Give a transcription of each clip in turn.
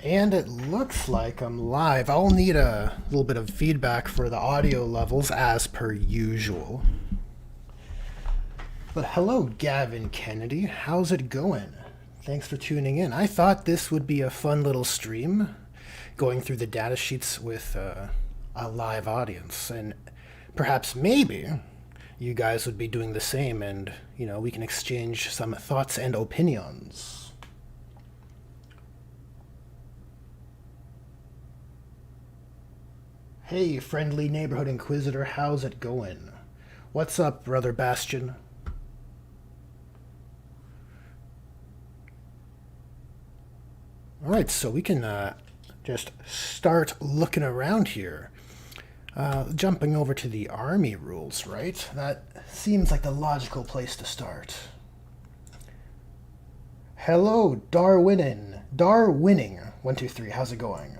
And it looks like I'm live. I'll need a little bit of feedback for the audio levels as per usual. But hello, Gavin Kennedy. How's it going? Thanks for tuning in. I thought this would be a fun little stream, going through the data sheets with a live audience. And perhaps maybe you guys would be doing the same, and, you know, we can exchange some thoughts and opinions. Hey, friendly neighborhood inquisitor, how's it going? What's up, brother Bastion? Alright, so we can just start looking around here. Jumping over to the army rules, right? That seems like the logical place to start. Hello, Darwinning, 123, how's it going?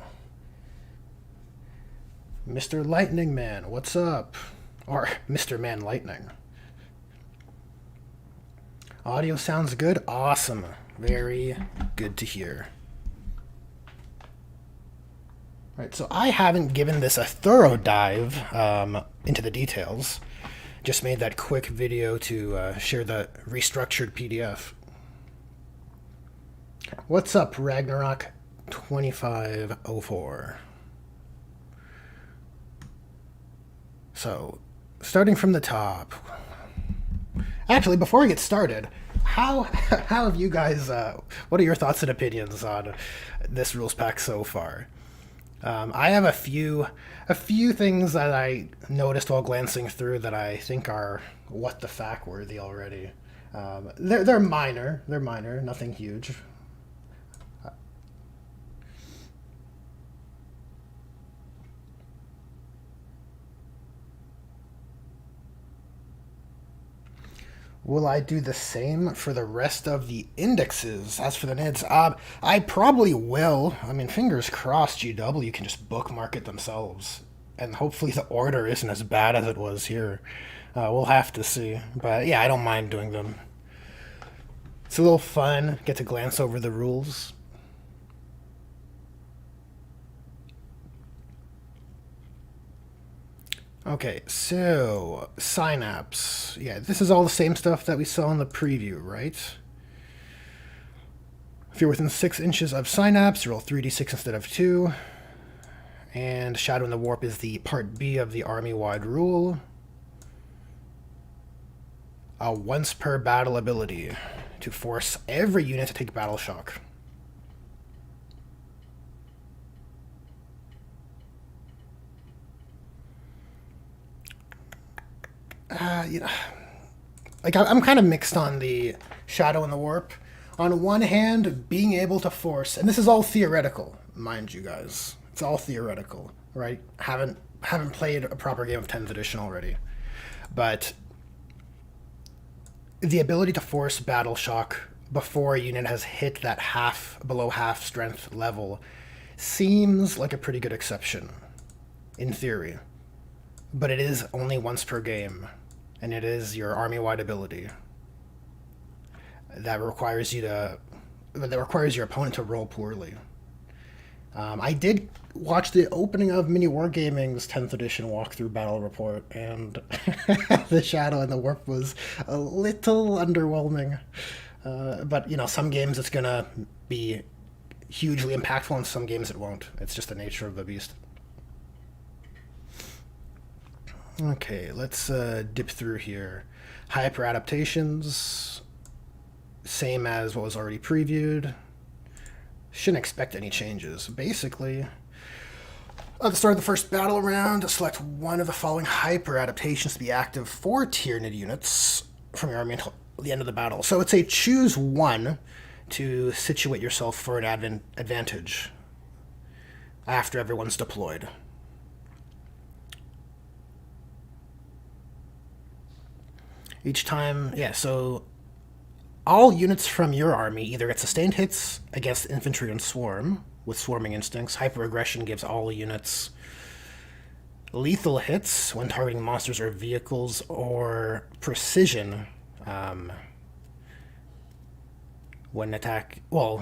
Mr. Lightning Man, what's up? Or Mr. Man Lightning. Audio sounds good? Awesome. Very good to hear. Right, so I haven't given this a thorough dive into the details. Just made that quick video to share the restructured PDF. What's up, Ragnarok 2504? So, starting from the top. Actually, before we get started, how have you guys, what are your thoughts and opinions on this rules pack so far? I have a few things that I noticed while glancing through that I think are what the fact worthy already. They're minor, nothing huge. Will I do the same for the rest of the indexes? As for the NIDs, I probably will. I mean, fingers crossed GW can just bookmark it themselves. And hopefully the order isn't as bad as it was here. We'll have to see. But yeah, I don't mind doing them. It's a little fun. Get to glance over the rules. Okay, so Synapse. Yeah, this is all the same stuff that we saw in the preview, right? If you're within 6 inches of Synapse, you roll 3d6 instead of 2. And Shadow in the Warp is the part B of the army-wide rule. A once per battle ability to force every unit to take battle shock. You know, like I'm kind of mixed on the Shadow in the Warp. On one hand, being able to force, and this is all theoretical, mind you guys. It's all theoretical, right? Haven't played a proper game of 10th edition already, but the ability to force battle shock before a unit has hit that below half strength level seems like a pretty good exception, in theory. But it is only once per game, and it is your army-wide ability that requires your opponent to roll poorly. I did watch the opening of Mini Wargaming's 10th edition walkthrough battle report, and the Shadow and the Warp was a little underwhelming. But, you know, some games it's going to be hugely impactful, and some games it won't. It's just the nature of the beast. Okay, let's dip through here. Hyper adaptations, same as what was already previewed. Shouldn't expect any changes. Basically, at the start of the first battle round, select one of the following hyper adaptations to be active for Tyranid units from your army until the end of the battle. So it's a choose one to situate yourself for an advantage after everyone's deployed. Each time, yeah, so all units from your army either get sustained hits against infantry and swarm with swarming instincts. Hyper-aggression gives all units lethal hits when targeting monsters or vehicles, or precision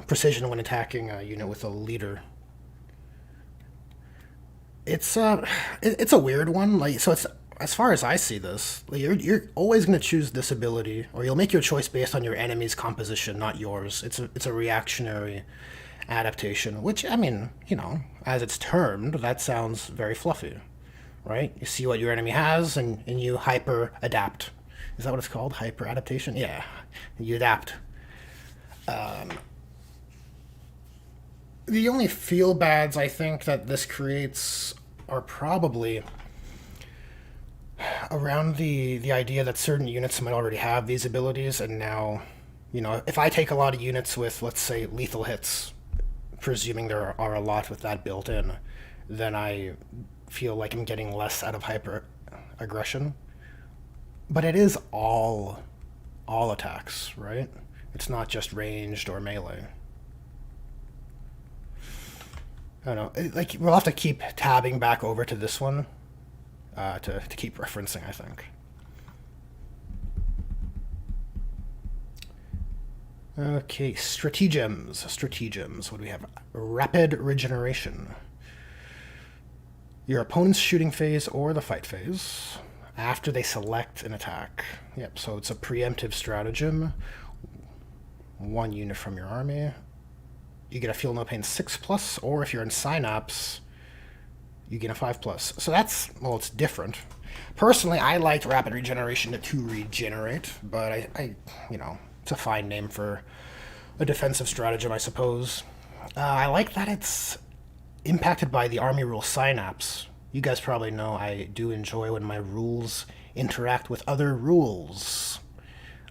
precision when attacking a unit with a leader It's a weird one. Like, so it's as far as I see this, like, you're always going to choose this ability, or you'll make your choice based on your enemy's composition, not yours. It's a reactionary adaptation, which, I mean, as it's termed, that sounds very fluffy, right? You see what your enemy has, and you hyper adapt. Is that what it's called? Hyper adaptation? Yeah, you adapt. The only feel bads I think that this creates are probably around the idea that certain units might already have these abilities, and now, if I take a lot of units with, let's say, lethal hits, presuming there are a lot with that built in, then I feel like I'm getting less out of hyper aggression. But it is all attacks, right? It's not just ranged or melee. I don't know. Like, we'll have to keep tabbing back over to this one to keep referencing, I think. Okay, stratagems. What do we have? Rapid regeneration. Your opponent's shooting phase or the fight phase after they select an attack. Yep, so it's a preemptive stratagem. 1 unit from your army. You get a Feel No Pain 6+, or if you're in Synapse, you get a 5+. So that's, well, it's different. Personally, I liked Rapid Regeneration to regenerate, but I it's a fine name for a defensive stratagem, I suppose. I like that it's impacted by the army rule Synapse. You guys probably know I do enjoy when my rules interact with other rules.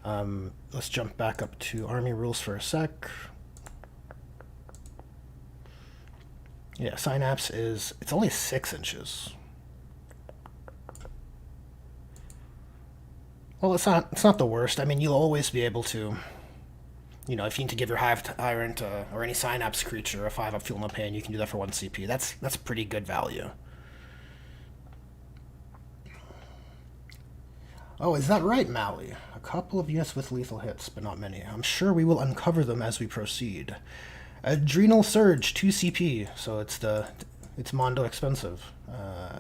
Let's jump back up to army rules for a sec. Yeah, Synapse it's only 6 inches. Well, it's not the worst. I mean, you'll always be able to, if you need to give your Hive Tyrant or any Synapse creature a 5-up Feel No Pain, you can do that for 1 CP. That's pretty good value. Oh, is that right, Mally? A couple of units with lethal hits, but not many. I'm sure we will uncover them as we proceed. Adrenal Surge, 2 CP, so it's Mondo expensive.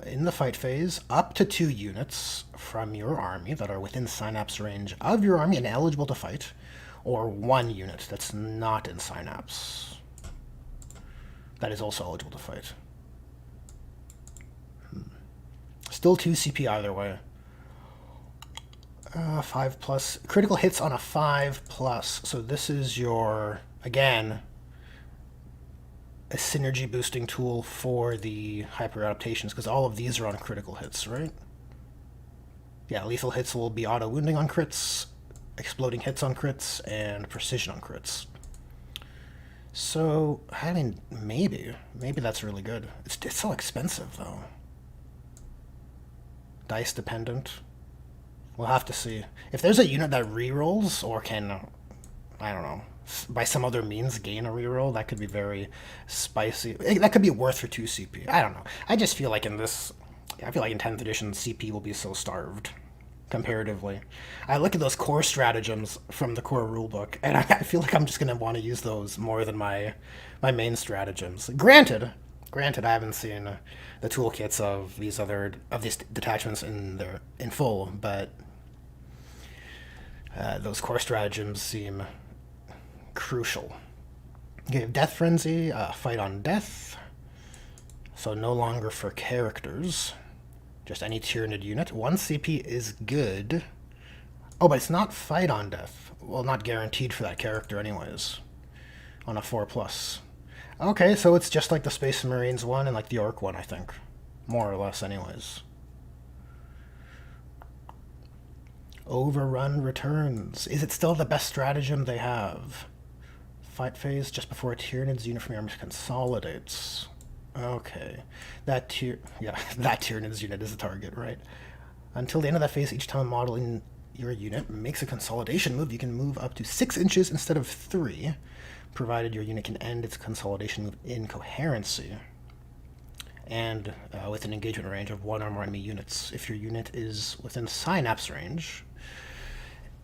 In the fight phase, up to 2 units from your army that are within Synapse range of your army and eligible to fight, or 1 unit that's not in Synapse that is also eligible to fight. Still 2 CP either way. 5+. Critical hits on a 5+. So this is your, again, a synergy boosting tool for the hyper adaptations, because all of these are on critical hits, right? Yeah, lethal hits will be auto wounding on crits, exploding hits on crits, and precision on crits. So, I mean, maybe that's really good. It's so expensive, though. Dice dependent. We'll have to see. If there's a unit that rerolls or can, I don't know, by some other means gain a reroll, that could be very spicy. That could be worth for 2 CP. I don't know. I just feel like in 10th edition, CP will be so starved comparatively. I look at those core stratagems from the core rulebook, and I feel like I'm just going to want to use those more than my main stratagems. Granted, I haven't seen the toolkits of these detachments in full, but those core stratagems seem crucial. Okay, Death Frenzy, Fight on Death. So no longer for characters, just any Tyranid unit. 1 CP is good. Oh, but it's not Fight on Death. Well, not guaranteed for that character anyways. On a 4+. Okay, so it's just like the Space Marines one and like the Orc one, I think. More or less anyways. Overrun returns. Is it still the best stratagem they have? Fight phase just before a Tyranid's unit from your army consolidates. Okay. That Tyranid's unit is the target, right? Until the end of that phase, each time a model in your unit makes a consolidation move, you can move up to 6 inches instead of 3, provided your unit can end its consolidation move in coherency, and with an engagement range of 1 or more enemy units. If your unit is within Synapse range,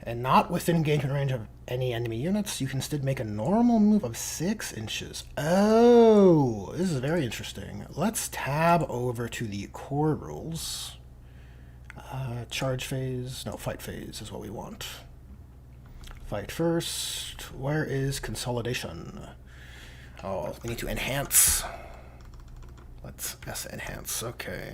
And not within engagement range of any enemy units. You can instead make a normal move of 6 inches. Oh, this is very interesting. Let's tab over to the core rules. Charge phase, no, fight phase is what we want. Fight first. Where is consolidation? Oh, we need to enhance. Let's enhance, okay.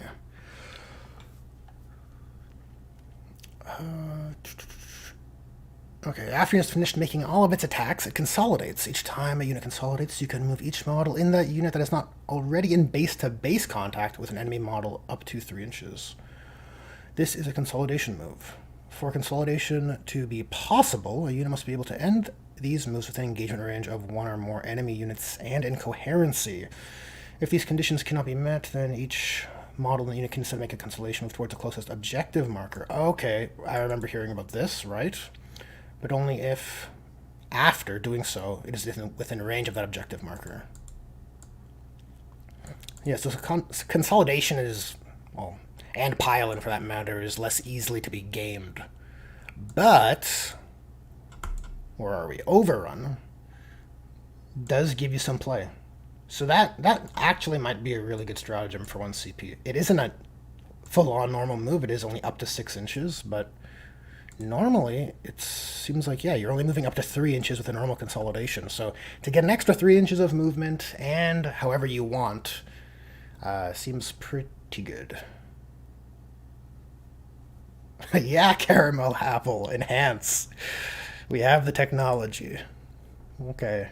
Okay, after it's finished making all of its attacks, it consolidates. Each time a unit consolidates, you can move each model in that unit that is not already in base-to-base contact with an enemy model up to 3 inches. This is a consolidation move. For consolidation to be possible, a unit must be able to end these moves within engagement range of 1 or more enemy units and in coherency. If these conditions cannot be met, then each model in the unit can instead make a consolidation move towards the closest objective marker. Okay, I remember hearing about this, right? But only if, after doing so, it is within range of that objective marker. Yeah, so consolidation is, well, and pile-in for that matter, is less easily to be gamed. But, where are we? Overrun does give you some play. So that actually might be a really good stratagem for 1 CP. It isn't a full-on normal move, it is only up to 6 inches, but normally, it seems like, yeah, you're only moving up to 3 inches with a normal consolidation. So to get an extra 3 inches of movement, and however you want, seems pretty good. Yeah, Caramel Apple, enhance. We have the technology. Okay.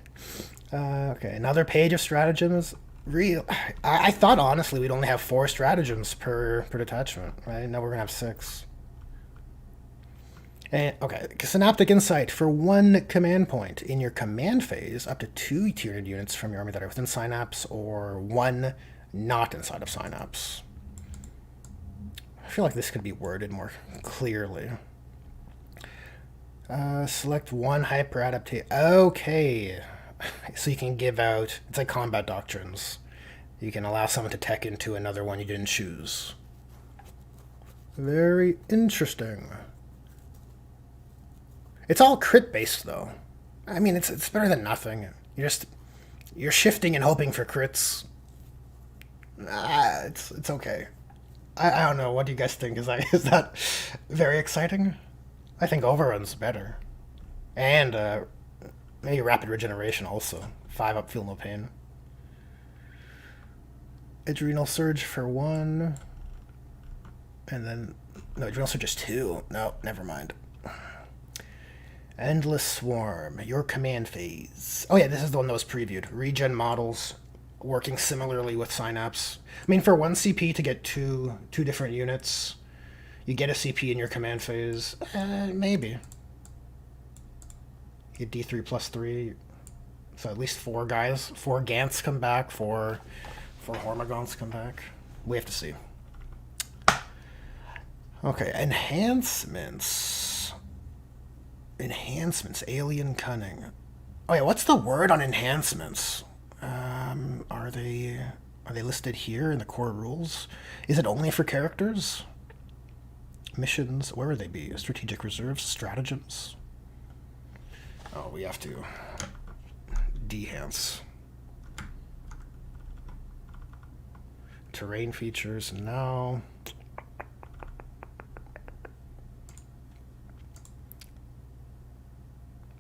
Okay, another page of stratagems. I thought, honestly, we'd only have 4 stratagems per detachment. Right? Now we're going to have 6. And, okay, Synaptic Insight for 1 command point. In your command phase, up to 2 Tyranid units from your army that are within Synapse, or 1 not inside of Synapse. I feel like this could be worded more clearly. Select 1 hyper adaptation. Okay, so you can give out, it's like combat doctrines. You can allow someone to tech into another one you didn't choose. Very interesting. It's all crit based though. I mean, it's better than nothing. You're shifting and hoping for crits. It's okay. I don't know. What do you guys think? Is that very exciting? I think Overrun's better, and maybe Rapid Regeneration also. 5 up, feel no pain. Adrenal Surge for 1, and then no, Adrenal Surge is 2. No, never mind. Endless Swarm, your command phase. Oh yeah, this is the one that was previewed. Regen models, working similarly with Synapse. I mean, for 1 CP to get two different units, you get a CP in your command phase. Maybe. You get D3 plus 3, so at least 4 guys. 4 Gants come back, 4 Hormagaunts come back. We have to see. Okay, enhancements. Enhancements, alien cunning. Oh yeah, what's the word on enhancements? Are they listed here in the core rules? Is it only for characters? Missions, where would they be? Strategic reserves, stratagems. Oh, we have to dehance. Terrain features, no.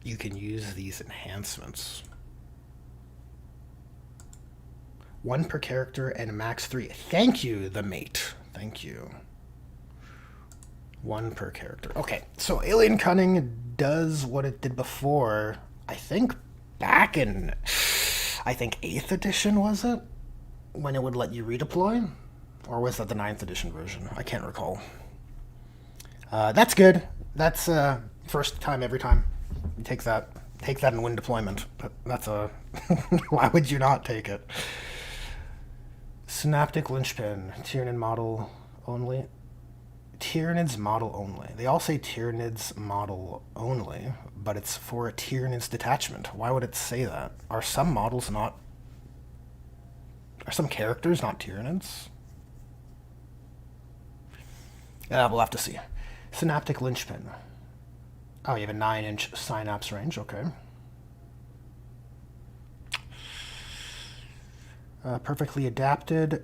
You can use these enhancements. 1 per character and max 3. Thank you, the mate. Thank you. 1 per character. Okay, so Alien Cunning does what it did before. I think back in, 8th edition, was it? When it would let you redeploy? Or was that the 9th edition version? I can't recall. That's good. That's first time every time. Take that and win deployment. That's a why would you not take it? Synaptic Linchpin, Tyranid model only. Tyranid's model only. They all say Tyranid's model only, but it's for a Tyranid's detachment. Why would it say that? Are some models not? Are some characters not Tyranids? We'll have to see. Synaptic Linchpin. Oh, you have a 9-inch Synapse range, okay. Perfectly adapted.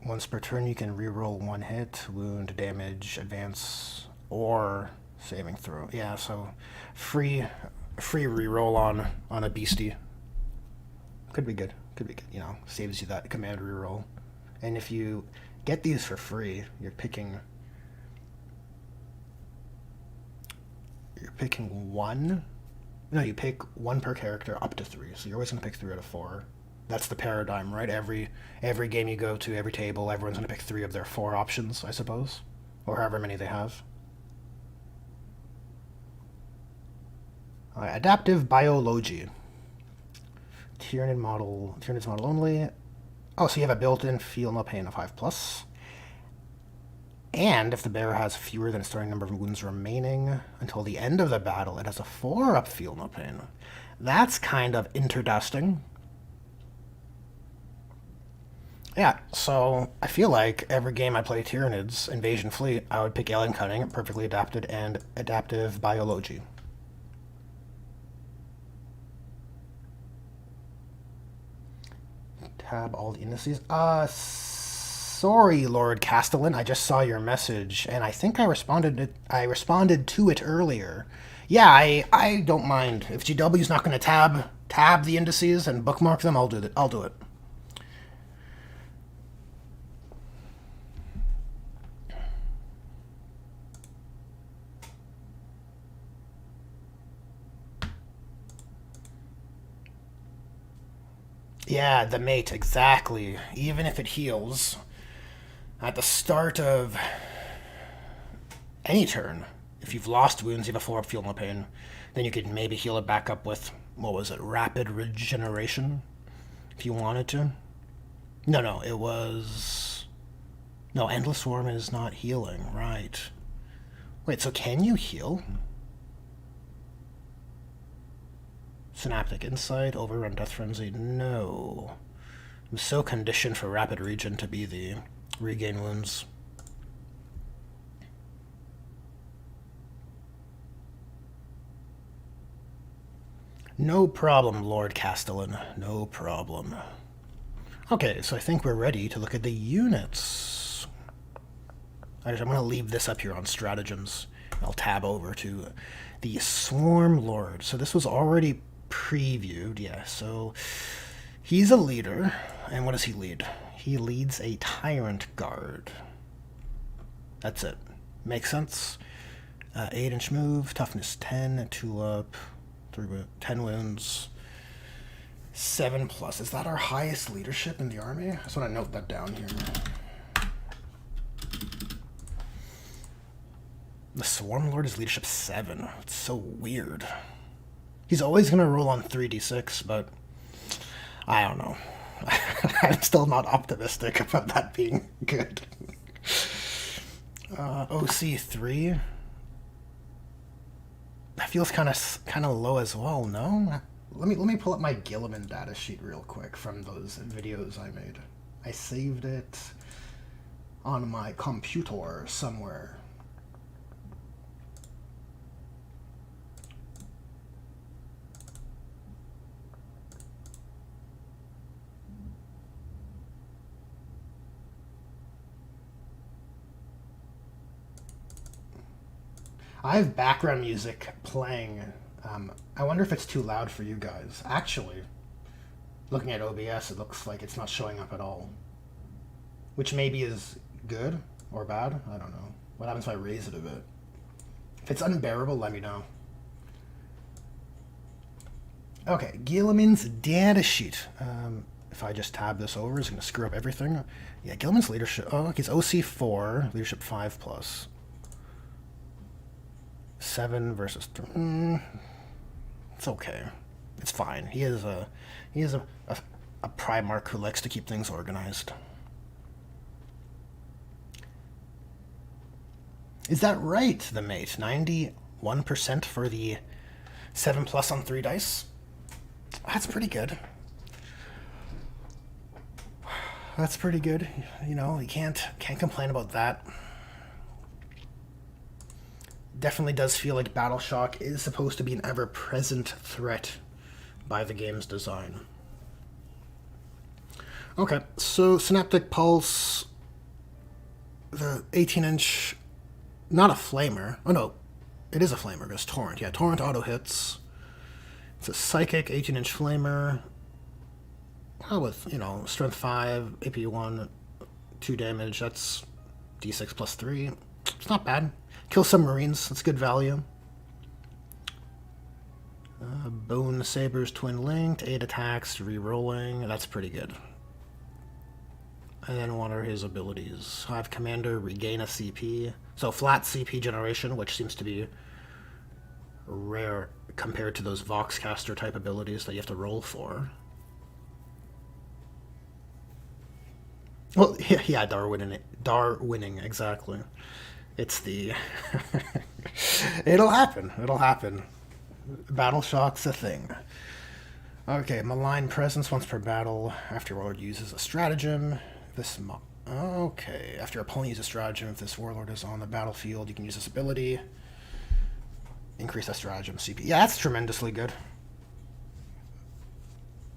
Once per turn, you can reroll 1 hit, wound, damage, advance, or saving throw. Yeah, so free reroll on a beastie. Could be good. Could be good. You know, saves you that command reroll. And if you get these for free, you're picking one. No, you pick one per character up to 3. So you're always going to pick 3 out of 4. That's the paradigm, right? Every game you go to, every table, everyone's going to pick 3 of their 4 options, I suppose. Or however many they have. Adaptive Biology. Tyranid's model only. Oh, so you have a built-in Feel No Pain of 5+. And if the bearer has fewer than a starting number of wounds remaining until the end of the battle, it has a 4-up Feel No Pain. That's kind of interdusting. Yeah, so I feel like every game I play Tyranid's Invasion Fleet, I would pick Alien Cunning, Perfectly Adapted, and Adaptive Biology. Tab all the indices. Sorry, Lord Castellan, I just saw your message, and I think I responded to it earlier. Yeah, I don't mind. If GW's not going to tab the indices and bookmark them, I'll do it. Yeah, the mate, exactly. Even if it heals at the start of any turn, if you've lost wounds, you have a 4-up Feel No Pain, then you could maybe heal it back up with, what was it, Rapid Regeneration, if you wanted to. No, it was... No, Endless Swarm is not healing, right. Wait, so can you heal? Synaptic Insight, Overrun, Death Frenzy, no. I'm so conditioned for Rapid Regen to be the regain wounds. No problem, Lord Castellan, no problem. Okay, so I think we're ready to look at the units. I'm going to leave this up here on stratagems. I'll tab over to the Swarmlord. So this was already previewed, yeah, so he's a leader, and what does he lead? He leads a Tyrant Guard. That's it. Makes sense. 8-inch move, toughness 10, 2-up, 10 wounds, 7+. Is that our highest leadership in the army? I just want to note that down here. The Swarmlord is leadership 7. It's so weird. He's always going to roll on 3d6, but I don't know. I'm still not optimistic about that being good. OC3. That feels kind of low as well, no? Let me pull up my Gilliman datasheet real quick from those videos I made. I saved it on my computer somewhere. I have background music playing. I wonder if it's too loud for you guys. Actually, looking at OBS, it looks like it's not showing up at all. Which maybe is good or bad. I don't know. What happens if I raise it a bit? If it's unbearable, let me know. Okay, Gilliman's datasheet. If I just tab this over, it's going to screw up everything. Yeah, Gilliman's leadership. Oh, he's OC4, leadership 5+. 7 versus 3. It's okay. It's fine. He is a Primarch who likes to keep things organized. Is that right, the mate? 91% for the 7+ on 3 dice? That's pretty good. That's pretty good. You know, you can't complain about that. definitely does feel like Battle Shock is supposed to be an ever-present threat by the game's design. Okay, so Synaptic Pulse, the 18-inch, not a flamer. Oh no, it is a flamer, because Torrent. Yeah, Torrent auto hits. It's a Psychic 18-inch flamer. With, Strength 5, AP 1, 2 damage. That's D6 plus 3. It's not bad. Kill some Marines. That's good value. Bone Sabers Twin Linked. 8 attacks, re-rolling. That's pretty good. And then what are his abilities? Hive Commander, regain a CP. So flat CP generation, which seems to be rare compared to those Voxcaster type abilities that you have to roll for. Well, yeah, Darwinning, exactly. It's the... It'll happen. Battle Shock's a thing. Okay, Malign Presence once per battle. After Warlord uses a stratagem. Okay, after opponent uses a stratagem, if this Warlord is on the battlefield, you can use this ability. Increase that stratagem CP. Yeah, that's tremendously good.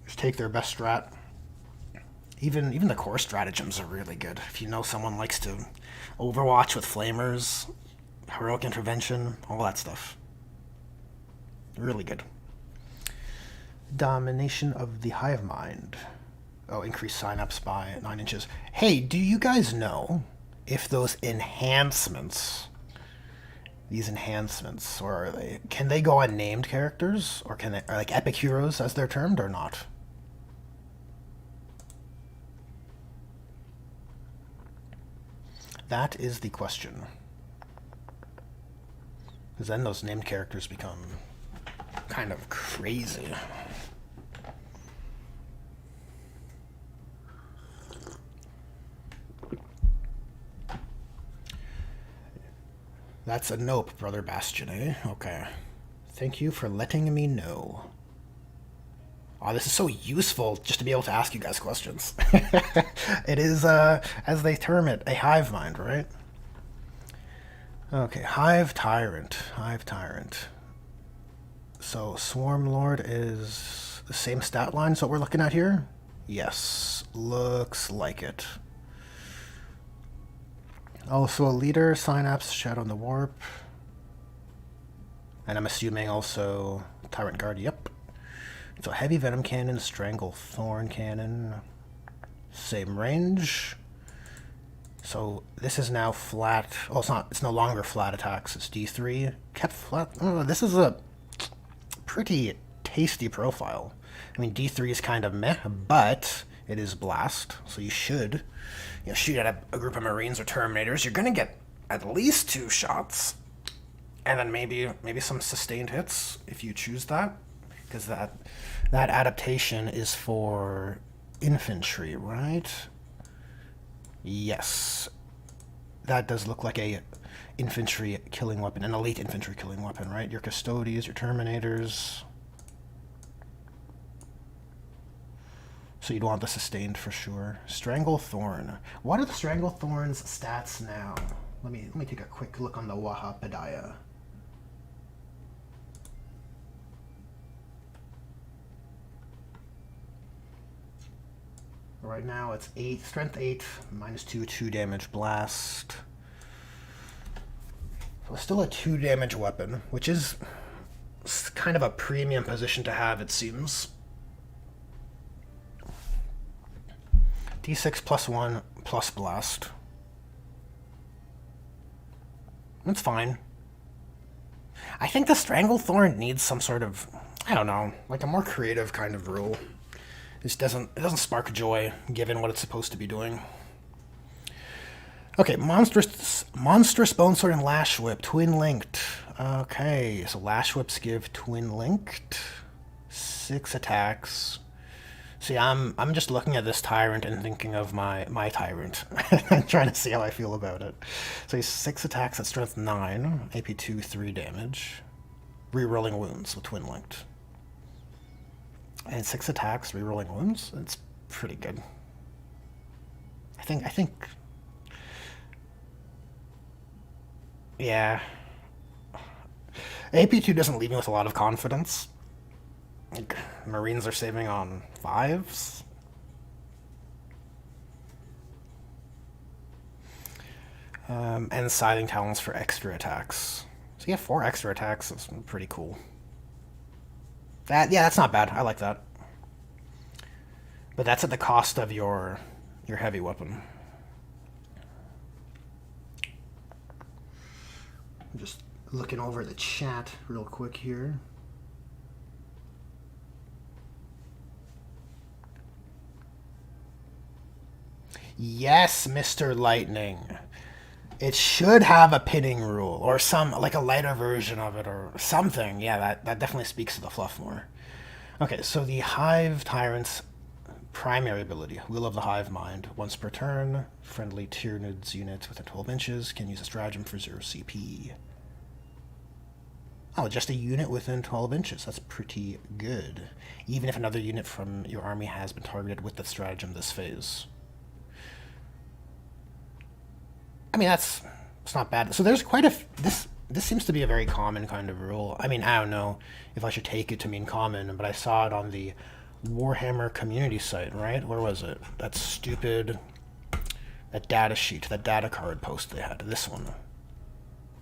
Just take their best strat. Even the core stratagems are really good. If you know someone likes to Overwatch with Flamers, Heroic Intervention, all that stuff. Really good. Domination of the Hive Mind. Oh, increase Synapse by 9 inches. Hey, do you guys know if those enhancements, or are they, can they go on named characters? Or are like epic heroes as they're termed or not? That is the question. Because then those named characters become kind of crazy. That's a nope, Brother Bastion, eh? Okay. Thank you for letting me know. Oh, this is so useful just to be able to ask you guys questions. It is, as they term it, a hive mind, right? Okay, Hive Tyrant. So, Swarmlord is the same stat line as what we're looking at here? Yes, looks like it. Also a leader, Synapse, Shadow in the Warp. And I'm assuming also Tyrant Guard, yep. So Heavy Venom Cannon, Strangle Thorn Cannon. Same range. So this is now flat. Oh, it's no longer flat attacks, it's D3. Kept flat. Oh, this is a pretty tasty profile. I mean, D3 is kind of meh, but it is blast, so you should shoot at a group of Marines or Terminators. You're going to get at least 2 shots, and then maybe some sustained hits if you choose that, because that adaptation is for infantry, right? Yes, that does look like a infantry killing weapon, an elite infantry killing weapon, right? Your Custodians, your Terminators. So you'd want the sustained for sure. Strangle Thorn. What are the Strangle Thorn's stats now? Let me take a quick look on the Wahapadaya. Right now it's 8, strength 8, -2, 2 damage blast. So still a 2 damage weapon, which is kind of a premium position to have, it seems. D6 +1 plus blast. That's fine. I think the Stranglethorn needs some sort of, I don't know, like a more creative kind of rule. It doesn't spark joy given what it's supposed to be doing. Okay, monstrous Bonesword and Lash Whip, twin linked. Okay, so Lash Whips give twin linked, 6 attacks. See, I'm just looking at this Tyrant and thinking of my Tyrant. I'm trying to see how I feel about it. So he's 6 attacks at strength 9, AP 2, 3 damage. Rerolling wounds with twin linked. And 6 attacks, rerolling wounds? That's pretty good. I think... Yeah. AP2 doesn't leave me with a lot of confidence. Like, Marines are saving on 5s. And Scything Talons for extra attacks. So you have 4 extra attacks. That's pretty cool. Yeah, that's not bad. I like that. But that's at the cost of your heavy weapon. I'm just looking over the chat real quick here. Yes, Mr. Lightning. It should have a pinning rule, or some, like a lighter version of it, or something. Yeah, that definitely speaks to the fluff more. Okay, so the Hive Tyrant's primary ability, Will of the Hive Mind. Once per turn, friendly Tyranids units within 12 inches can use a stratagem for 0 CP. Oh, just a unit within 12 inches. That's pretty good. Even if another unit from your army has been targeted with the stratagem this phase. I mean, it's not bad. So there's quite a... This seems to be a very common kind of rule. I mean, I don't know if I should take it to mean common, but I saw it on the Warhammer community site, right? Where was it? That stupid... That data sheet, that data card post they had. This one.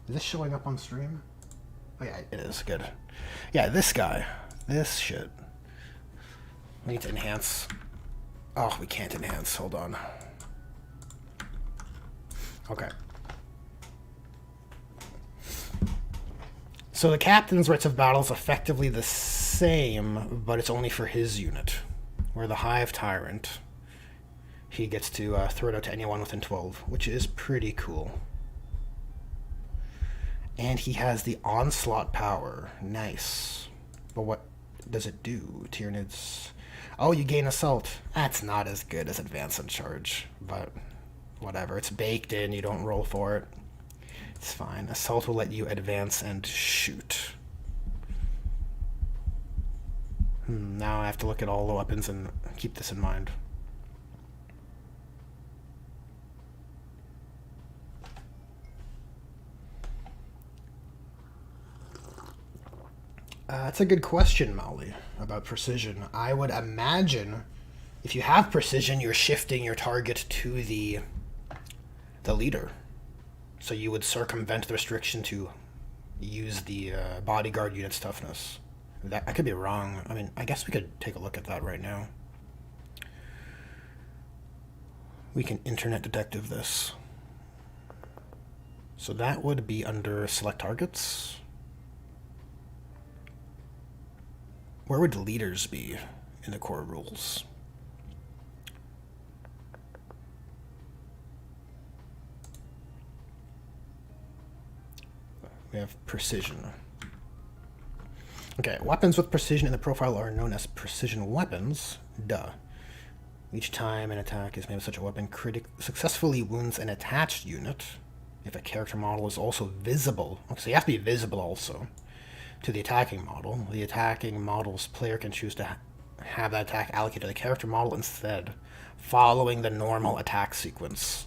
Is this showing up on stream? Oh yeah, it is. Good. Yeah, this guy. This shit. We need to enhance. Oh, we can't enhance. Hold on. Okay. So the captain's rights of battle is effectively the same, but it's only for his unit. Where the Hive Tyrant, he gets to throw it out to anyone within 12, which is pretty cool. And he has the onslaught power. Nice. But what does it do? Tyranids. Oh, you gain assault. That's not as good as advance and charge, but whatever. It's baked in. You don't roll for it. It's fine. Assault will let you advance and shoot. Now I have to look at all the weapons and keep this in mind. That's a good question, Molly, about precision. I would imagine if you have precision, you're shifting your target to the leader. So you would circumvent the restriction to use the bodyguard unit's toughness. I could be wrong. I mean, I guess we could take a look at that right now. We can internet detective this. So that would be under select targets. Where would leaders be in the core rules? We have precision. Okay, weapons with precision in the profile are known as precision weapons. Duh. Each time an attack is made with such a weapon, successfully wounds an attached unit. If a character model is also visible, okay, so you have to be visible also, to the attacking model. The attacking model's player can choose to have that attack allocated to the character model instead, following the normal attack sequence.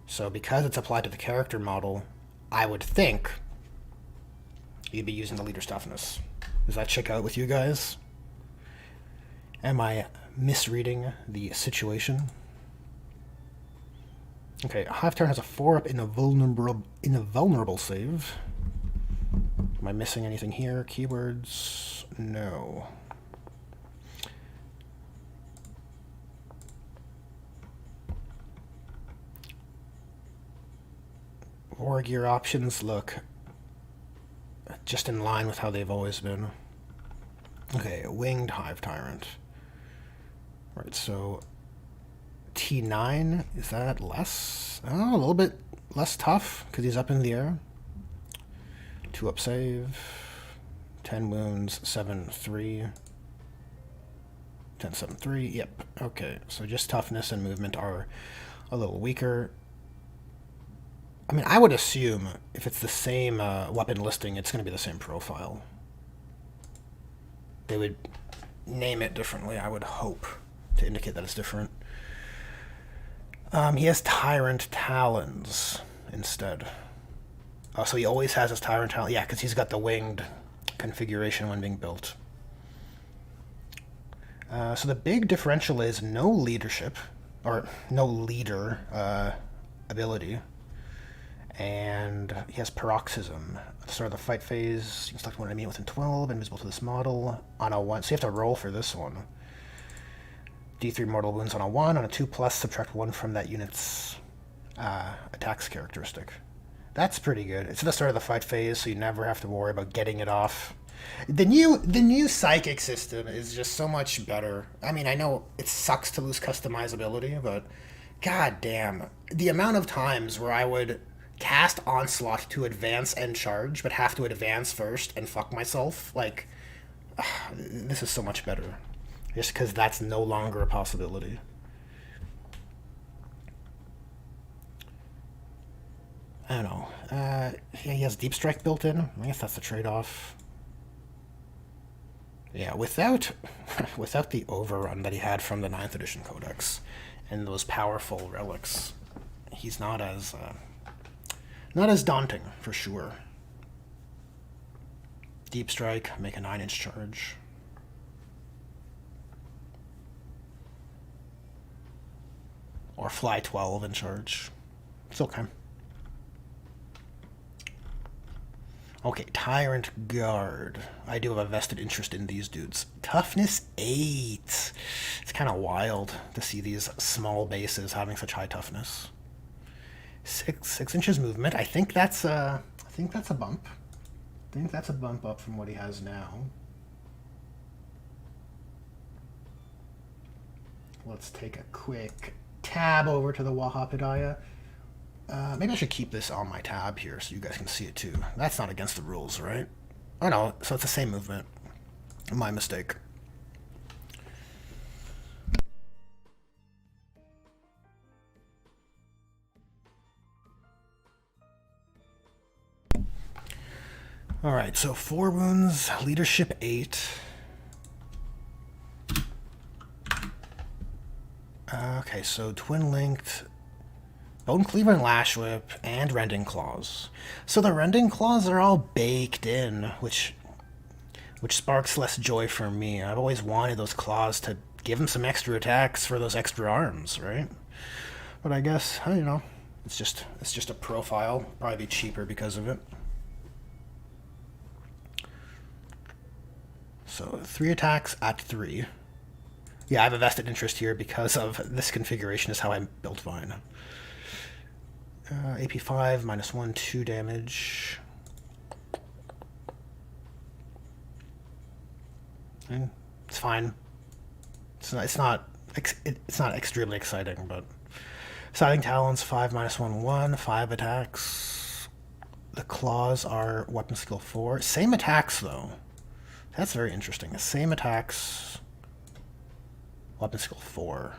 So because it's applied to the character model, I would think you'd be using the leader's toughness. Does that check out with you guys? Am I misreading the situation? Okay, Hive Tyrant has a 4-up in a vulnerable save. Am I missing anything here? Keywords? No. War gear options look just in line with how they've always been. Okay, Winged Hive Tyrant. Right, so T9, is that less? Oh, a little bit less tough because he's up in the air. 2-up save, 10 wounds, 7-3, 10-7-3. Yep. Okay, so just toughness and movement are a little weaker. I mean, I would assume if it's the same weapon listing, it's going to be the same profile. They would name it differently, I would hope, to indicate that it's different. He has Tyrant Talons instead. Oh, so he always has his Tyrant talent. Yeah, because he's got the winged configuration when being built. So the big differential is no leadership, or no leader ability. And he has Paroxysm. At the start of the fight phase, you can select one enemy within 12, invisible to this model. On a 1, so you have to roll for this one. D3 mortal wounds on a 1. On a 2+, subtract 1 from that unit's attacks characteristic. That's pretty good. It's at the start of the fight phase, so you never have to worry about getting it off. The new psychic system is just so much better. I mean, I know it sucks to lose customizability, but god damn. The amount of times where I would cast Onslaught to advance and charge, but have to advance first and fuck myself, like, this is so much better. Just because that's no longer a possibility. I don't know. Yeah, he has Deep Strike built in. I guess that's the trade-off. Yeah, without the Overrun that he had from the 9th edition Codex and those powerful relics, he's not as daunting, for sure. Deep Strike, make a 9-inch charge. Or fly 12 and charge. It's okay. Okay, Tyrant Guard. I do have a vested interest in these dudes. Toughness 8. It's kind of wild to see these small bases having such high toughness. 6 inches movement. I think that's a bump. I think that's a bump up from what he has now. Let's take a quick tab over to the Wahapidaya. Maybe I should keep this on my tab here so you guys can see it too. That's not against the rules, right? Oh no, so it's the same movement. My mistake. Alright, so 4 wounds, leadership 8. Okay, so twin-linked, Bone Cleaver and Lash Whip, and Rending Claws. So the Rending Claws are all baked in, which sparks less joy for me. I've always wanted those claws to give him some extra attacks for those extra arms, right? But I guess, you know, it's just a profile. Probably be cheaper because of it. So 3 attacks at 3. Yeah, I have a vested interest here because of this configuration is how I built mine. AP 5, -1, 2 damage. And it's fine. It's not extremely exciting, but Scything Talons 5, -1, 1, 5 attacks. The claws are weapon skill 4. Same attacks though. That's very interesting. Same attacks. Weapon skill 4.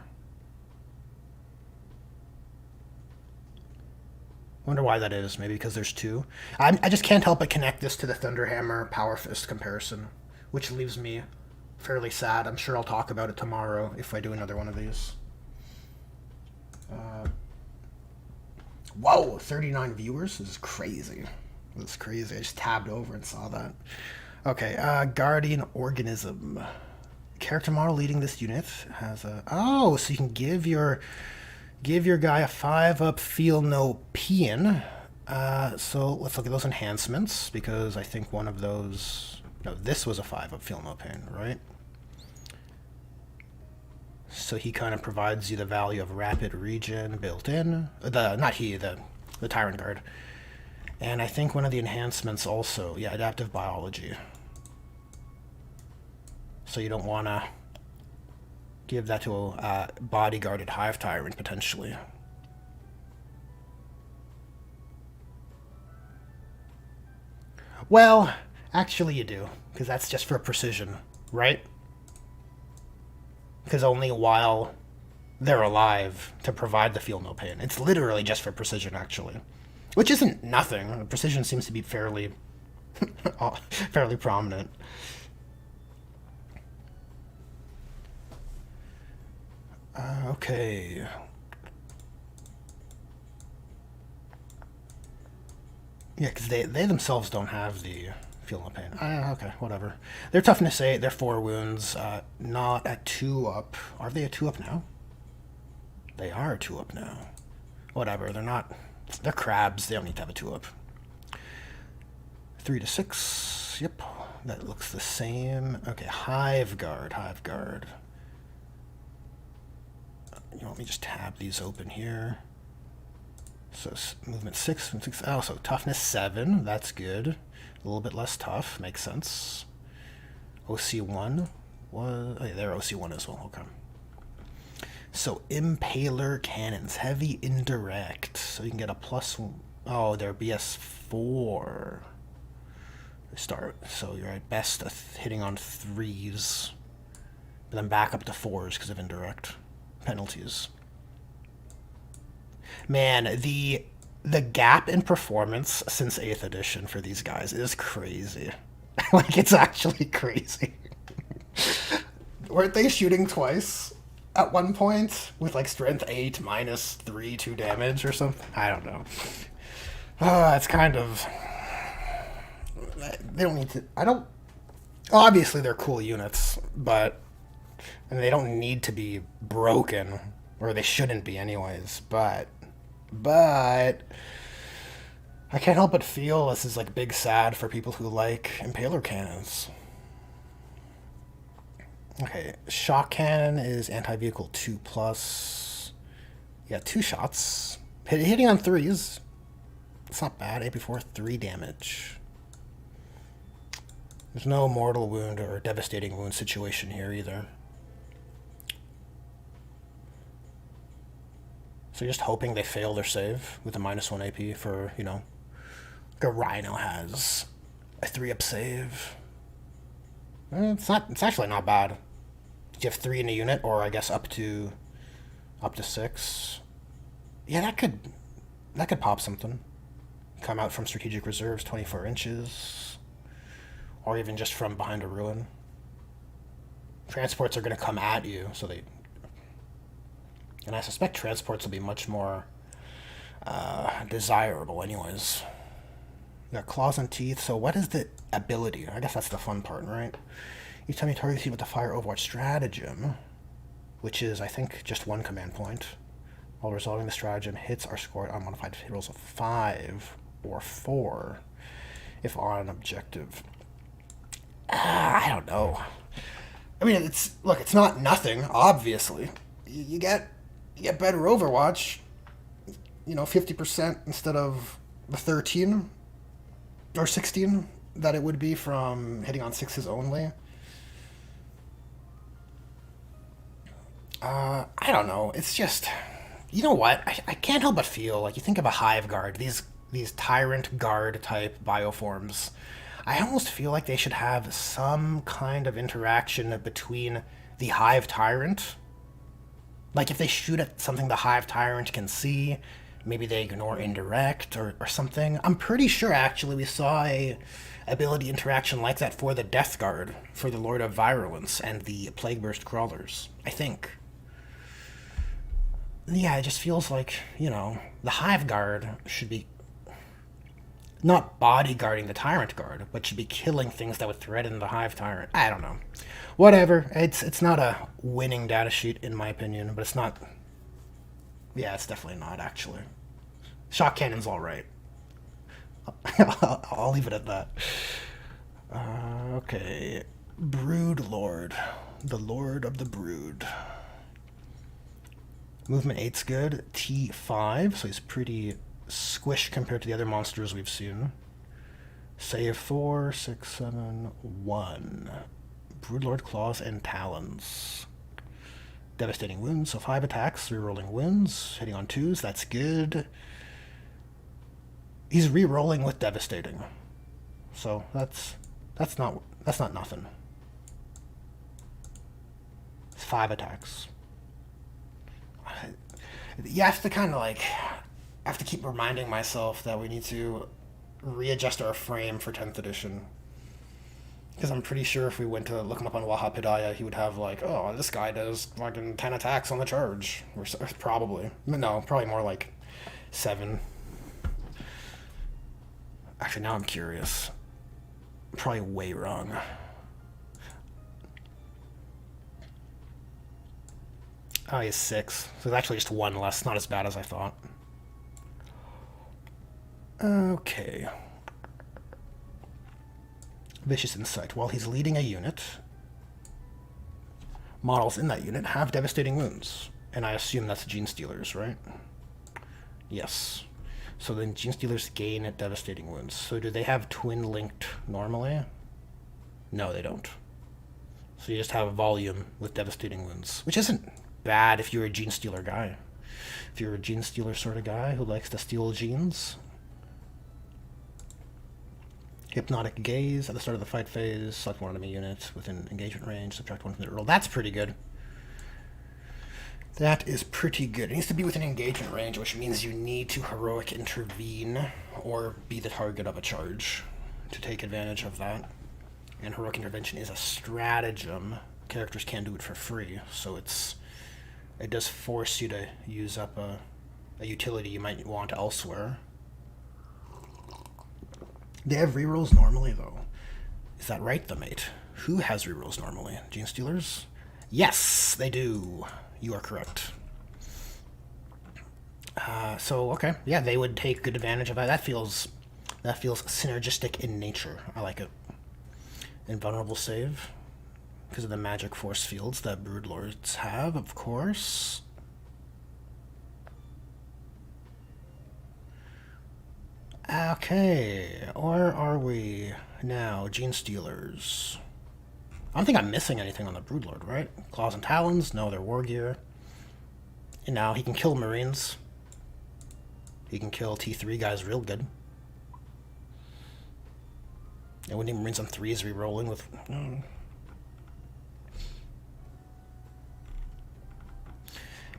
Wonder why that is. Maybe because there's 2. I just can't help but connect this to the Thunderhammer Power Fist comparison, which leaves me fairly sad. I'm sure I'll talk about it tomorrow if I do another one of these. Whoa, 39 viewers? This is crazy. This is crazy. I just tabbed over and saw that. Okay, Guardian Organism. Character model leading this unit has a... Oh, so you can give your guy a 5-up feel no peeing. So let's look at those enhancements, because I think one of those... No, this was a 5-up feel no pain, right? So he kind of provides you the value of rapid regen built in. The Tyrant Guard. And I think one of the enhancements also, yeah, adaptive biology. So you don't want to give that to a bodyguarded Hive Tyrant, potentially. Well, actually you do, because that's just for precision, right? Because only while they're alive to provide the feel no pain. It's literally just for precision, actually. Which isn't nothing. Precision seems to be fairly prominent. Okay. Yeah, because they themselves don't have the feel no pain. Okay, whatever. They're toughness 8. They're 4 wounds. Not at 2 up. Are they a 2 up now? They are a 2 up now. Whatever. They're not. They're crabs. They don't need to have a 2 up. 3 to 6. Yep. That looks the same. Okay, Hive Guard. Hive Guard. You know, let me just tab these open here. So movement 6 and 6. Oh, so toughness 7. That's good. A little bit less tough. Makes sense. OC1 was. Oh, yeah, they're OC1 as well. Okay. So Impaler Cannons. Heavy indirect. So you can get a plus. Oh, they're BS4. Start. So you're at best hitting on 3s. But then back up to 4s because of indirect penalties. Man, the gap in performance since 8th edition for these guys is crazy. Like, it's actually crazy. Weren't they shooting twice at one point with like strength 8 minus 3 2 damage or something? I don't know. It's kind of. They don't need to. I don't. Obviously, they're cool units, but. And they don't need to be broken, or they shouldn't be, anyways. But. I can't help but feel this is like big sad for people who like Impaler Cannons. Okay, Shock Cannon is anti-vehicle 2+. Yeah, 2 shots. Hitting on 3s. It's not bad. AP4, 3 damage. There's no mortal wound or devastating wound situation here either. So just hoping they fail their save with a -1 AP for, you know, like a Rhino has a 3-up save. It's actually not bad. Do you have 3 in a unit, or I guess up to 6? Yeah, that could pop something. Come out from strategic reserves, 24 inches, or even just from behind a ruin. Transports are going to come at you, so they. And I suspect transports will be much more desirable anyways. You got claws and teeth, so what is the ability? I guess that's the fun part, right? Each time you target you with the fire Overwatch stratagem, which is, I think, just 1 command point, while resolving the stratagem, hits are scored on modified hit rolls of 5 or 4 if on an objective. I don't know. I mean, it's not nothing, obviously. You get better Overwatch, 50% instead of the 13 or 16 that it would be from hitting on 6s only. I don't know. It's just, you know what? I can't help but feel like you think of a Hive Guard, these Tyrant Guard type bioforms. I almost feel like they should have some kind of interaction between the Hive Tyrant. Like if they shoot at something the Hive Tyrant can see, maybe they ignore indirect or something. I'm pretty sure actually we saw a ability interaction like that for the Death Guard, for the Lord of Virulence and the Plague Burst Crawlers, I think. Yeah, it just feels like, the Hive Guard should be not bodyguarding the Tyrant Guard, but should be killing things that would threaten the Hive Tyrant. I don't know. Whatever. It's not a winning data sheet, in my opinion, but it's not. Yeah, it's definitely not, actually. Shock Cannon's all right. I'll leave it at that. Okay. Broodlord. The Lord of the Brood. Movement 8's good. T5, so he's pretty squished compared to the other monsters we've seen. Save 4, 6, 7, 1. Broodlord Claws and Talons. Devastating wounds, so 5 attacks, rerolling wounds, hitting on 2s, that's good. He's rerolling with devastating. So that's not nothing. It's 5 attacks. You have to kind of have to keep reminding myself that we need to readjust our frame for 10th edition. Because I'm pretty sure if we went to look him up on Wahapidaya, he would have this guy does fucking 10 attacks on the charge. Or probably. No, probably more like 7. Actually, now I'm curious. I'm probably way wrong. Oh, he's 6. So it's actually just 1 less. Not as bad as I thought. Okay. Vicious Insight. While he's leading a unit, models in that unit have devastating wounds. And I assume that's Genestealers, right? Yes. So then Genestealers gain devastating wounds. So do they have twin-linked normally? No, they don't. So you just have volume with devastating wounds, which isn't bad if you're a Genestealer guy. If you're a Genestealer sort of guy who likes to steal genes. Hypnotic Gaze. At the start of the fight phase, select one enemy unit within engagement range, subtract 1 from the roll. That's pretty good. That is pretty good. It needs to be within engagement range, which means you need to heroic intervene or be the target of a charge to take advantage of that. And heroic intervention is a stratagem. Characters can't do it for free, so it does force you to use up a utility you might want elsewhere. They have rerolls normally, though. Is that right, the mate? Who has rerolls normally? Genestealers? Yes, they do. You are correct. So, okay. Yeah, they would take good advantage of that. That feels synergistic in nature. I like it. Invulnerable save. Because of the magic force fields that Broodlords have, of course. Okay, or are we now Genestealers? I don't think I'm missing anything on the Broodlord, right? Claws and Talons? No, they're war gear. And now he can kill Marines. He can kill T3 guys real good. And when he Marines on 3 is re-rolling with...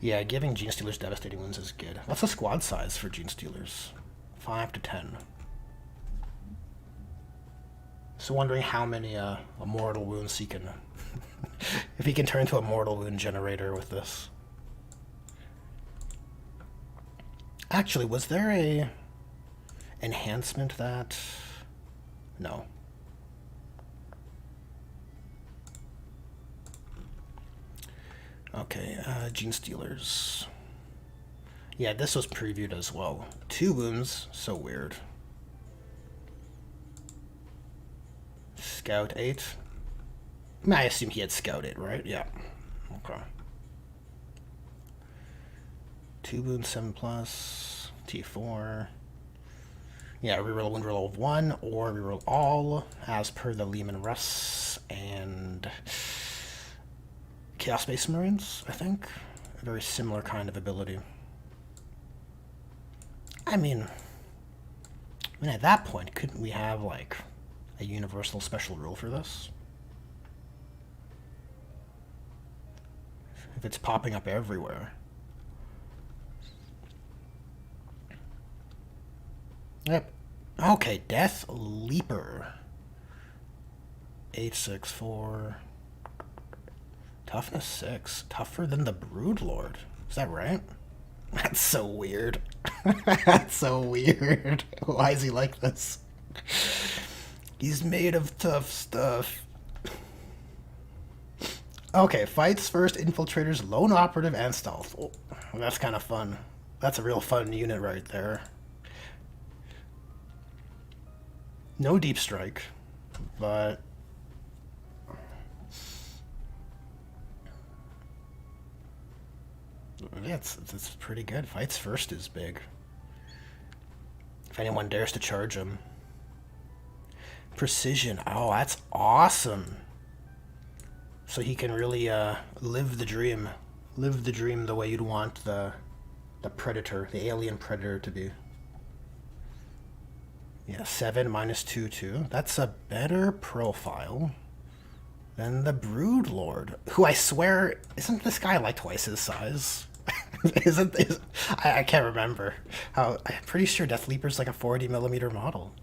Yeah, giving Genestealers devastating wounds is good. What's the squad size for Genestealers? 5 to 10. So wondering how many mortal wounds he can... if he can turn into a mortal wound generator with this. Actually, was there a enhancement that... No. Okay, Genestealers. Yeah, this was previewed as well. 2 wounds, so weird. Scout 8. I mean, I assume he had Scout 8, right? Yeah. Okay. 2 wounds, 7 plus. T4. Yeah, reroll wound roll of 1 or reroll all, as per the Lehman Russ and Chaos Space Marines, I think. A very similar kind of ability. I mean, at that point, couldn't we have, like, a universal special rule for this? If it's popping up everywhere. Yep. Okay, Deathleaper. 864. Toughness 6. Tougher than the Broodlord. Is that right? That's so weird. That's so weird. Why is he like this? He's made of tough stuff. Okay, fights first, infiltrators, lone operative, and stealth. Oh, that's kind of fun. That's a real fun unit right there. No deep strike, but... yeah, it's pretty good. Fights first is big. If anyone dares to charge him. Precision. Oh, that's awesome. So he can really live the dream. Live the dream the way you'd want the predator, the alien predator to be. Yeah, 7 minus 2, 2. That's a better profile than the Broodlord, who I swear, isn't this guy like twice his size? I can't remember. I'm pretty sure Deathleaper's like a 40mm model.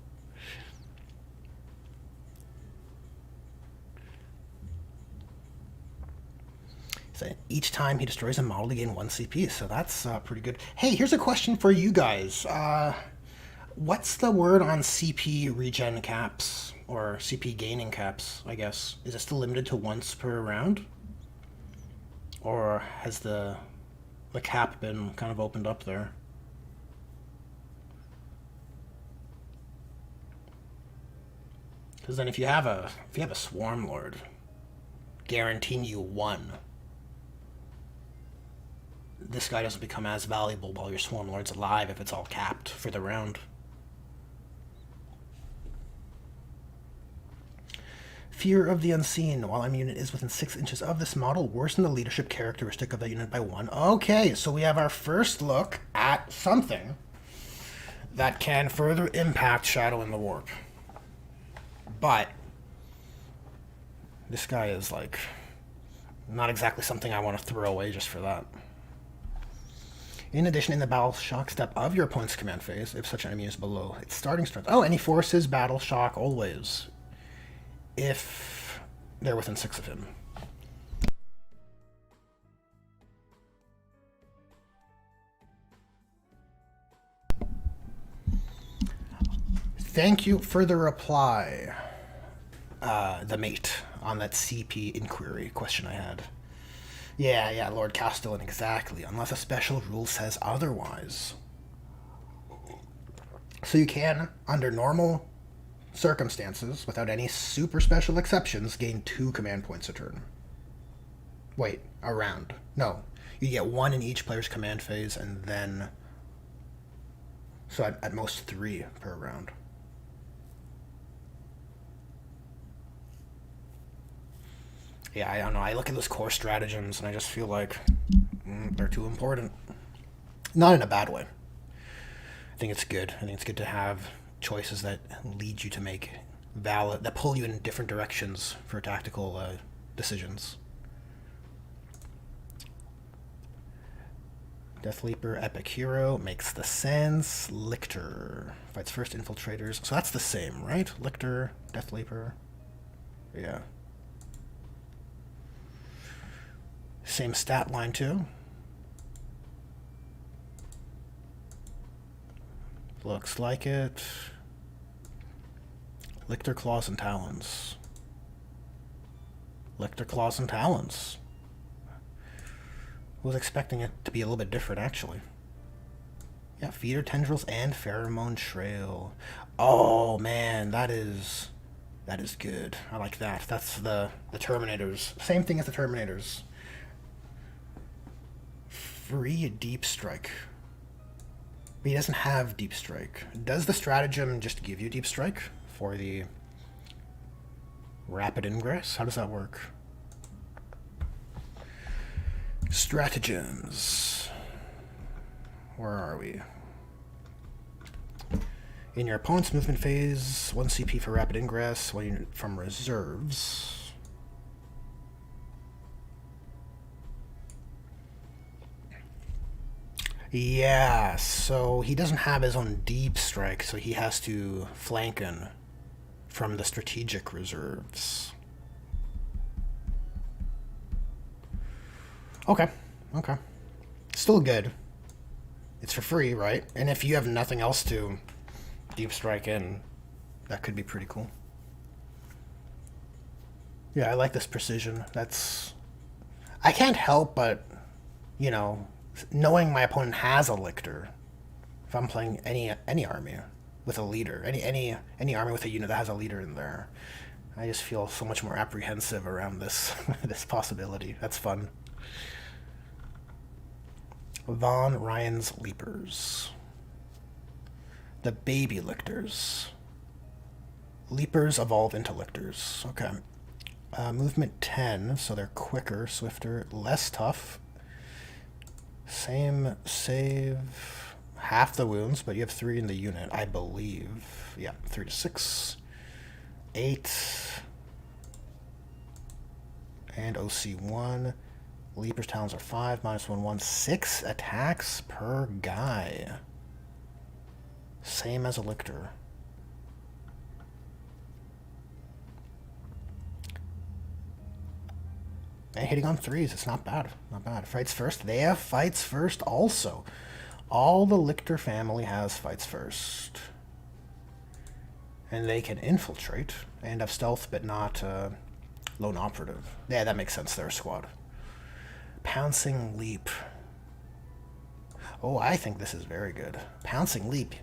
So each time he destroys a model, he gains 1 CP, so that's pretty good. Hey, here's a question for you guys. What's the word on CP regen caps? Or CP gaining caps, I guess. Is it still limited to once per round? Or has the cap been kind of opened up there? Because then if you have a Swarmlord guaranteeing you 1, this guy doesn't become as valuable while your Swarmlord's alive if it's all capped for the round. Fear of the Unseen. While a unit is within 6 inches of this model, worsen the leadership characteristic of that unit by 1. Okay, so we have our first look at something that can further impact Shadow in the Warp. But this guy is, like, not exactly something I want to throw away just for that. In addition, in the battle shock step of your opponent's command phase, if such enemy is below its starting strength. Oh, and he forces battle shock always, if they're within 6 of him. Thank you for the reply, the mate, on that CP inquiry question I had. Yeah, Lord Castellan, exactly, unless a special rule says otherwise. So you can, under normal circumstances, without any super special exceptions, gain 2 command points a turn. Wait, a round. No, you get 1 in each player's command phase, and then... So at most 3 per round. Yeah, I don't know. I look at those core stratagems and I just feel like they're too important. Not in a bad way. I think it's good. I think it's good to have choices that lead you to make valid, that pull you in different directions for tactical decisions. Deathleaper, epic hero, makes the sense. Lictor fights first infiltrators. So that's the same, right? Lictor, Deathleaper. Yeah. Same stat line too. Looks like it. Lictor, Claws, and Talons. Lictor, Claws, and Talons. I was expecting it to be a little bit different, actually. Yeah, Feeder Tendrils and Pheromone Trail. Oh, man, that is good. I like that. That's the Terminators. Same thing as the Terminators. Free Deep Strike. But he doesn't have Deep Strike. Does the stratagem just give you Deep Strike for the rapid ingress? How does that work? Stratagems. Where are we? In your opponent's movement phase, 1 CP for rapid ingress, 1 unit from reserves. Yeah, so he doesn't have his own deep strike, so he has to flanken from the strategic reserves. Okay. Still good. It's for free, right? And if you have nothing else to deep strike in, that could be pretty cool. Yeah, I like this precision. I can't help but, you know, knowing my opponent has a Lictor, if I'm playing any army with a leader, any army with a unit that has a leader in there, I just feel so much more apprehensive around this this possibility. That's fun. Von Ryan's Leapers. The baby Lictors. Leapers evolve into Lictors. Okay. Movement 10, so they're quicker, swifter, less tough. Same save, half the wounds, but you have 3 in the unit, I believe. Yeah, 3 to 6, 8, and OC1. Leaper's Talons are 5, -1/1, 6 attacks per guy. Same as a Lictor. And hitting on 3s, it's not bad. Not bad. Fights first. They have fights first also. All the Lictor family has fights first. And they can infiltrate and have stealth, but not lone operative. Yeah, that makes sense. They're a squad. Pouncing Leap. Oh, I think this is very good. Pouncing Leap.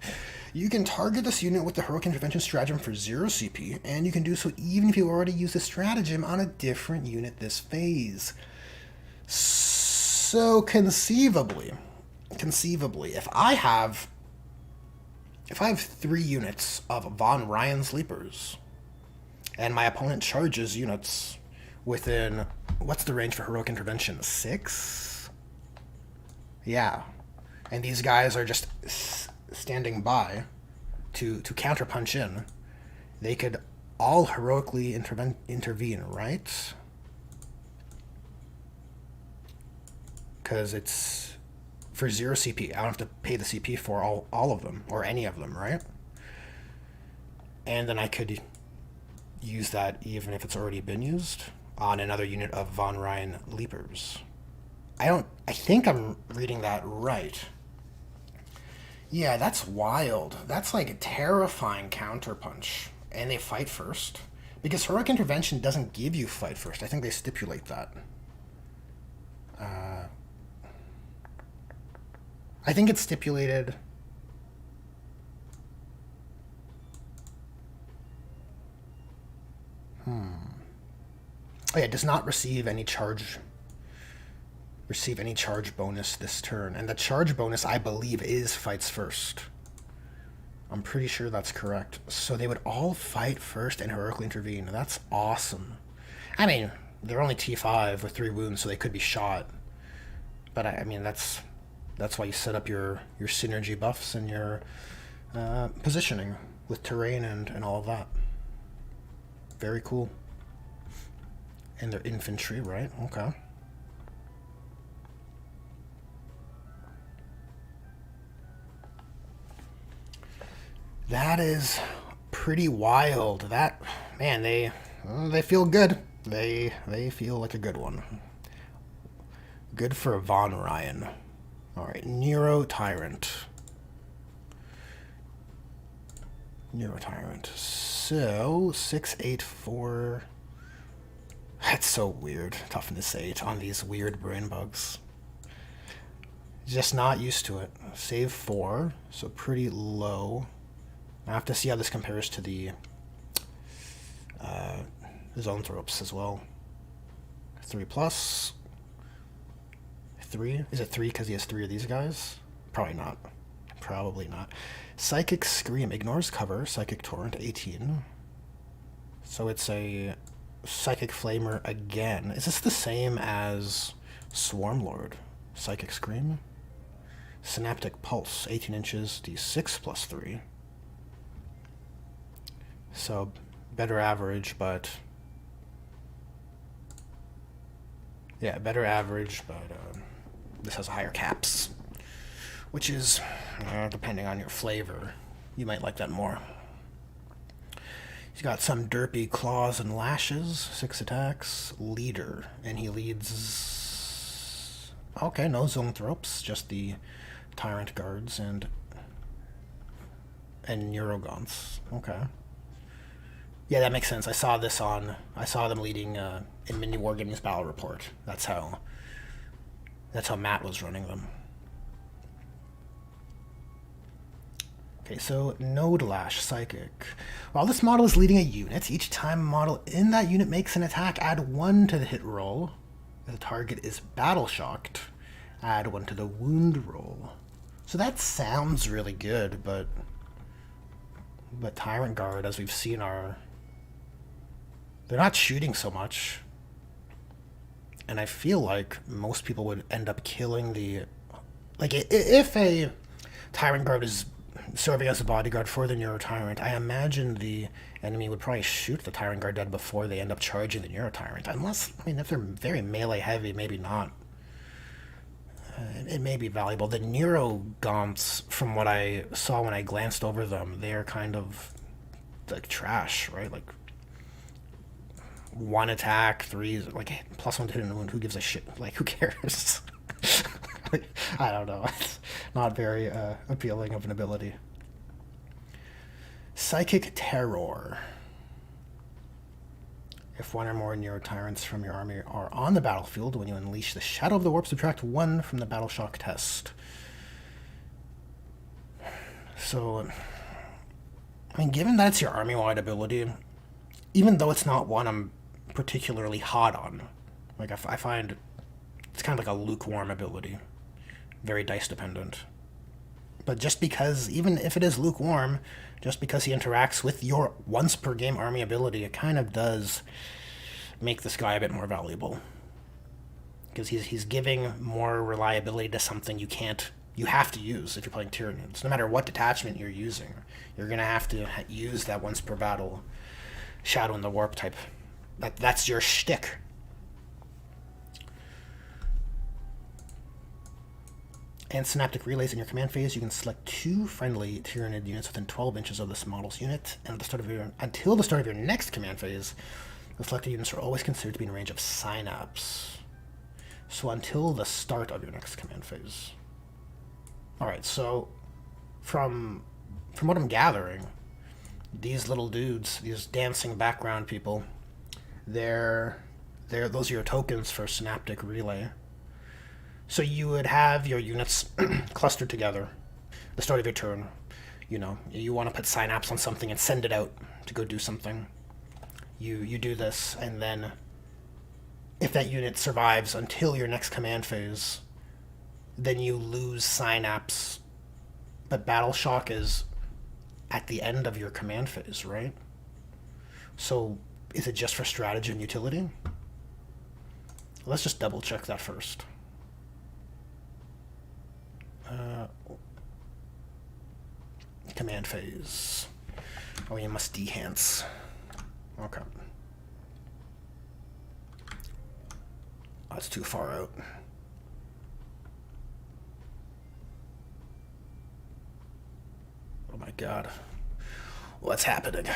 You can target this unit with the Heroic Intervention stratagem for 0 CP, and you can do so even if you already use the stratagem on a different unit this phase. So conceivably, if I have 3 units of Von Ryan's Leapers, and my opponent charges units within, what's the range for Heroic Intervention? 6? Yeah. And these guys are just standing by to counterpunch in. They could all heroically intervene, right? Because it's for 0 CP. I don't have to pay the CP for all of them, or any of them, right? And then I could use that even if it's already been used on another unit of Von Ryan Leapers. I think I'm reading that right. Yeah, that's wild. That's like a terrifying counterpunch. And they fight first. Because Heroic Intervention doesn't give you fight first. I think they stipulate that. I think it's stipulated. Oh yeah, it does not receive any charge bonus this turn. And the charge bonus, I believe, is fights first. I'm pretty sure that's correct. So they would all fight first and heroically intervene. That's awesome. I mean, they're only T5 with 3 wounds, so they could be shot. But I mean, that's why you set up your synergy buffs and your positioning with terrain and all of that. Very cool. And they're infantry, right? Okay. That is pretty wild. That, man, they feel good. They feel like a good one. Good for Von Ryan. All right, Neurotyrant. So 684. That's so weird. Toughness 8 on these weird brain bugs. Just not used to it. Save 4, so pretty low. I have to see how this compares to the Zoanthropes as well. 3 plus. 3? Is it 3 because he has 3 of these guys? Probably not. Probably not. Psychic Scream ignores cover. Psychic Torrent 18. So it's a Psychic Flamer again. Is this the same as Swarmlord? Psychic Scream? Synaptic Pulse 18 inches. D6 plus 3. So better average, but yeah, better average, but this has higher caps, which is depending on your flavor, you might like that more. He's got some derpy claws and lashes, 6 attacks, leader, and he leads. Okay, no Zoanthropes, just the Tyrant guards and Neurogaunts. Okay. Yeah, that makes sense. I saw them leading in Mini Wargaming's Battle Report. That's how Matt was running them. Okay, so Node Lash Psychic. While this model is leading a unit, each time a model in that unit makes an attack, add 1 to the hit roll. If the target is battle shocked, add 1 to the wound roll. So that sounds really good, but Tyrant Guard, as we've seen, they're not shooting so much. And I feel like most people would end up killing the... Like, if a Tyrant Guard is serving as a bodyguard for the Neurotyrant, I imagine the enemy would probably shoot the Tyrant Guard dead before they end up charging the Neurotyrant. Unless, I mean, if they're very melee heavy, maybe not. It may be valuable. The Neurogaunts, from what I saw when I glanced over them, they are kind of like trash, right? Like 1 attack, 3, like +1 to hit and wound. Who gives a shit? Like, who cares? Like, I don't know. It's not very appealing of an ability. Psychic Terror. If one or more Neurotyrants from your army are on the battlefield, when you unleash the Shadow of the Warp, subtract 1 from the Battle Shock test. So, I mean, given that it's your army-wide ability, even though it's not one I'm particularly hot on, like I find it's kind of like a lukewarm ability, very dice-dependent. But just because, even if it is lukewarm, just because he interacts with your once-per-game army ability, it kind of does make this guy a bit more valuable. Because he's giving more reliability to something you have to use if you're playing Tyranids. No matter what detachment you're using, you're going to have to use that once-per-battle Shadow in the Warp type. That's your shtick. And Synaptic Relays in your command phase, you can select 2 friendly Tyranid units within 12 inches of this model's unit, and until the start of your next command phase, the selected units are always considered to be in range of Synapse. So until the start of your next command phase. Alright, so from what I'm gathering, these little dudes, these dancing background people, those are your tokens for Synaptic Relay. So you would have your units clustered together at the start of your turn. You know, you want to put Synapse on something and send it out to go do something. You do this, and then if that unit survives until your next command phase, then you lose Synapse. But Battle Shock is at the end of your command phase, right? So is it just for stratagem utility? Let's just double check that first. Command phase. Oh, you must dehance. Okay. That's too far out. Oh my god. What's happening?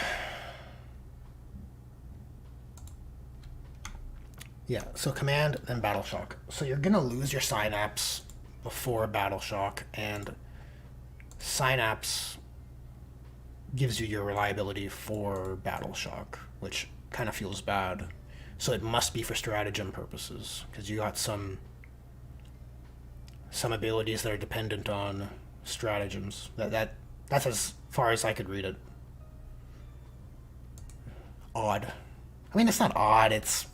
Yeah, so command, then Battle Shock. So you're gonna lose your Synapse before Battle Shock, and Synapse gives you your reliability for Battle Shock, which kind of feels bad. So it must be for stratagem purposes, because you got some abilities that are dependent on stratagems. That's as far as I could read it. Odd. I mean, it's not odd. It's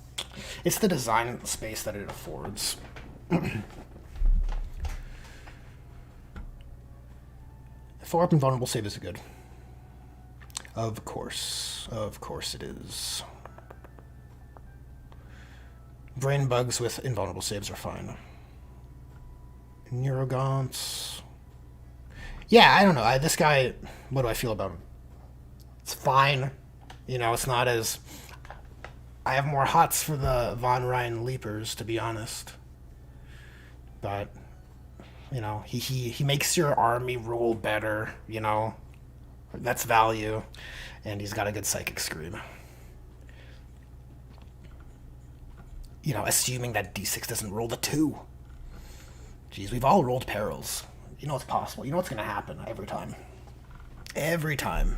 the design space that it affords. Far up invulnerable save is good. Of course it is. Brain bugs with invulnerable saves are fine. Neurogaunts. Yeah, I don't know. This guy, what do I feel about him? It's fine. You know, it's not as... I have more hots for the Von Ryan Leapers, to be honest. But, you know, he makes your army roll better, you know. That's value. And he's got a good Psychic Scream. You know, assuming that D6 doesn't roll the 2. Jeez, we've all rolled perils. You know it's possible. You know what's going to happen every time. Every time.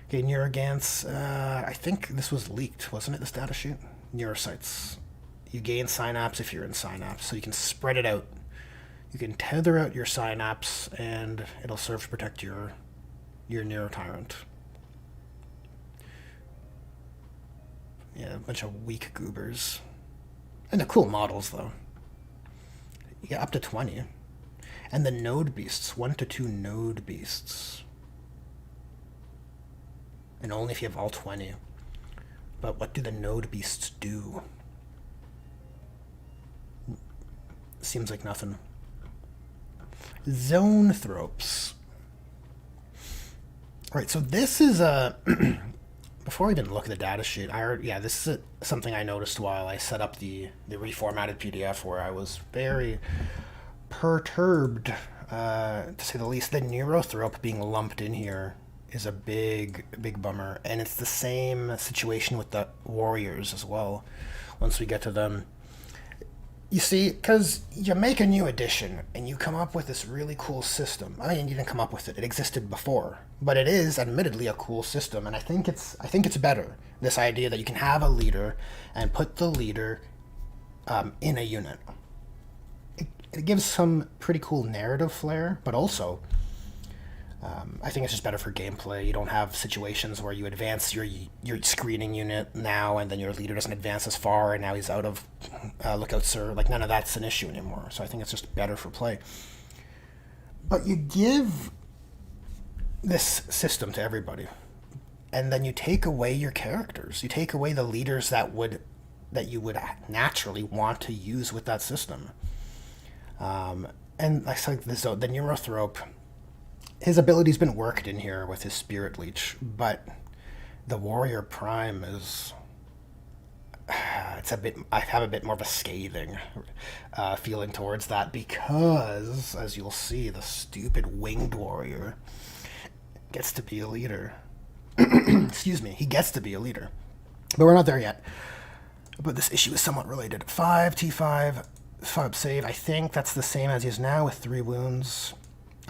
Okay, Neurogaunts. I think this was leaked, wasn't it, this data sheet? Neurocytes. You gain Synapse if you're in Synapse, so you can spread it out. You can tether out your Synapse, and it'll serve to protect your Neurotyrant. Yeah, a bunch of weak goobers. And they're cool models, though. You get up to 20. And the node beasts, 1 to 2 node beasts. And only if you have all 20. But what do the node beasts do? Seems like nothing. Zoanthropes. Alright, so this is a... Before I even look at the data sheet, this is something I noticed while I set up the reformatted PDF, where I was very perturbed, to say the least. The Neurothrope being lumped in here is a big bummer, and it's the same situation with the warriors as well. Once we get to them, You see, because you make a new edition and you come up with this really cool system. I mean, you didn't come up with it; it existed before, but it is admittedly a cool system, and I think it's better. This idea that you can have a leader and put the leader in a unit. It gives some pretty cool narrative flair, but also I think it's just better for gameplay. You don't have situations where you advance your screening unit now, and then your leader doesn't advance as far, and now he's out of lookout, sir. Like, none of that's an issue anymore. So I think it's just better for play. But you give this system to everybody, and then you take away your characters. You take away the leaders that you would naturally want to use with that system. And like the Neurothrope, his ability's been worked in here with his Spirit Leech, but the Warrior Prime is... I have a bit more of a scathing feeling towards that, because, as you'll see, the stupid Winged Warrior gets to be a leader. Excuse me, he gets to be a leader. But we're not there yet. But this issue is somewhat related. 5 T5, 5 save. I think that's the same as he is now with 3 wounds.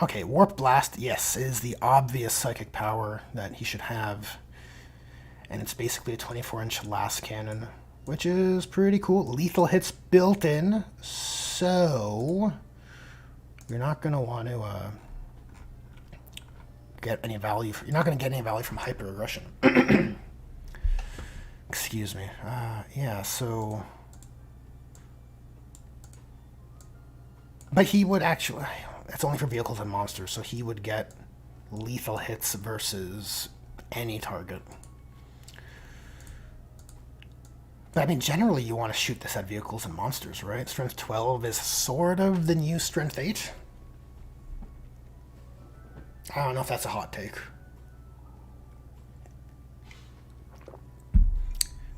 Okay, Warp Blast, yes, is the obvious psychic power that he should have. And it's basically a 24-inch last cannon, which is pretty cool. Lethal hits built in, so you're not going to want to get any value. You're not going to get any value from hyper aggression. Excuse me. Yeah, so... But he would actually... It's only for vehicles and monsters, so he would get lethal hits versus any target. But I mean, generally you want to shoot this at vehicles and monsters, right? Strength 12 is sort of the new Strength 8. I don't know if that's a hot take.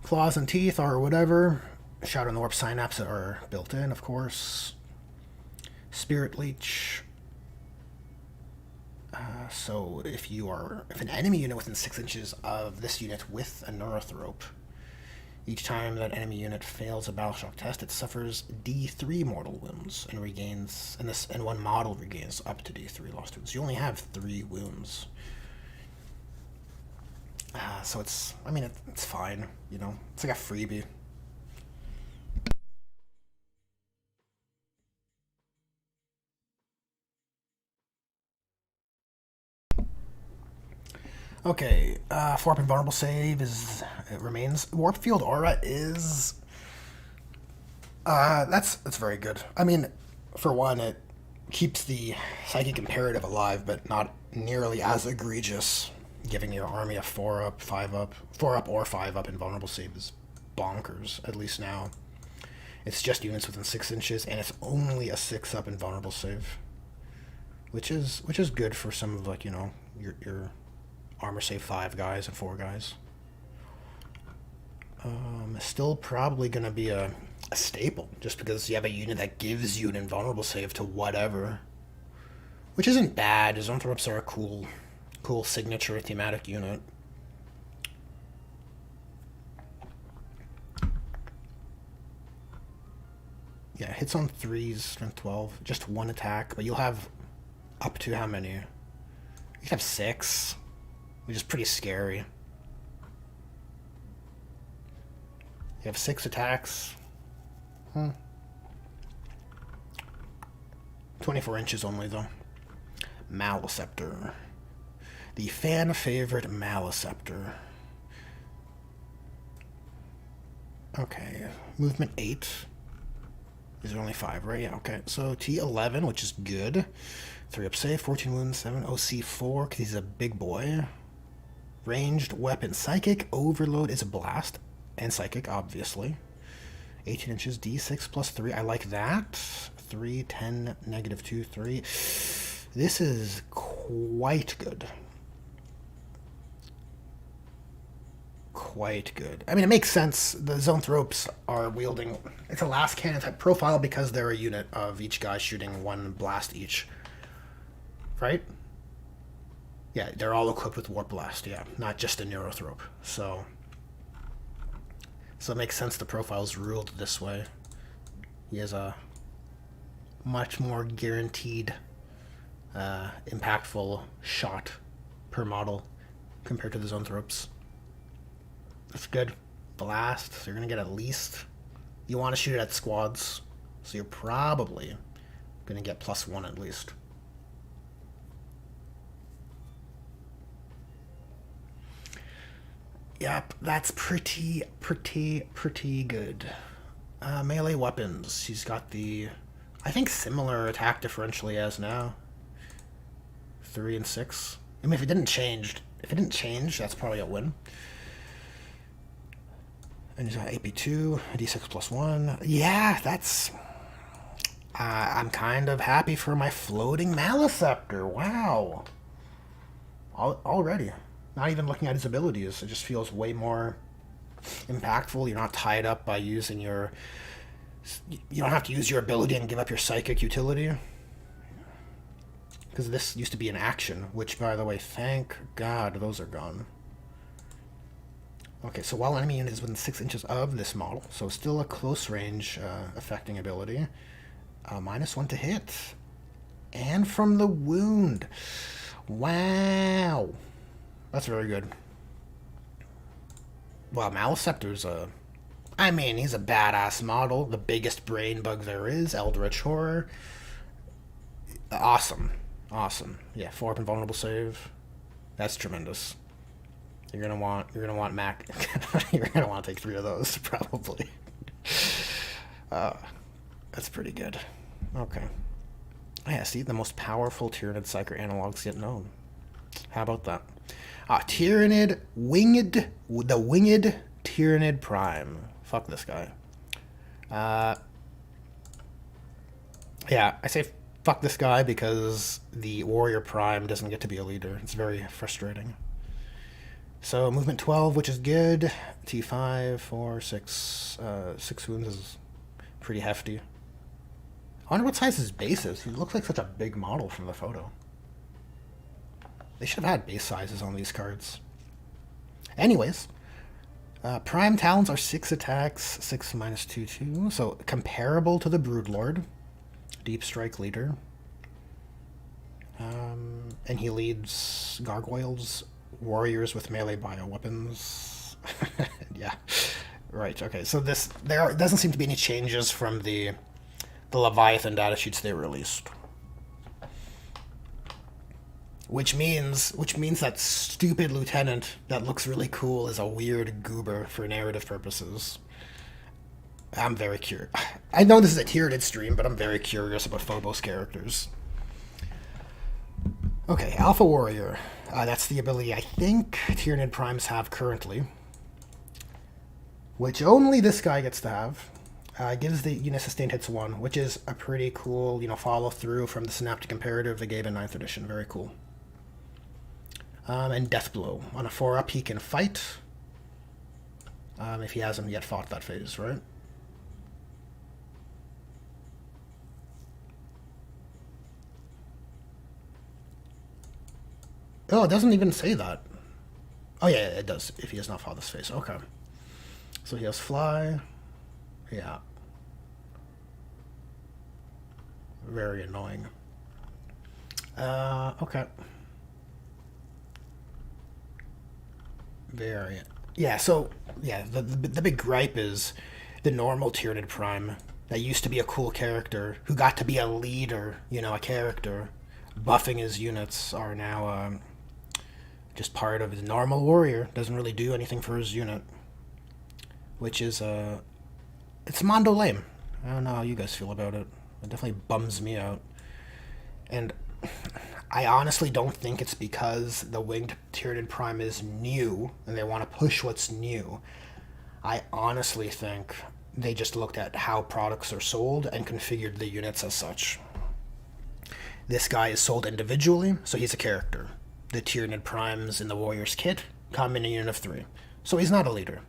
Claws and teeth or whatever. Shadow and Warp Synapse are built in, of course. Spirit Leech. So if an enemy unit within 6 inches of this unit with a Neurothrope, each time that enemy unit fails a battle shock test, it suffers D3 mortal wounds and regains, and one model regains up to D3 lost wounds. You only have 3 wounds. So it's fine, you know. It's like a freebie. Okay, Warp and Vulnerable save remains. Warp Field Aura is... that's very good. I mean, for one, it keeps the Psychic Imperative alive, but not nearly as egregious. Giving your army a 4-up, 5-up, 4-up or 5-up in Vulnerable save is bonkers, at least now. It's just units within 6 inches, and it's only a 6-up in Vulnerable save. Which is good for some of, like, you know, your armor save 5 guys and 4 guys. Still probably going to be a staple, just because you have a unit that gives you an invulnerable save to whatever. Which isn't bad. Zoanthropes are a cool signature thematic unit. Yeah, hits on 3s, strength 12, just 1 attack, but you'll have up to how many? You can have 6. Which is pretty scary. You have 6 attacks. 24 inches only, though. Maleceptor. The fan-favorite Maleceptor. Okay, movement 8. These are only 5, right? Yeah, okay. So T11, which is good. 3-up save, 14 wounds, 7 OC 4, because he's a big boy. Ranged weapon. Psychic Overload is a blast. And Psychic, obviously. 18 inches, D6 plus 3. I like that. 3, 10, -2, 3. This is quite good. Quite good. I mean, it makes sense. The Zoanthropes are wielding... It's a last cannon type profile because they're a unit of each guy shooting 1 blast each. Right? Yeah, they're all equipped with Warp Blast, yeah. Not just a Neurothrope. So it makes sense the profile's ruled this way. He has a much more guaranteed, impactful shot per model compared to the Zoanthropes. That's good. Blast, so you're going to get at least... You want to shoot it at squads, so you're probably going to get +1 at least. Yep, that's pretty good. Melee weapons. He's got the, I think, similar attack differential he has now. 3 and 6. I mean, if it didn't change, that's probably a win. And he's got AP2, D6 +1. Yeah, that's... I'm kind of happy for my floating Maleceptor. Wow. Already. Not even looking at his abilities. It just feels way more impactful. You're not tied up by using your... You don't have to use your ability and give up your psychic utility. Because this used to be an action, which, by the way, thank God those are gone. Okay, so while enemy unit is within 6 inches of this model, so still a close range affecting ability. -1 to hit. And from the wound. Wow. That's very good. Well, Maleceptor's I mean, he's a badass model. The biggest brain bug there is. Eldritch Horror. Awesome. Awesome. Yeah, 4-up invulnerable save. That's tremendous. You're gonna want Mac. You're gonna want to take 3 of those, probably. That's pretty good. Okay. Yeah, see, the most powerful Tyranid psyker analogs yet known. How about that? The winged Tyranid Prime. Fuck this guy. Yeah, I say fuck this guy because the Warrior Prime doesn't get to be a leader. It's very frustrating. So, movement 12, which is good. T5, 4, 6. 6 wounds is pretty hefty. I wonder what size his base is. He looks like such a big model from the photo. They should have had base sizes on these cards. Anyways, Prime Talons are 6 attacks, 6 -2, 2. So comparable to the Broodlord, Deep Strike leader. And he leads Gargoyles, Warriors with melee bioweapons. Yeah, right. Okay, so there doesn't seem to be any changes from the Leviathan datasheets they released. Which means that stupid lieutenant that looks really cool is a weird goober for narrative purposes. I'm very curious. I know this is a Tyranid stream, but I'm very curious about Phobos characters. Okay, Alpha Warrior. That's the ability I think Tyranid Primes have currently. Which only this guy gets to have. Gives the unit sustained hits 1, which is a pretty cool, follow through from the Synaptic Imperative they gave in 9th edition. Very cool. And Death Blow. On a 4-up, he can fight. If he hasn't yet fought that phase, right? Oh, it doesn't even say that. Oh, yeah, it does, if he has not fought this phase. Okay. So he has Fly. Yeah. Very annoying. Okay. Very. Yeah, so, yeah, the big gripe is the normal Tyranid Prime that used to be a cool character who got to be a leader, a character, buffing his units are now just part of his normal warrior. Doesn't really do anything for his unit. Which is, it's Mondo lame. I don't know how you guys feel about it. It definitely bums me out. And I honestly don't think it's because the Winged Tyranid Prime is new and they want to push what's new. I honestly think they just looked at how products are sold and configured the units as such. This guy is sold individually, so he's a character. The Tyranid Primes in the Warrior's kit come in a unit of 3. So he's not a leader.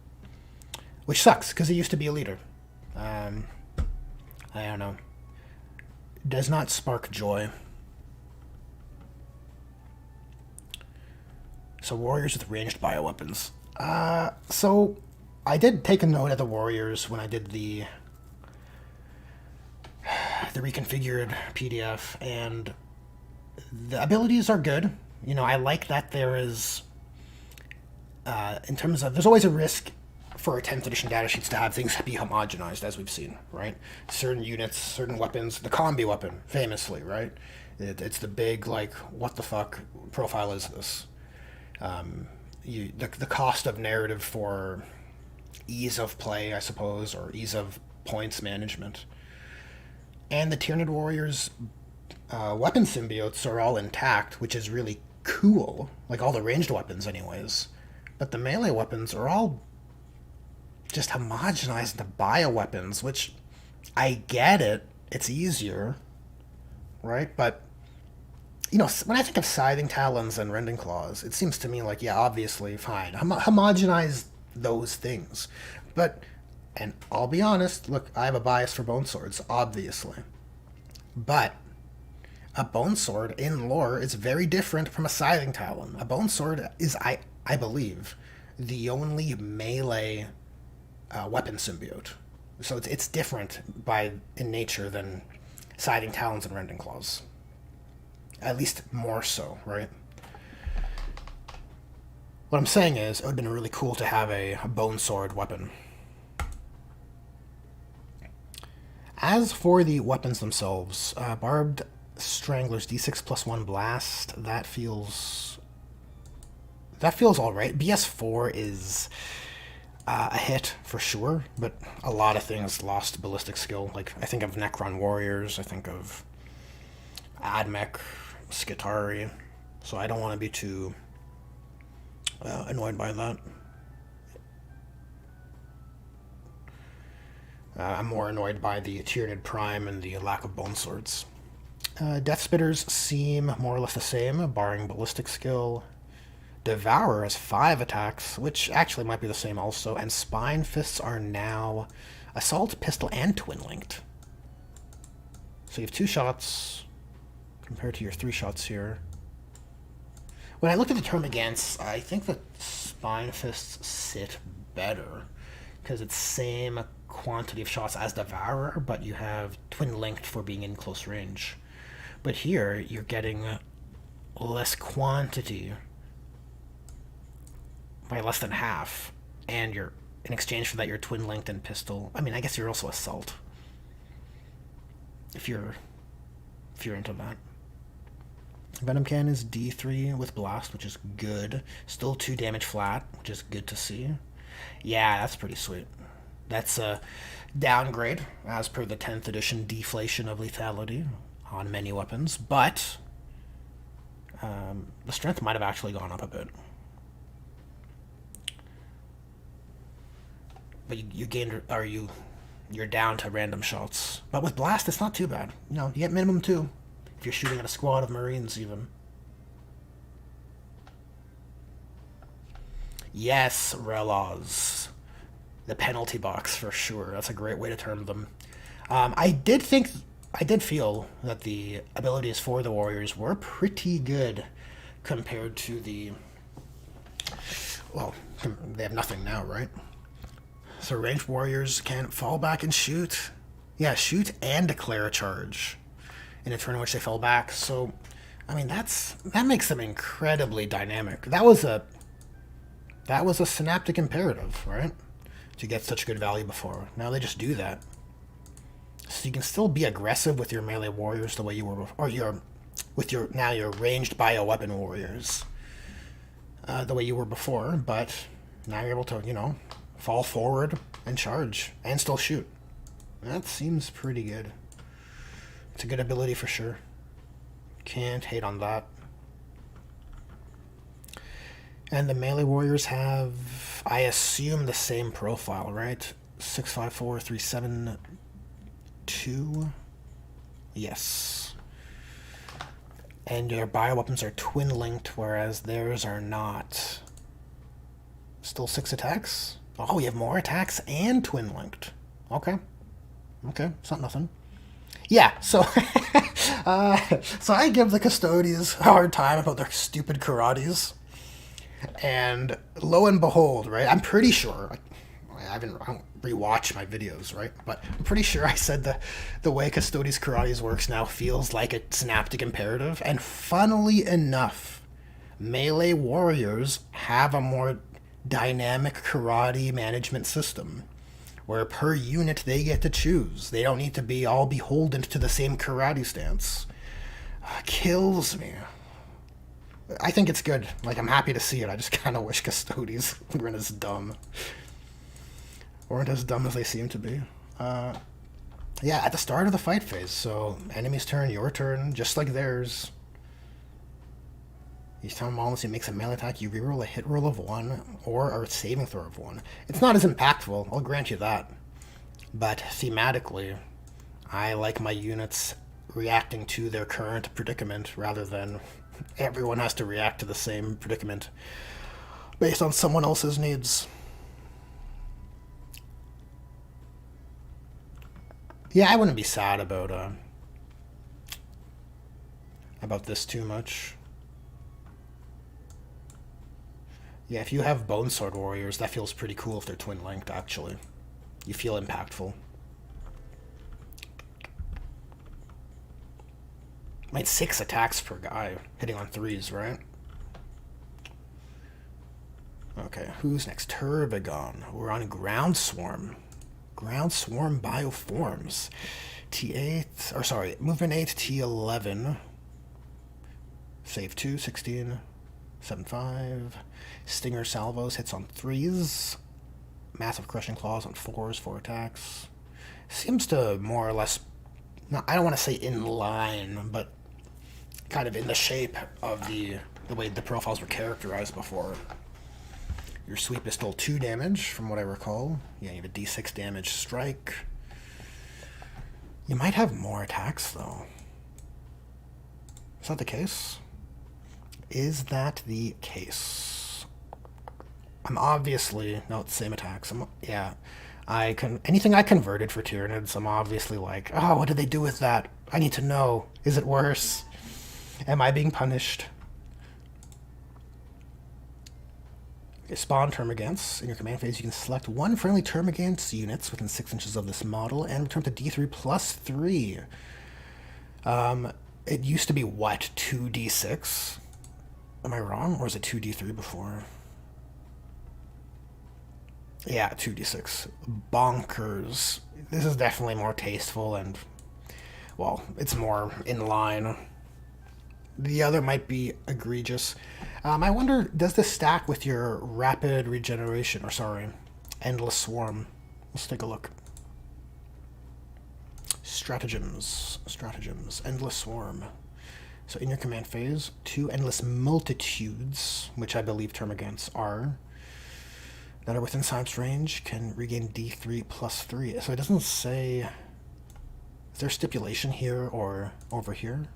Which sucks, because he used to be a leader. I don't know. Does not spark joy. So Warriors with ranged bioweapons. So I did take a note of the Warriors when I did the the reconfigured PDF, and the abilities are good. You know, I like that there is, in terms of, there's always a risk for 10th edition datasheets to have things be homogenized, as we've seen, right? Certain units, certain weapons, the combi weapon, famously, right? It's the big, like, what the fuck profile is this? The cost of narrative for ease of play, I suppose, or ease of points management. And the Tyranid Warriors weapon symbiotes are all intact, which is really cool. Like, all the ranged weapons, anyways. But the melee weapons are all just homogenized into bioweapons, which I get it. It's easier, right? But, you know, when I think of Scything Talons and Rending Claws, it seems to me like, yeah, obviously, fine. Homogenize those things. But, and I'll be honest, look, I have a bias for bone swords, obviously. But a bone sword in lore is very different from a Scything Talon. A bone sword is, I believe, the only melee weapon symbiote. So it's different in nature than Scything Talons and Rending Claws. At least more so, right? What I'm saying is, it would have been really cool to have a bone sword weapon. As for the weapons themselves, Barbed Strangler's D6 plus 1 blast, that feels alright. BS4 is a hit for sure, but a lot of things lost ballistic skill. Like, I think of Necron Warriors, I think of Admech, Skitari, so I don't want to be too annoyed by that. I'm more annoyed by the Tyranid Prime and the lack of bone swords. Death Spitters seem more or less the same, barring ballistic skill. Devourer has 5 attacks, which actually might be the same also, and Spine Fists are now Assault, Pistol, and Twin-Linked. So you have 2 shots compared to your 3 shots here. When I looked at the Termagants, I think that Spine Fists sit better, because it's same quantity of shots as Devourer, but you have Twin-Linked for being in close range. But here, you're getting less quantity by less than half, and you're, in exchange for that, you're Twin-Linked and Pistol. I mean, I guess you're also Assault, if you're into that. Venom Can is D3 with Blast, which is good. Still 2 damage flat, which is good to see. Yeah, that's pretty sweet. That's a downgrade, as per the 10th edition deflation of lethality on many weapons, but the strength might have actually gone up a bit. But you gained, or you're down to random shots. But with Blast, it's not too bad. You know, you get minimum 2 if you're shooting at a squad of Marines, even. Yes, Relas. The penalty box, for sure. That's a great way to term them. I did feel that the abilities for the Warriors were pretty good compared to the... Well, they have nothing now, right? So ranged Warriors can fall back and shoot. Yeah, shoot and declare a charge in a turn in which they fell back. So, I mean, that makes them incredibly dynamic. That was a synaptic imperative, right? To get such good value before. Now they just do that. So you can still be aggressive with your melee warriors the way you were before, or with your ranged bioweapon warriors the way you were before, but now you're able to, you know, fall forward and charge and still shoot. That seems pretty good. It's a good ability for sure. Can't hate on that. And the melee warriors have, I assume, the same profile, right? 654, 372. Yes. And your bioweapons are twin-linked, whereas theirs are not. Still 6 attacks? Oh, you have more attacks and twin-linked. Okay. Okay, it's not nothing. Yeah, so so I give the Custodians a hard time about their stupid karates. And lo and behold, right, I'm pretty sure, rewatch my videos, right? But I'm pretty sure I said the way Custodes Karates works now feels like a synaptic imperative. And funnily enough, melee warriors have a more dynamic karate management system, where per unit they get to choose. They don't need to be all beholden to the same karate stance. Kills me. I think it's good. Like, I'm happy to see it. I just kind of wish Custodes weren't as dumb. Weren't as dumb as they seem to be. Yeah, at the start of the fight phase. So, enemy's turn, your turn, just like theirs. Each time Monolith makes a melee attack, you reroll a hit roll of 1 or a saving throw of 1. It's not as impactful, I'll grant you that. But thematically, I like my units reacting to their current predicament rather than everyone has to react to the same predicament based on someone else's needs. Yeah, I wouldn't be sad about this too much. Yeah, if you have Bone Sword Warriors, that feels pretty cool if they're twin-linked, actually. You feel impactful. Might 6 attacks per guy, hitting on 3s, right? Okay, who's next? Tervigon. We're on Ground Swarm. Ground Swarm Bioforms. T8, or sorry, Movement 8, T11. Save 2, 16, 7, 5. Stinger Salvos hits on 3s. Massive Crushing Claws on 4s, 4 attacks. Seems to more or less, no, I don't want to say in line, but kind of in the shape of the way the profiles were characterized before. Your sweep is still 2 damage, from what I recall. Yeah, you have a d6 damage strike. You might have more attacks, though. Is that the case? Is that the case? I'm obviously... No, it's same attacks. Yeah. Anything I converted for Tyranids, I'm obviously like, oh, what did they do with that? I need to know. Is it worse? Am I being punished? Spawn Termagants. In your command phase, you can select 1 friendly Termagants units within 6 inches of this model and return to D3 plus 3. It used to be, what, 2d6? Am I wrong? Or is it 2d3 before? Yeah, 2d6. Bonkers. This is definitely more tasteful and, well, it's more in line. The other might be egregious. I wonder, does this stack with your rapid regeneration, or sorry, endless swarm? Let's take a look. Stratagems, endless swarm. So in your command phase, 2 endless multitudes, which I believe Termagants are, that are within Synapse range can regain D3 plus 3. So it doesn't say, is there stipulation here or over here?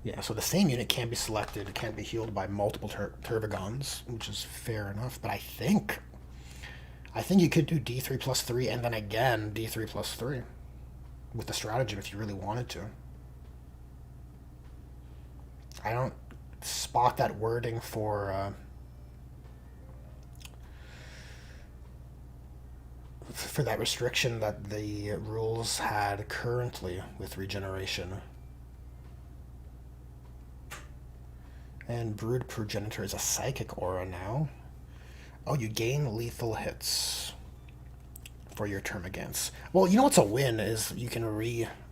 Yeah, so the same unit can be selected, it can be healed by multiple Tervigons, which is fair enough, but I think you could do D3 plus 3 and then again D3 plus 3 with the stratagem if you really wanted to. I don't spot that wording for that restriction that the rules had currently with regeneration. And Brood Progenitor is a psychic aura now. Oh, you gain lethal hits for your Termagants. Well, you know what's a win is you can re-heal,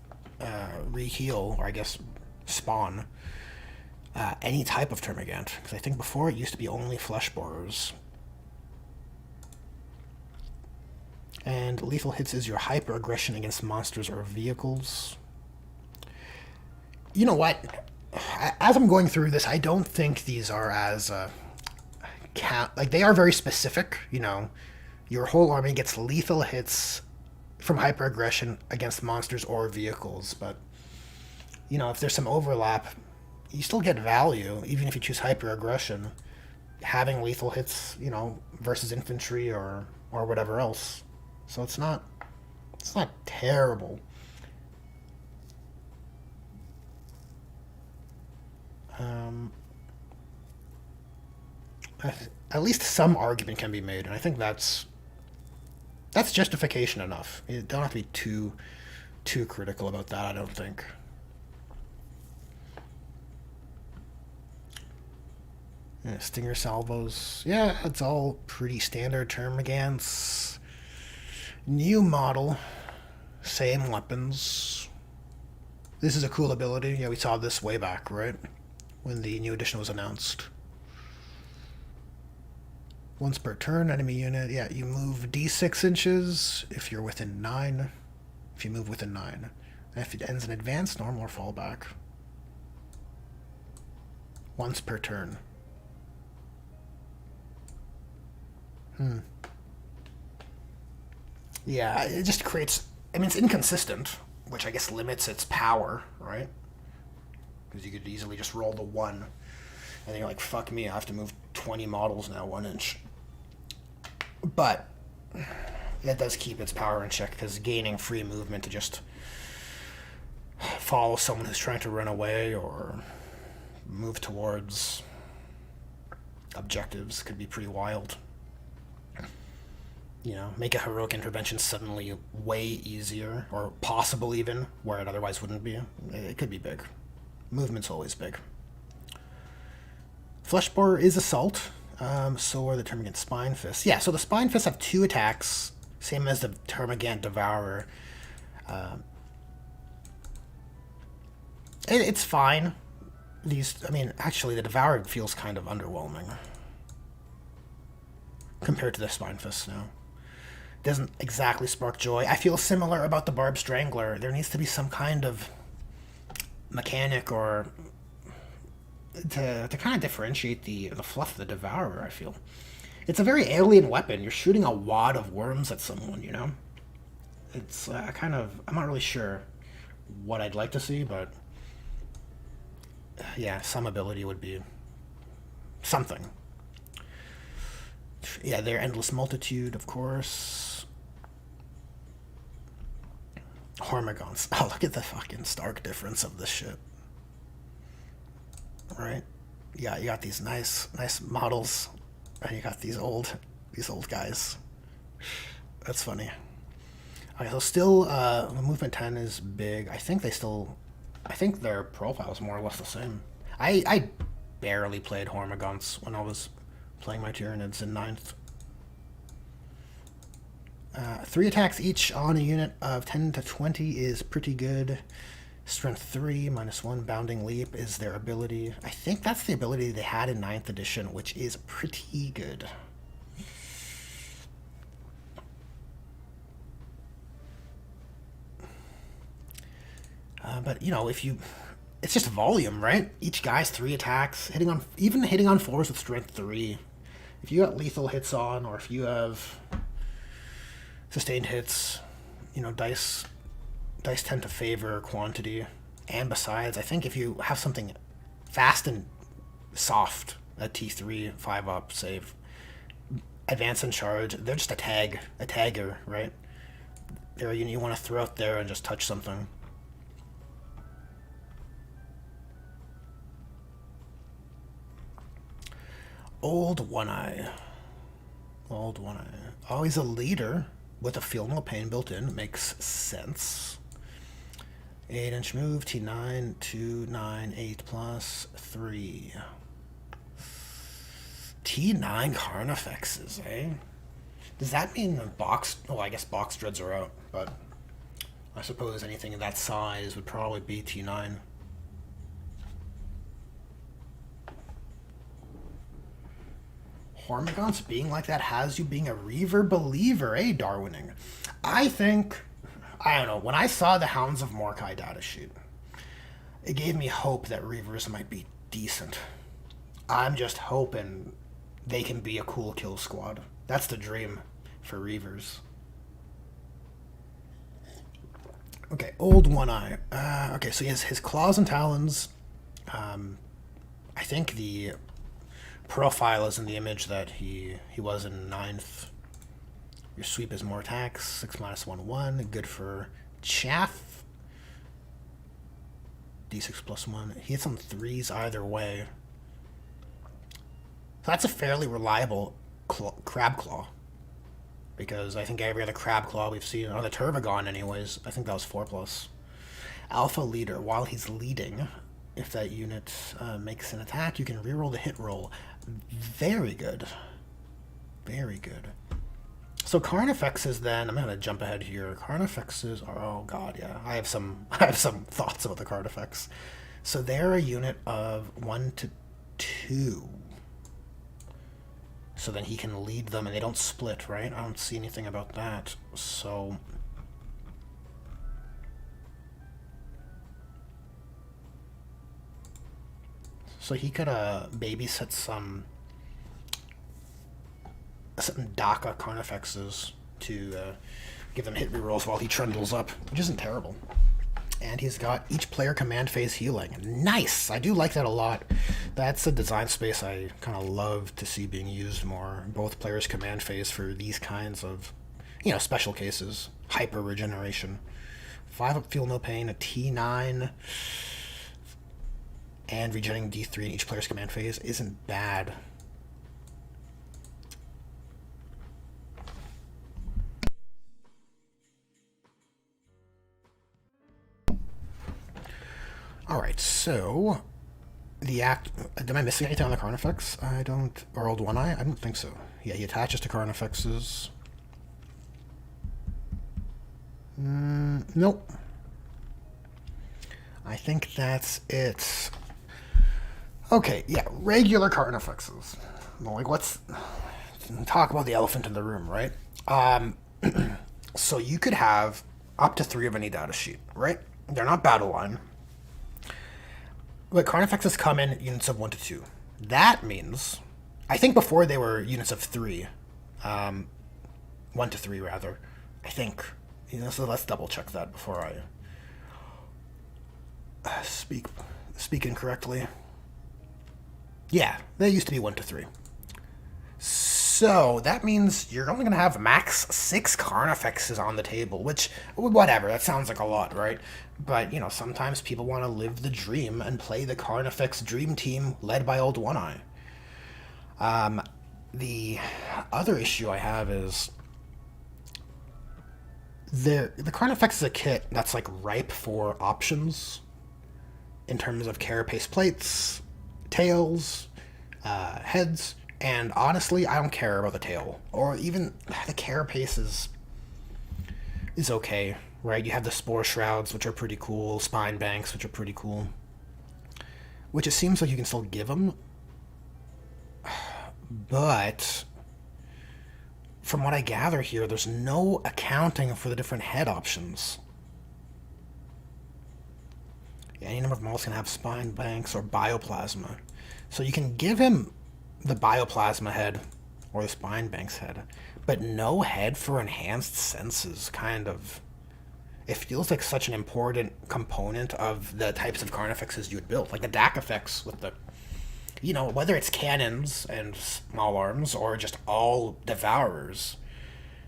or I guess spawn, any type of Termagant. Because I think before it used to be only flesh borers. And lethal hits is your hyper aggression against monsters or vehicles. You know what? As I'm going through this, I don't think these are as like they are very specific. You know, your whole army gets lethal hits from hyperaggression against monsters or vehicles. But you know, if there's some overlap, you still get value even if you choose hyperaggression. Having lethal hits, you know, versus infantry or whatever else. So it's not terrible. Um, at least some argument can be made, and I think that's justification enough. You don't have to be too critical about that, I don't think. Yeah, Stinger salvos. Yeah, it's all pretty standard Termagants. New model. Same weapons. This is a cool ability. Yeah, we saw this way back, right? When the new edition was announced. Once per turn, enemy unit. Yeah, you move d6 inches if you're within 9. If you move within 9. And if it ends in advance, normal or fallback. Once per turn. Yeah, it just creates... I mean, it's inconsistent, which I guess limits its power, right? Because you could easily just roll the 1. And then you're like, fuck me, I have to move 20 models now 1 inch. But that does keep its power in check, because gaining free movement to just follow someone who's trying to run away or move towards objectives could be pretty wild. You know, make a heroic intervention suddenly way easier, or possible even, where it otherwise wouldn't be. It could be big. Movement's always big. Fleshborer is assault, so are the Termagant Spine Fists. Yeah, so the Spine Fists have 2 attacks, same as the Termagant Devourer. It's fine. I mean, actually, the Devourer feels kind of underwhelming compared to the Spine Fists now. Doesn't exactly spark joy. I feel similar about the Barb Strangler. There needs to be some kind of mechanic or to kind of differentiate the fluff of the Devourer, I feel. It's a very alien weapon. You're shooting a wad of worms at someone, you know? It's I'm not really sure what I'd like to see, but yeah, some ability would be something. Yeah, their Endless Multitude, of course. Hormagaunts. Oh, look at the fucking stark difference of this shit. Right? Yeah, you got these nice models, and you got these old guys. That's funny. Okay, so still, the movement 10 is big. I think their profile is more or less the same. I barely played Hormagaunts when I was playing my Tyranids in 9th. 3 attacks each on a unit of 10 to 20 is pretty good. Strength 3, -1, Bounding Leap is their ability. I think that's the ability they had in 9th edition, which is pretty good. But, you know, it's just volume, right? Each guy's 3 attacks, hitting on 4s with Strength 3. If you got lethal hits on, or if you have sustained hits, you know, dice tend to favor quantity. And besides, I think if you have something fast and soft, a T3, 5-up save, advance and charge, they're just a tagger, right? They're a unit you want to throw out there and just touch something. Old One-Eye. Oh, he's a leader with a Feel No Pain built in. Makes sense. 8-inch move, T9, 2, 9, 8 plus 3. T9 Carnifexes, eh? Does that mean the box... Oh, I guess box dreads are out, but I suppose anything of that size would probably be T9. Hormagaunts being like that has you being a Reaver believer, eh, Darwining? I don't know, when I saw the Hounds of Mordkai datasheet, it gave me hope that Reavers might be decent. I'm just hoping they can be a cool kill squad. That's the dream for Reavers. Okay, Old One-Eye. Okay, so he has his claws and talons. I think the profile is in the image that he was in 9th. Your sweep is more attacks, 6 -1/1, good for chaff. D6+1. He hits on 3s either way. So that's a fairly reliable Crab Claw. Because I think every other Crab Claw we've seen, on the Tervigon anyways, I think that was 4+. Alpha Leader. While he's leading, if that unit makes an attack, you can reroll the hit roll. Very good. Very good. So Carnifexes then, I'm going to jump ahead here. Carnifexes are, oh god, yeah. I have some thoughts about the Carnifex. So they're a unit of 1 to 2. So then he can lead them, and they don't split, right? I don't see anything about that. So he could babysit some DACA Carnifexes to give them hit rerolls while he trundles up, which isn't terrible. And he's got each player command phase healing. Nice! I do like that a lot. That's a design space I kind of love to see being used more. Both players command phase for these kinds of, special cases. Hyper regeneration. 5 up, feel no pain, a T9, and regenerating D3 in each player's command phase isn't bad. Alright, so the act. Am I missing anything on the Carnifex? I don't. Or Old One Eye? I don't think so. Yeah, he attaches to Carnifexes. Nope. I think that's it. Okay, yeah, regular Carnifexes. Well, what's. Talk about the elephant in the room, right? So you could have up to 3 of any data sheet, right? They're not battle line. But Carnifexes come in units of 1 to 2. That means, I think before they were units of 3, 1 to 3 rather. I think. So let's double check that before I speak incorrectly. Yeah, they used to be 1 to 3. So that means you're only going to have max 6 Carnifexes on the table, which, whatever, that sounds like a lot, right? But, sometimes people want to live the dream and play the Carnifex Dream Team led by Old One Eye. The other issue I have is the Carnifex is a kit that's like ripe for options in terms of carapace plates, tails, heads. And honestly, I don't care about the tail. Or even the carapace is okay, right? You have the spore shrouds, which are pretty cool. Spine banks, which are pretty cool. Which it seems like you can still give them. But from what I gather here, there's no accounting for the different head options. Yeah, any number of models can have spine banks or bioplasma. So you can give him the bioplasma head or the spine banks head, but no head for enhanced senses. Kind of, it feels like such an important component of the types of Carnifexes you would build, like the Dakafex with the, whether it's cannons and small arms or just all devourers.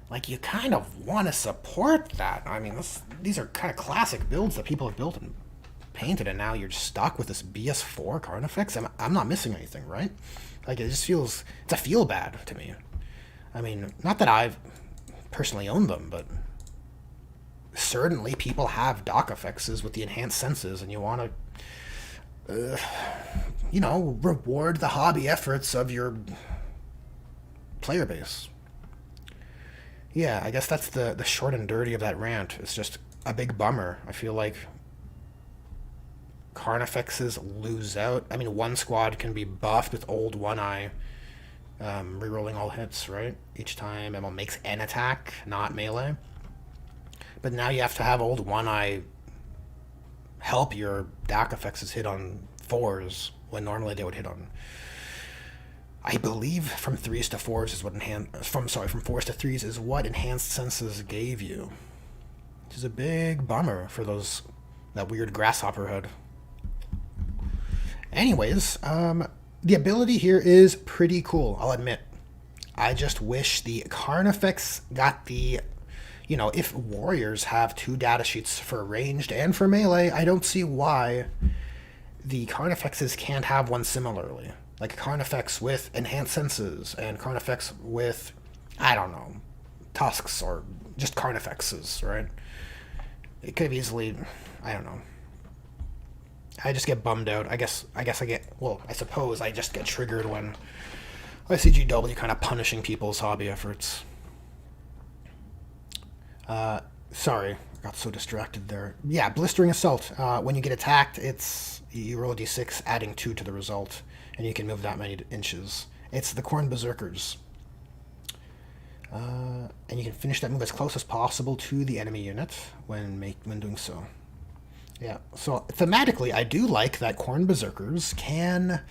Like, you kind of want to support that. I mean, these are kind of classic builds that people have built and painted, and now you're stuck with this BS4 Carnifex. I'm not missing anything, right? Like, it just feels, it's a feel bad to me. I mean, not that I've personally owned them, but certainly people have Dakafexes with the enhanced senses, and you want to, reward the hobby efforts of your player base. Yeah, I guess that's the short and dirty of that rant. It's just a big bummer. I feel like Carnifexes lose out. I mean, one squad can be buffed with Old One Eye, rerolling all hits, right? Each time Emma makes an attack, not melee. But now you have to have Old One Eye help your Dakafexes hit on 4s when normally they would hit on, I believe, from 3s to 4s is what from 4s to 3s is what enhanced senses gave you. Which is a big bummer for that weird grasshopper head. Anyways, the ability here is pretty cool, I'll admit. I just wish the Carnifex got the, you know, if warriors have 2 datasheets for ranged and for melee, I don't see why the Carnifexes can't have one similarly. Like Carnifex with enhanced senses and Carnifex with, I don't know, tusks or just Carnifexes, right? It could have easily, I don't know. I just get bummed out. I guess I get, well, I suppose I just get triggered when I see GW kind of punishing people's hobby efforts. Sorry, I got so distracted there. Yeah, Blistering Assault. When you get attacked, you roll a d6, adding 2 to the result, and you can move that many inches. It's the Khorne Berserkers. And you can finish that move as close as possible to the enemy unit when doing so. Yeah, so thematically, I do like that Khorne Berserkers can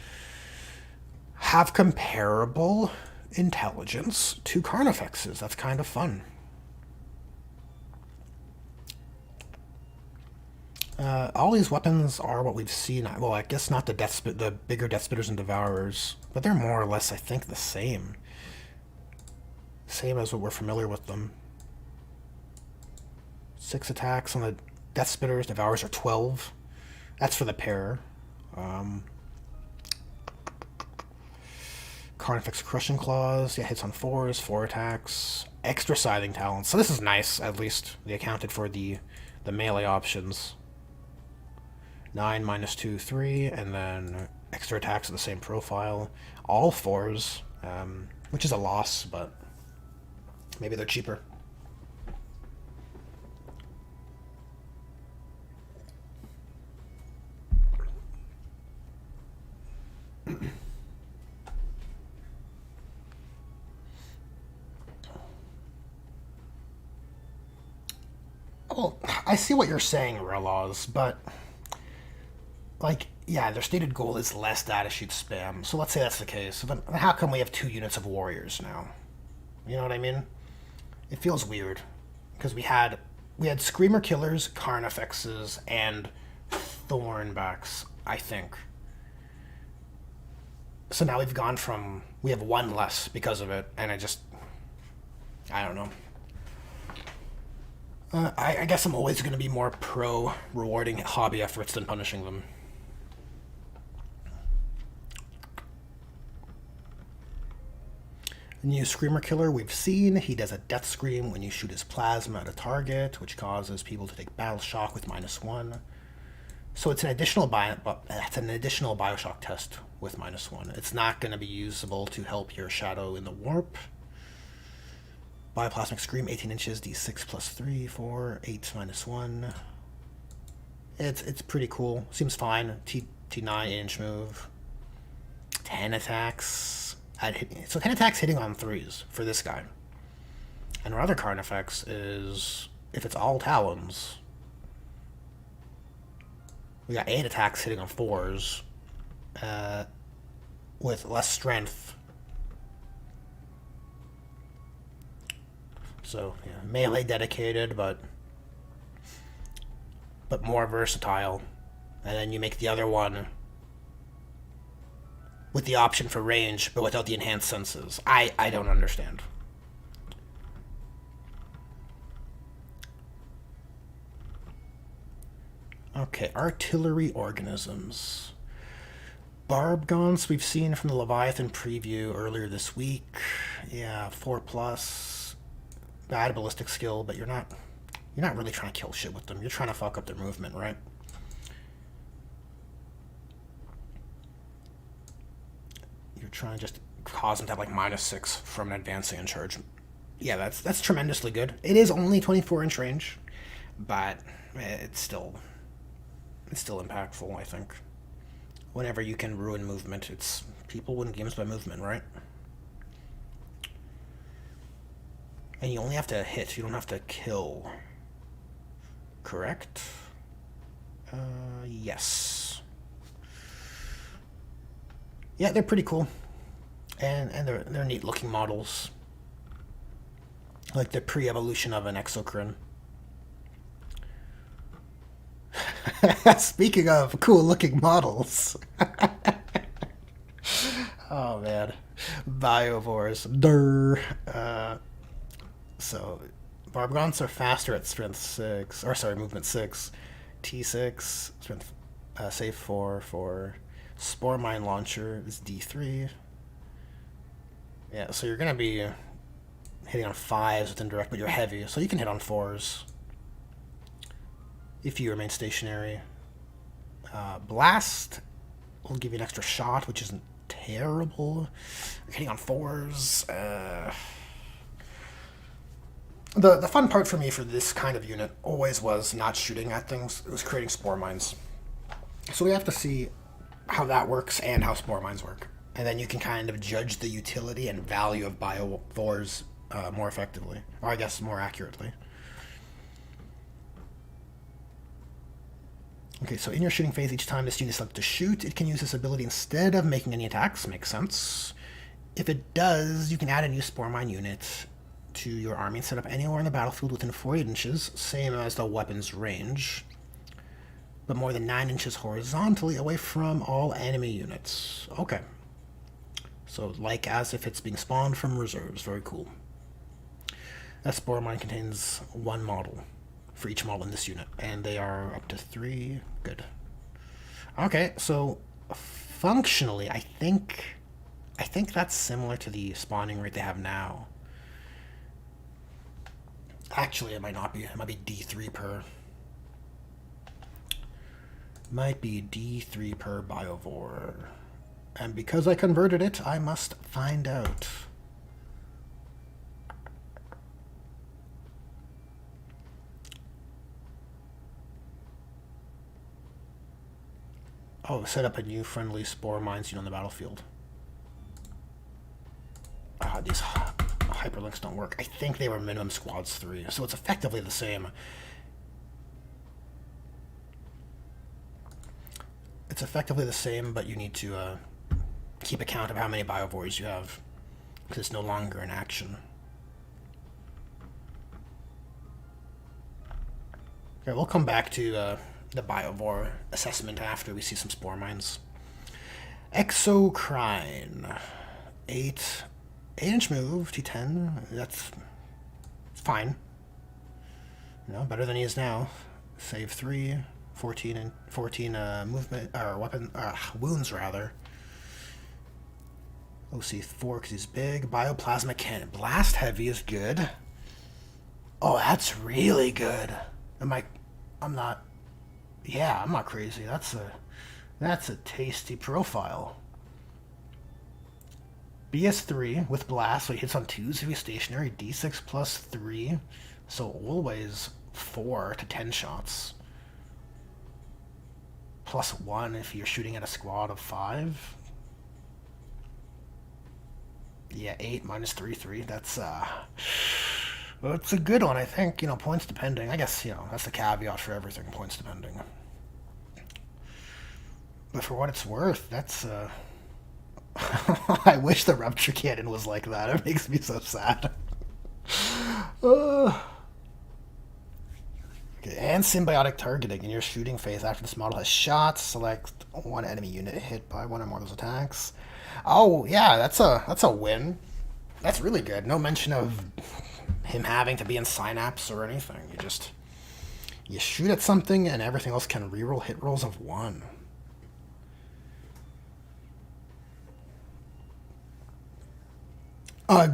have comparable intelligence to Carnifexes. That's kind of fun. All these weapons are what we've seen. Well, I guess not the bigger Death Spitters and Devourers, but they're more or less, I think, the same. Same as what we're familiar with them. 6 attacks on the Death Spitters. Devourers are 12. That's for the pair. Carnifex Crushing Claws. Yeah, hits on 4s, 4 attacks. Extra Scything Talons. So this is nice, at least. They accounted for the melee options. 9, -2, 3, and then extra attacks of the same profile. All 4s, which is a loss, but maybe they're cheaper. Well, I see what you're saying, Rellaws, but like, yeah, their stated goal is less datasheet spam. So let's say that's the case. So then how come we have 2 units of warriors now? You know what I mean? It feels weird because we had Screamer Killers, Carnifexes, and Thornbacks, I think. So now we have 1 less because of it, and I don't know. I guess I'm always going to be more pro rewarding hobby efforts than punishing them. New Screamer Killer we've seen. He does a death scream when you shoot his plasma at a target, which causes people to take battle shock with -1. So it's an additional Bioshock test with -1. It's not going to be usable to help your shadow in the warp. Bioplasmic Scream, 18 inches, d6 plus 3, 4, 8 -1. It's pretty cool. Seems fine. T9 8-inch move. 10 attacks. So 10 attacks hitting on 3s for this guy. And our other Carnifex is, if it's all Talons, we got 8 attacks hitting on 4s with less strength. So, yeah, melee dedicated, but more versatile. And then you make the other one with the option for range, but without the enhanced senses. I don't understand. Okay, artillery organisms. Barbgaunts we've seen from the Leviathan preview earlier this week. Yeah, 4+. Bad ballistic skill, but you're not really trying to kill shit with them. You're trying to fuck up their movement, right? You're trying to just cause them to have like -6 from an advancing in charge. Yeah, that's tremendously good. It is only 24-inch range, but it's still impactful, I think. Whenever you can ruin movement, people win games by movement, right? And you only have to hit, you don't have to kill. Correct? Yes. Yeah, they're pretty cool. And they're neat looking models. Like the pre-evolution of an Exocrine. Speaking of cool looking models. Oh man. Pyrovores. Durr. Barbagaunts are faster at strength 6, or sorry, movement 6. T6, strength, save 4 for Spore Mine Launcher is D3. Yeah, so you're going to be hitting on 5s with indirect, but you're heavy, so you can hit on 4s if you remain stationary. Blast will give you an extra shot, which isn't terrible. You're hitting on 4s. The fun part for me for this kind of unit always was not shooting at things. It was creating spore mines. So we have to see how that works and how spore mines work. And then you can kind of judge the utility and value of Pyrovores more effectively. Or I guess more accurately. Okay, so in your shooting phase, each time this unit is selected to shoot, it can use this ability instead of making any attacks. Makes sense. If it does, you can add a new spore mine unit to your army and set up anywhere in the battlefield within 48 inches, same as the weapon's range, but more than 9 inches horizontally away from all enemy units. Okay. So, like as if it's being spawned from reserves. Very cool. That spore mine contains 1 model for each model in this unit, and they are up to 3. Good. Okay, so functionally, I think that's similar to the spawning rate they have now. Actually, it might not be. It might be D3 per. Might be D3 per Pyrovore. And because I converted it, I must find out. Oh, set up a new friendly spore mines unit on the battlefield. These hyperlinks don't work. I think they were minimum squads 3, so it's effectively the same. It's effectively the same, but you need to keep account of how many Pyrovores you have, because it's no longer in action. Okay, we'll come back to the Pyrovore assessment after we see some spore mines. Exocrine. 8-inch move, T10. That's fine. No, better than he is now. Save 3, 14 and 14 movement or weapon wounds rather. OC 4 because he's big. Bioplasma cannon. Blast heavy is good. Oh, that's really good. I'm not crazy. That's a tasty profile. BS3 with blast, so he hits on 2s if he's stationary. D6 plus 3, so always 4 to 10 shots. Plus 1 if you're shooting at a squad of 5. Yeah, 8 minus 3, 3. That's well, it's a good one, I think. You know, points depending. I guess, you know, that's the caveat for everything, points depending. But for what it's worth, that's I wish the Rupture Cannon was like that. It makes me so sad. Okay, and symbiotic targeting. In your shooting phase, after this model has shot, select one enemy unit hit by one or more of those attacks. Oh, yeah, that's a win. That's really good. No mention of him having to be in Synapse or anything. You shoot at something and everything else can reroll hit rolls of 1. Well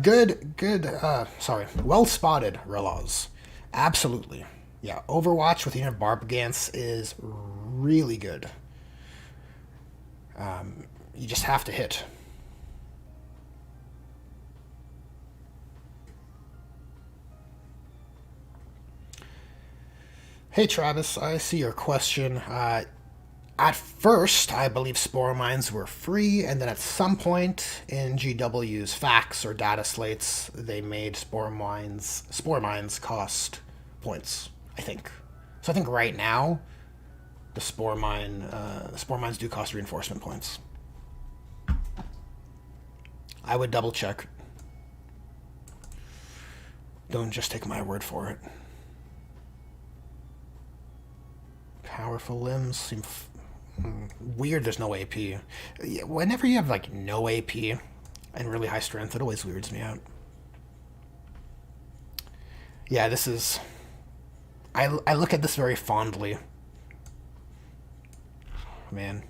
spotted, Relas. Absolutely. Yeah, Overwatch with the unit Barbagants is really good. You just have to hit. Hey Travis, I see your question. At first, I believe spore mines were free, and then at some point in GW's facts or data slates, they made spore mines cost points, I think. So I think right now, the spore mines do cost reinforcement points. I would double check. Don't just take my word for it. Powerful limbs seem weird. There's no AP. Whenever you have like no AP and really high strength, it always weirds me out. Yeah, this is... I look at this very fondly. Man.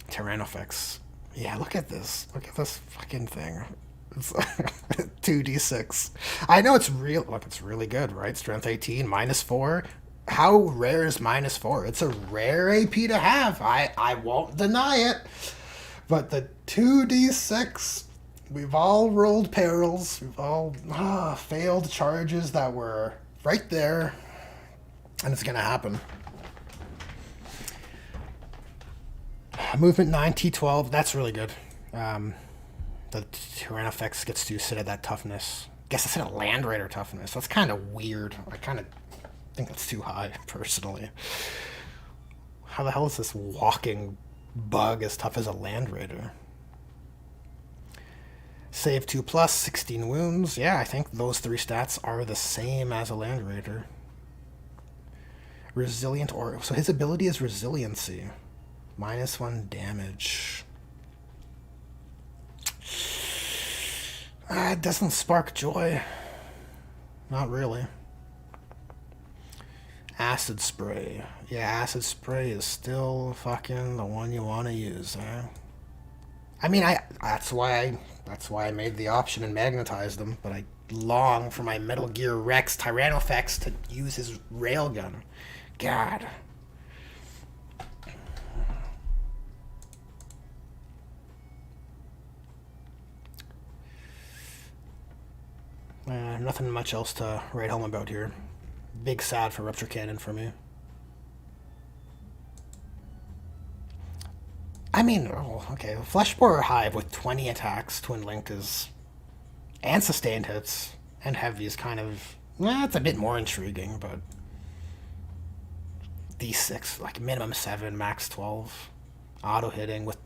Tyrannofex. Yeah, look at this. Look at this fucking thing. It's 2d6. I know it's real. Look, it's really good, right? Strength 18, -4. How rare is -4? It's a rare AP to have. I won't deny it. But the 2d6, we've all rolled perils. We've all failed charges that were right there. And it's going to happen. Movement 9, T12. That's really good. The Tyrannofex gets to sit at that toughness. Guess it's at a Land Raider toughness. That's kind of weird. I kind of think that's too high, personally. How the hell is this walking bug as tough as a Land Raider? Save 2+, 16 wounds. Yeah, I think those 3 stats are the same as a Land Raider. Resilient, or so his ability is resiliency. -1 damage. It doesn't spark joy. Not really. Acid spray. Yeah, acid spray is still fucking the one you want to use, huh? I mean, that's why I made the option and magnetized them, but I long for my Metal Gear Rex Tyrannofex to use his railgun. God. Nothing much else to write home about here. Big sad for Rupture Cannon for me. I mean, okay, Fleshborer Hive with 20 attacks, Twin Link is... and sustained hits, and heavy is kind of... it's a bit more intriguing, but... D6, like minimum 7, max 12. Auto-hitting with...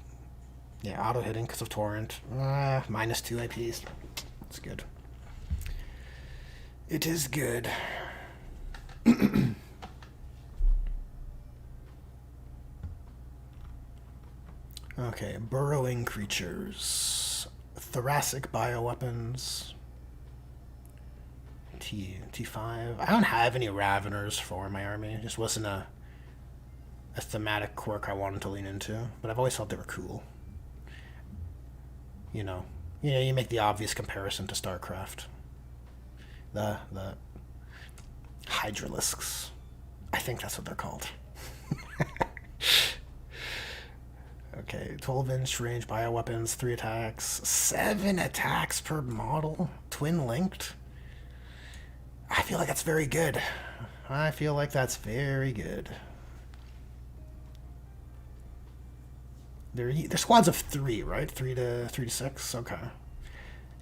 yeah, auto-hitting because of Torrent. -2 APs. It's good. It is good. Okay, burrowing creatures. Thoracic bioweapons. T5. I don't have any Raveners for my army. It just wasn't a thematic quirk I wanted to lean into. But I've always thought they were cool. You know, you make the obvious comparison to StarCraft. The Hydralisks. I think that's what they're called. Okay, 12-inch range bioweapons, 3 attacks, 7 attacks per model, twin-linked. I feel like that's very good. I feel like that's very good. They're squads of 3, right? 3 to 6? Okay.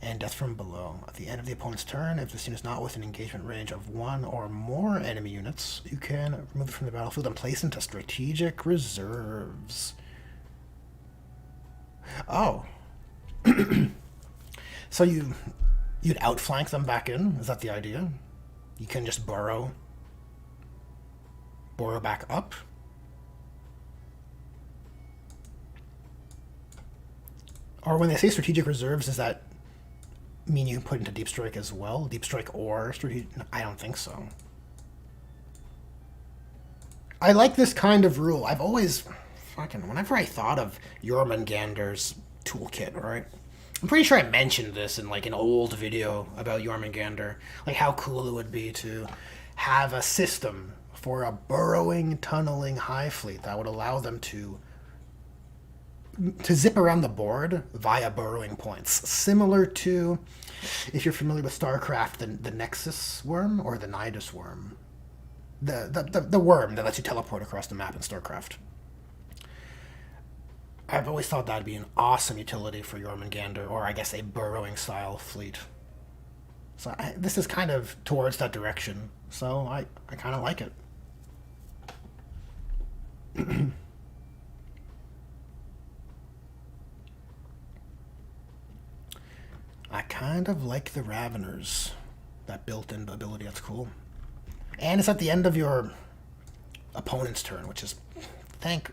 And death from below. At the end of the opponent's turn, if this unit is not within engagement range of 1 or more enemy units, you can remove it from the battlefield and place into strategic reserves. Oh. So you'd outflank them back in? Is that the idea? You can just burrow back up? Or when they say strategic reserves, does that mean you put into Deep Strike as well? Deep Strike or strategic? I don't think so. I like this kind of rule. I've always... whenever I thought of Jormungandr's toolkit, right? I'm pretty sure I mentioned this in like an old video about Jormungandr, like how cool it would be to have a system for a burrowing, tunneling hive fleet that would allow them to zip around the board via burrowing points, similar to, if you're familiar with StarCraft, the Nexus worm or the Nidus worm, the worm that lets you teleport across the map in StarCraft. I've always thought that'd be an awesome utility for Jormungandr, or I guess a burrowing style fleet. So this is kind of towards that direction, so I kind of like it. I kind of like the Raveners. That built-in ability, that's cool. And it's at the end of your opponent's turn, which is thank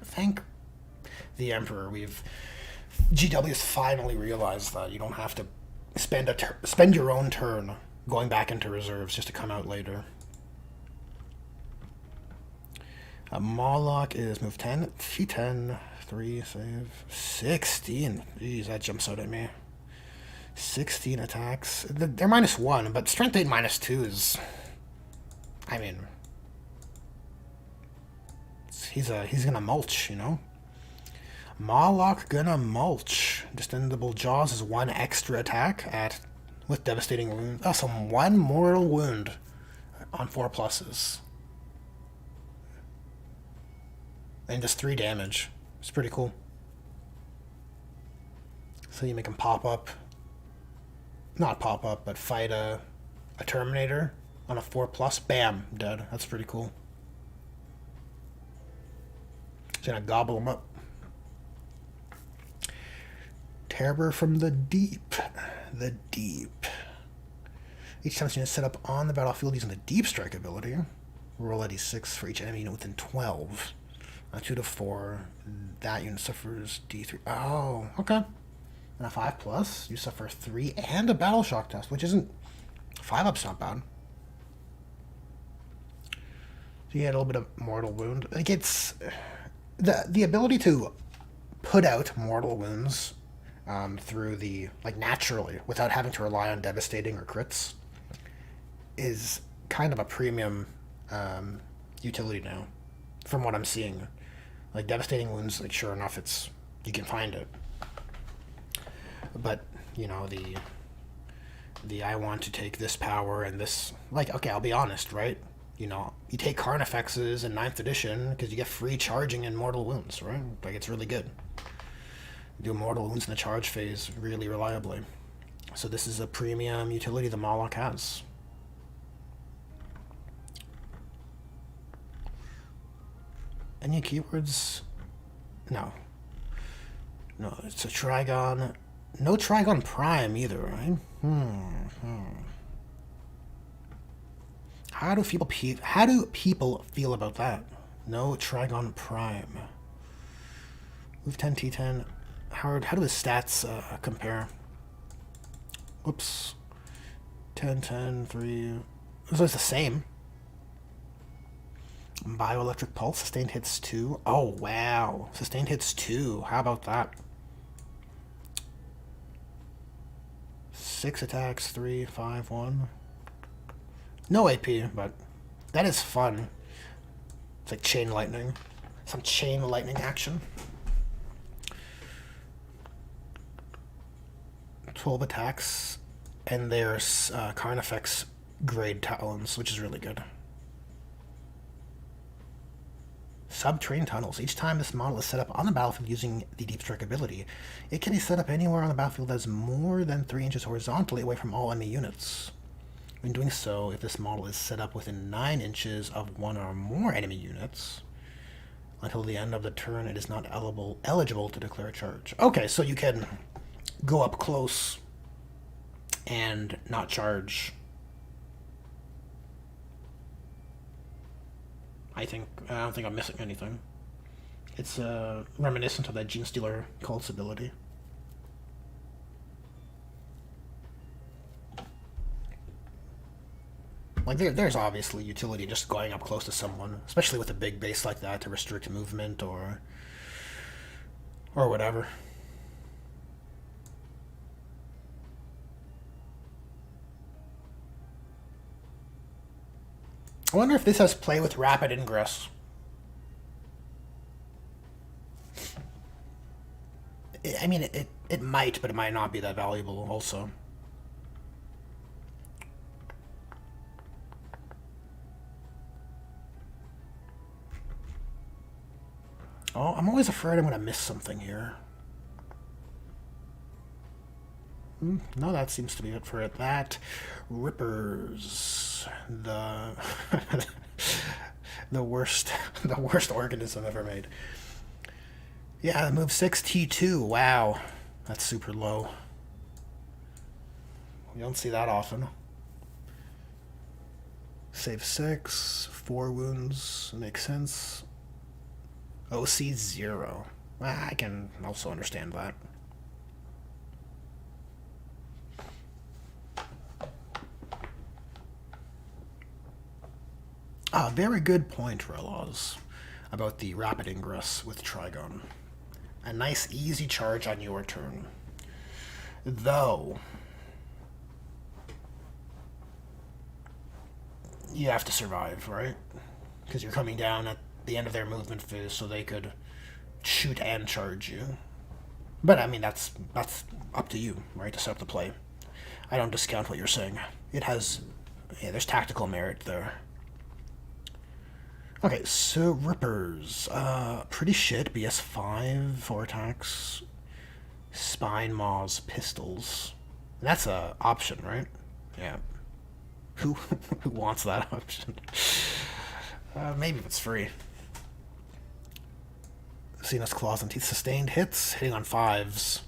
the Emperor. GW has finally realized that you don't have to spend your own turn going back into reserves just to come out later. Moloch is move 10, T10, 3, save, 16. Jeez, that jumps out at me. 16 attacks. They're -1, but strength 8 -2 is... I mean... He's gonna mulch, you know? Moloch gonna mulch. Distendable Jaws is 1 extra attack with devastating wound. Oh, so 1 mortal wound on 4 pluses. And just 3 damage. It's pretty cool. So you make him pop up. Not pop up, but fight a Terminator on a 4+. Bam, dead. That's pretty cool. He's gonna gobble him up. Terror from the Deep. The Deep. Each time it's going to set up on the battlefield using the Deep Strike ability. Roll a d6 for each enemy unit within 12. 2 to 4. That unit suffers d3. Oh, okay. And a 5+, you suffer 3 and a battle shock test, which isn't... 5-up's not bad. So you had a little bit of mortal wound. Like, it's... The ability to put out mortal wounds through the... Like, naturally, without having to rely on devastating or crits, is kind of a premium utility now, from what I'm seeing. Like, devastating wounds, like, sure enough, it's... You can find it. But, you know, the I want to take this power and this... Like, okay, I'll be honest, right? You know, you take Carnifexes in 9th edition because you get free charging in Mortal Wounds, right? Like, it's really good. You do Mortal Wounds in the charge phase really reliably. So this is a premium utility the Moloch has. Any keywords? No. No, it's a Trygon. No Trygon Prime either, right? How do people feel about that? No Trygon Prime. Move 10 T10. Howard, how do his stats compare? Whoops. 10 10 3. So it's the same. Bioelectric Pulse, sustained hits 2. Oh wow. Sustained hits 2. How about that? 6 attacks, 3, 5, 1. No AP, but that is fun. It's like chain lightning. Some chain lightning action. 12 attacks, and there's Carnifex grade talons, which is really good. Subterranean tunnels. Each time this model is set up on the battlefield using the Deep Strike ability, it can be set up anywhere on the battlefield that is more than 3 inches horizontally away from all enemy units. When doing so, if this model is set up within 9 inches of 1 or more enemy units, until the end of the turn, it is not eligible to declare a charge. Okay, so you can go up close and not charge. I don't think I'm missing anything. It's reminiscent of that Genestealer Cult's ability. Like, there's obviously utility just going up close to someone, especially with a big base like that, to restrict movement or whatever. I wonder if this has play with rapid ingress. I mean, it might, but it might not be that valuable also. Oh, I'm always afraid I'm going to miss something here. No, that seems to be it for it. That Rippers, the the worst organism ever made. Yeah, move 6 T2. Wow, that's super low. You don't see that often. Save 6, 4 wounds, makes sense. OC 0. I can also understand that. Ah, very good point, Relos, about the rapid ingress with Trygon. A nice easy charge on your turn. Though, you have to survive, right? Because you're coming down at the end of their movement phase, so they could shoot and charge you. But I mean, that's up to you, right, to set up the play. I don't discount what you're saying. It has, yeah, there's tactical merit there. Okay, so Rippers, pretty shit. BS5, 4 attacks, Spine Maws, Pistols. That's a option, right? Yeah. Who wants that option? Maybe if it's free. Xenos Claws and Teeth, sustained hits, hitting on 5s.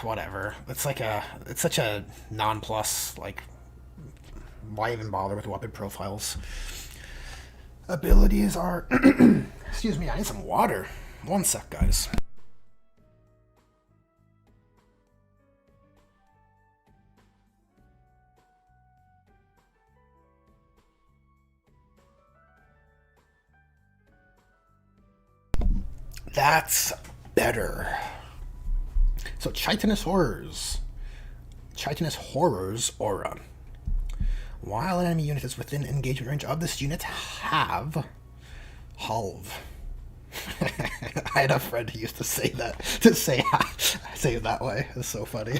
Whatever. It's such a non-plus, like, why even bother with weapon profiles? Abilities are... Excuse me, I need some water. One sec, guys. That's better. So, Chitinous Horrors. Chitinous Horrors Aura. While an enemy unit is within engagement range of this unit, have halve. I had a friend who used to say that, say it that way. It's so funny.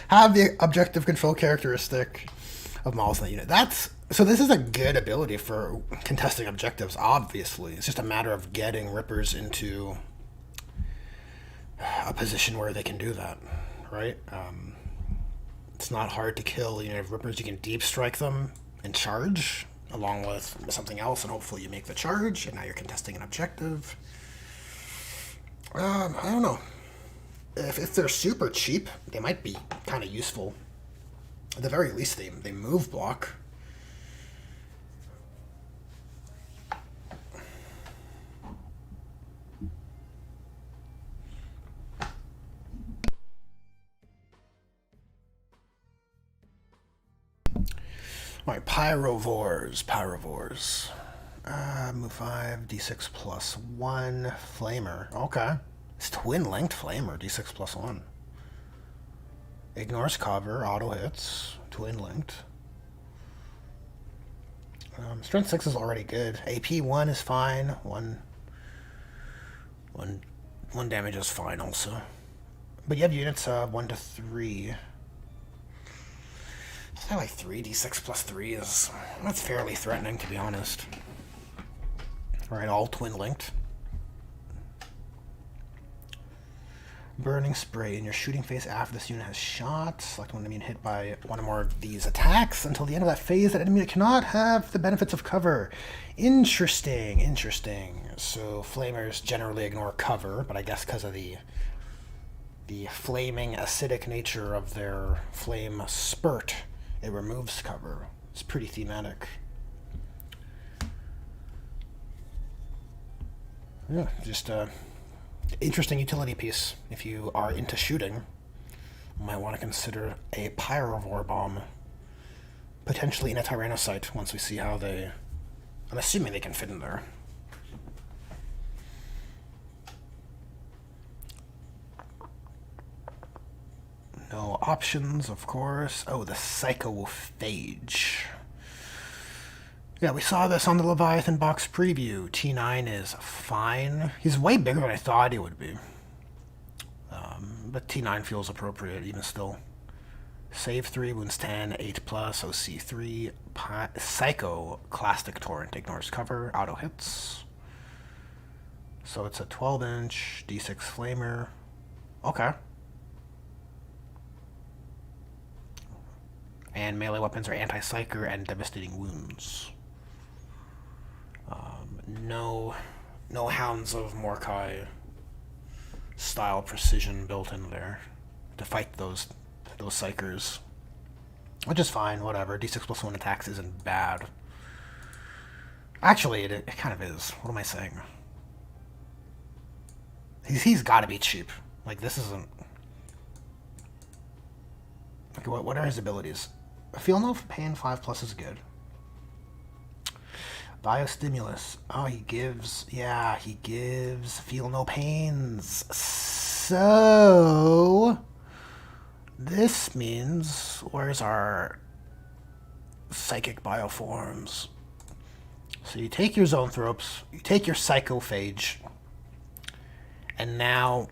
Have the objective control characteristic of models in the unit. So this is a good ability for contesting objectives, obviously. It's just a matter of getting Rippers into a position where they can do that, right? It's not hard to kill a unit of Rippers. You can deep strike them and charge along with something else, and hopefully you make the charge, and now you're contesting an objective. I don't know. If they're super cheap, they might be kind of useful. At the very least, they move block. Alright, Pyrovores. Move 5, D6 plus 1, Flamer. Okay. It's twin-linked Flamer, D6 plus 1. Ignores cover, auto hits, twin-linked. Strength 6 is already good. AP 1 is fine. One damage is fine also. But you have units 1 to 3. I like 3d6 plus 3 that's fairly threatening, to be honest. Alright, all twin linked. Burning Spray. In your shooting phase after this unit has shot, select one enemy hit by one or more of these attacks. Until the end of that phase, that enemy cannot have the benefits of cover. Interesting. So flamers generally ignore cover, but I guess because of the flaming acidic nature of their flame spurt, it removes cover. It's pretty thematic. Yeah, just a interesting utility piece. If you are into shooting, you might want to consider a Pyrovore bomb. Potentially in a Tyrannocyte, once we see how they... I'm assuming they can fit in there. No options, of course. Oh, the Psychophage. Yeah, we saw this on the Leviathan box preview. T9 is fine. He's way bigger than I thought he would be. But T9 feels appropriate, even still. Save 3, wounds 10, 8 plus, OC 3. Psychoclastic Torrent ignores cover, auto hits. So it's a 12-inch D6 Flamer. Okay. And melee weapons are anti-psyker and devastating wounds. No Hounds of Mordecai style precision built in there to fight those psychers, which is fine. Whatever. D6 plus 1 attacks isn't bad. Actually, it kind of is. What am I saying? He's got to be cheap. Like, this isn't. Okay, what are his abilities? Feel no pain 5+ is good. Biostimulus. Oh, he gives feel no pains. So this means, where's our psychic bioforms? So you take your Zoanthropes, you take your Psychophage, and now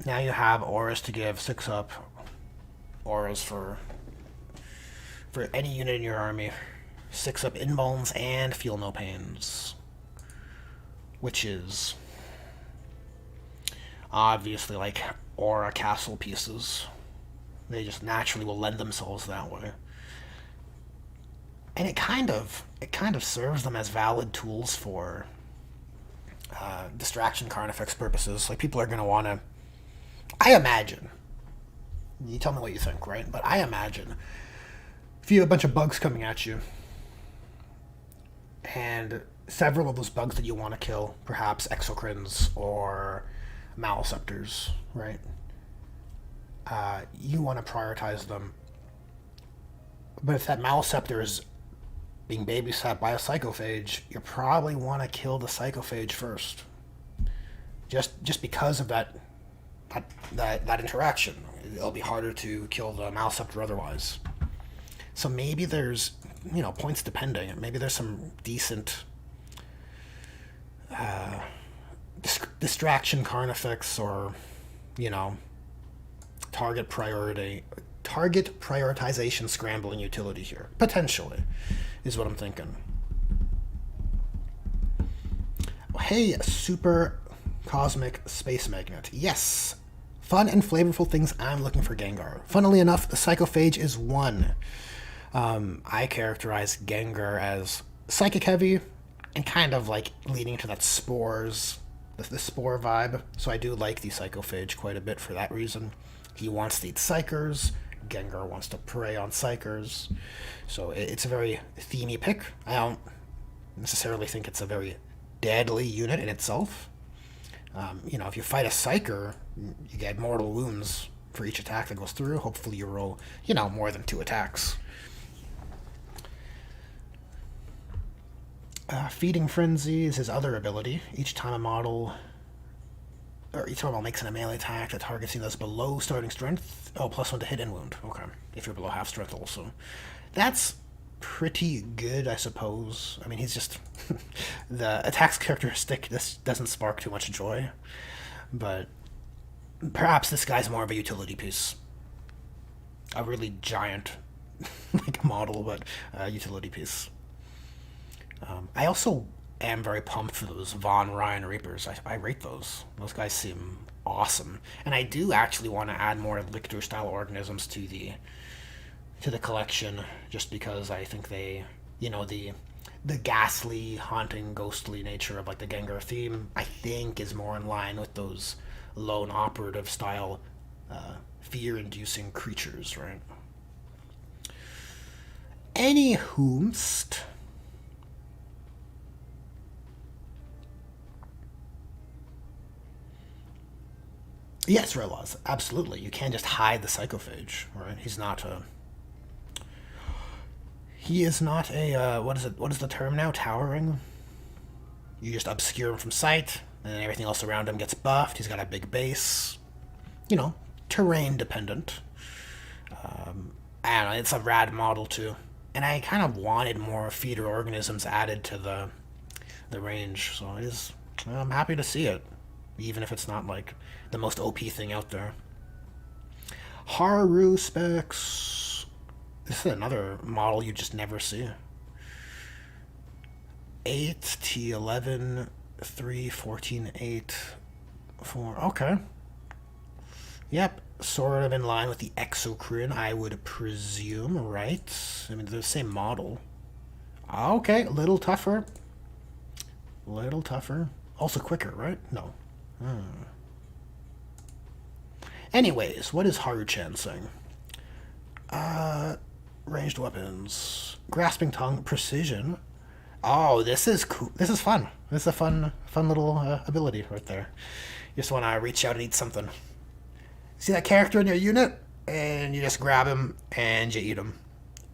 you have auras to give 6+ auras for any unit in your army. 6+ inbones and feel no pains, which is obviously like aura castle pieces. They just naturally will lend themselves that way, and it kind of serves them as valid tools for distraction Carnifex purposes. Like, people are going to want to, I imagine, you tell me what you think, right? But I imagine if you have a bunch of bugs coming at you, and several of those bugs that you want to kill, perhaps exocrines or maleceptors, right? You want to prioritize them. But if that maleceptor is being babysat by a psychophage, you probably want to kill the psychophage first. Just because of that interaction. It'll be harder to kill the maleceptor otherwise. So maybe there's, points depending. Maybe there's some decent distraction Carnifex, or, target prioritization scrambling utility here. Potentially, is what I'm thinking. Hey, super cosmic space magnet. Yes. Fun and flavorful things I'm looking for Gengar. Funnily enough, the Psychophage is one. I characterize Gengar as psychic heavy and kind of like leaning to that spores, the spore vibe. So I do like the Psychophage quite a bit for that reason. He wants to eat psychers. Gengar wants to prey on psychers. So it's a very themey pick. I don't necessarily think it's a very deadly unit in itself. If you fight a psyker, you get mortal wounds for each attack that goes through. Hopefully you roll, more than 2 attacks. Feeding Frenzy is his other ability. Each time a model makes an melee attack that targets him that's below starting strength. Oh, +1 to hit and wound. Okay. If you're below half strength also. That's pretty good, I suppose. I mean, he's just... the attacks characteristic, this doesn't spark too much joy. But perhaps this guy's more of a utility piece. A really giant model, but a utility piece. I also am very pumped for those Von Ryan Reapers. I rate those. Those guys seem awesome. And I do actually want to add more Lictor-style organisms to the collection, just because I think they, the ghastly, haunting, ghostly nature of like the Gengar theme, I think is more in line with those lone operative style fear-inducing creatures, right? Any whomst. Yes, Relas, absolutely. You can't just hide the Psychophage, right? He is not a, what is the term now? Towering? You just obscure him from sight, and then everything else around him gets buffed. He's got a big base. Terrain dependent. I don't know, it's a rad model too. And I kind of wanted more feeder organisms added to the range, so I'm happy to see it. Even if it's not like the most OP thing out there. Haru specs. This is another model you just never see. 8, T11, 3, 14, 8, 4. Okay. Yep. Sort of in line with the Exocrine, I would presume, right? I mean, they're the same model. Okay. A little tougher. Also quicker, right? No. Anyways, what is Haru-chan saying? Ranged weapons. Grasping Tongue. Precision. Oh, this is cool. This is fun. This is a fun little ability right there. You just want to reach out and eat something. See that character in your unit? And you just grab him and you eat him.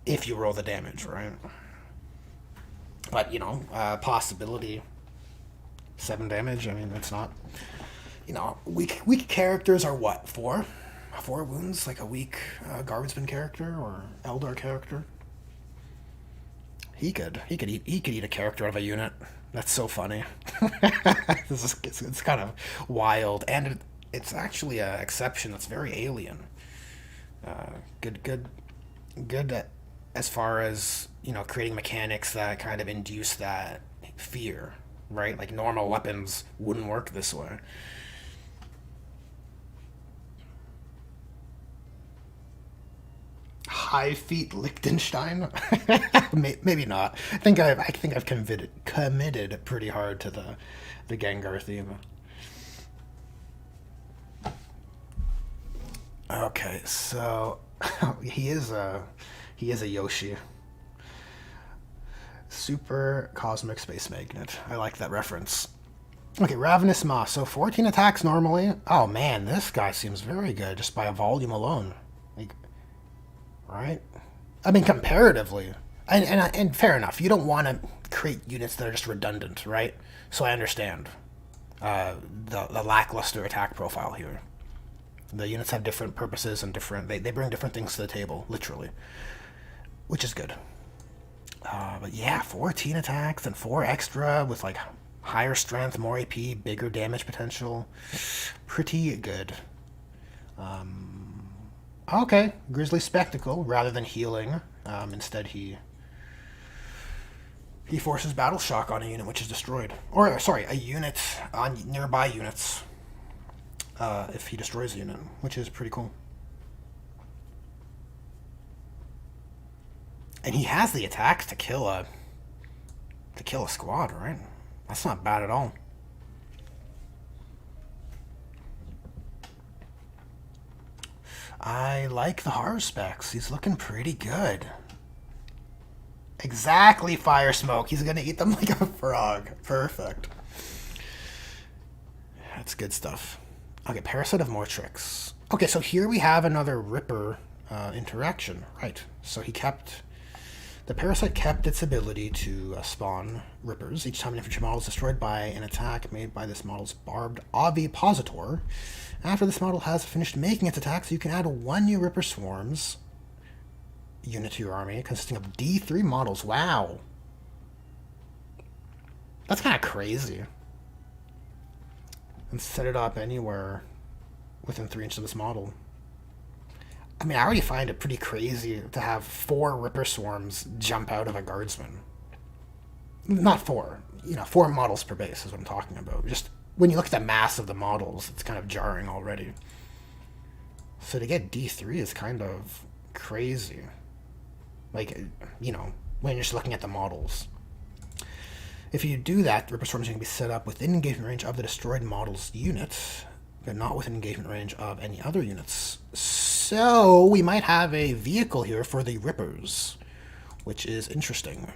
if you roll the damage, right? But, you know, possibility. 7 damage, I mean, it's not... You know, weak characters are what? 4? 4 wounds? Like a weak Guardsman character or Eldar character? He could eat a character out of a unit. That's so funny. It's kind of wild, and it's actually an exception that's very alien. Good as far as, you know, creating mechanics that kind of induce that fear, right? Like normal weapons wouldn't work this way. High feet Liechtenstein? Maybe not. I think I've committed pretty hard to the Gengar theme. Okay, so he is a Yoshi. Super Cosmic Space Magnet. I like that reference. Okay, Ravenous Maw. So 14 attacks normally. Oh man, this guy seems very good just by a volume alone. Like, right? I mean, comparatively. And fair enough. You don't want to create units that are just redundant, right? So I understand the lackluster attack profile here. The units have different purposes and they bring different things to the table, literally. Which is good. But yeah, 14 attacks and 4 extra with like higher strength, more AP, bigger damage potential. Pretty good. Okay, Grizzly Spectacle rather than healing. Instead, he forces Battle Shock on a unit which is destroyed, or sorry, a unit on nearby units. If he destroys a unit, which is pretty cool. And he has the attacks to kill a squad, right? That's not bad at all. I like the Harspecs. He's looking pretty good. Exactly, Fire Smoke. He's gonna eat them like a frog. Perfect. That's good stuff. Okay, Parasite of Mortrix. Okay, so here we have another Ripper interaction. Right. So the Parasite kept its ability to spawn Rippers. Each time an infantry model is destroyed by an attack made by this model's barbed ovipositor. After this model has finished making its attacks, you can add 1 new Ripper Swarms unit to your army, consisting of D3 models. Wow. That's kind of crazy. And set it up anywhere within 3 inches of this model. I mean, I already find it pretty crazy to have 4 Ripper Swarms jump out of a Guardsman. Not 4. You know, 4 models per base is what I'm talking about. Just when you look at the mass of the models, it's kind of jarring already. So to get D3 is kind of crazy. Like, you know, when you're just looking at the models. If you do that, Ripper Swarms can be set up within engagement range of the destroyed model's unit, but not within engagement range of any other units. So we might have a vehicle here for the Rippers, which is interesting.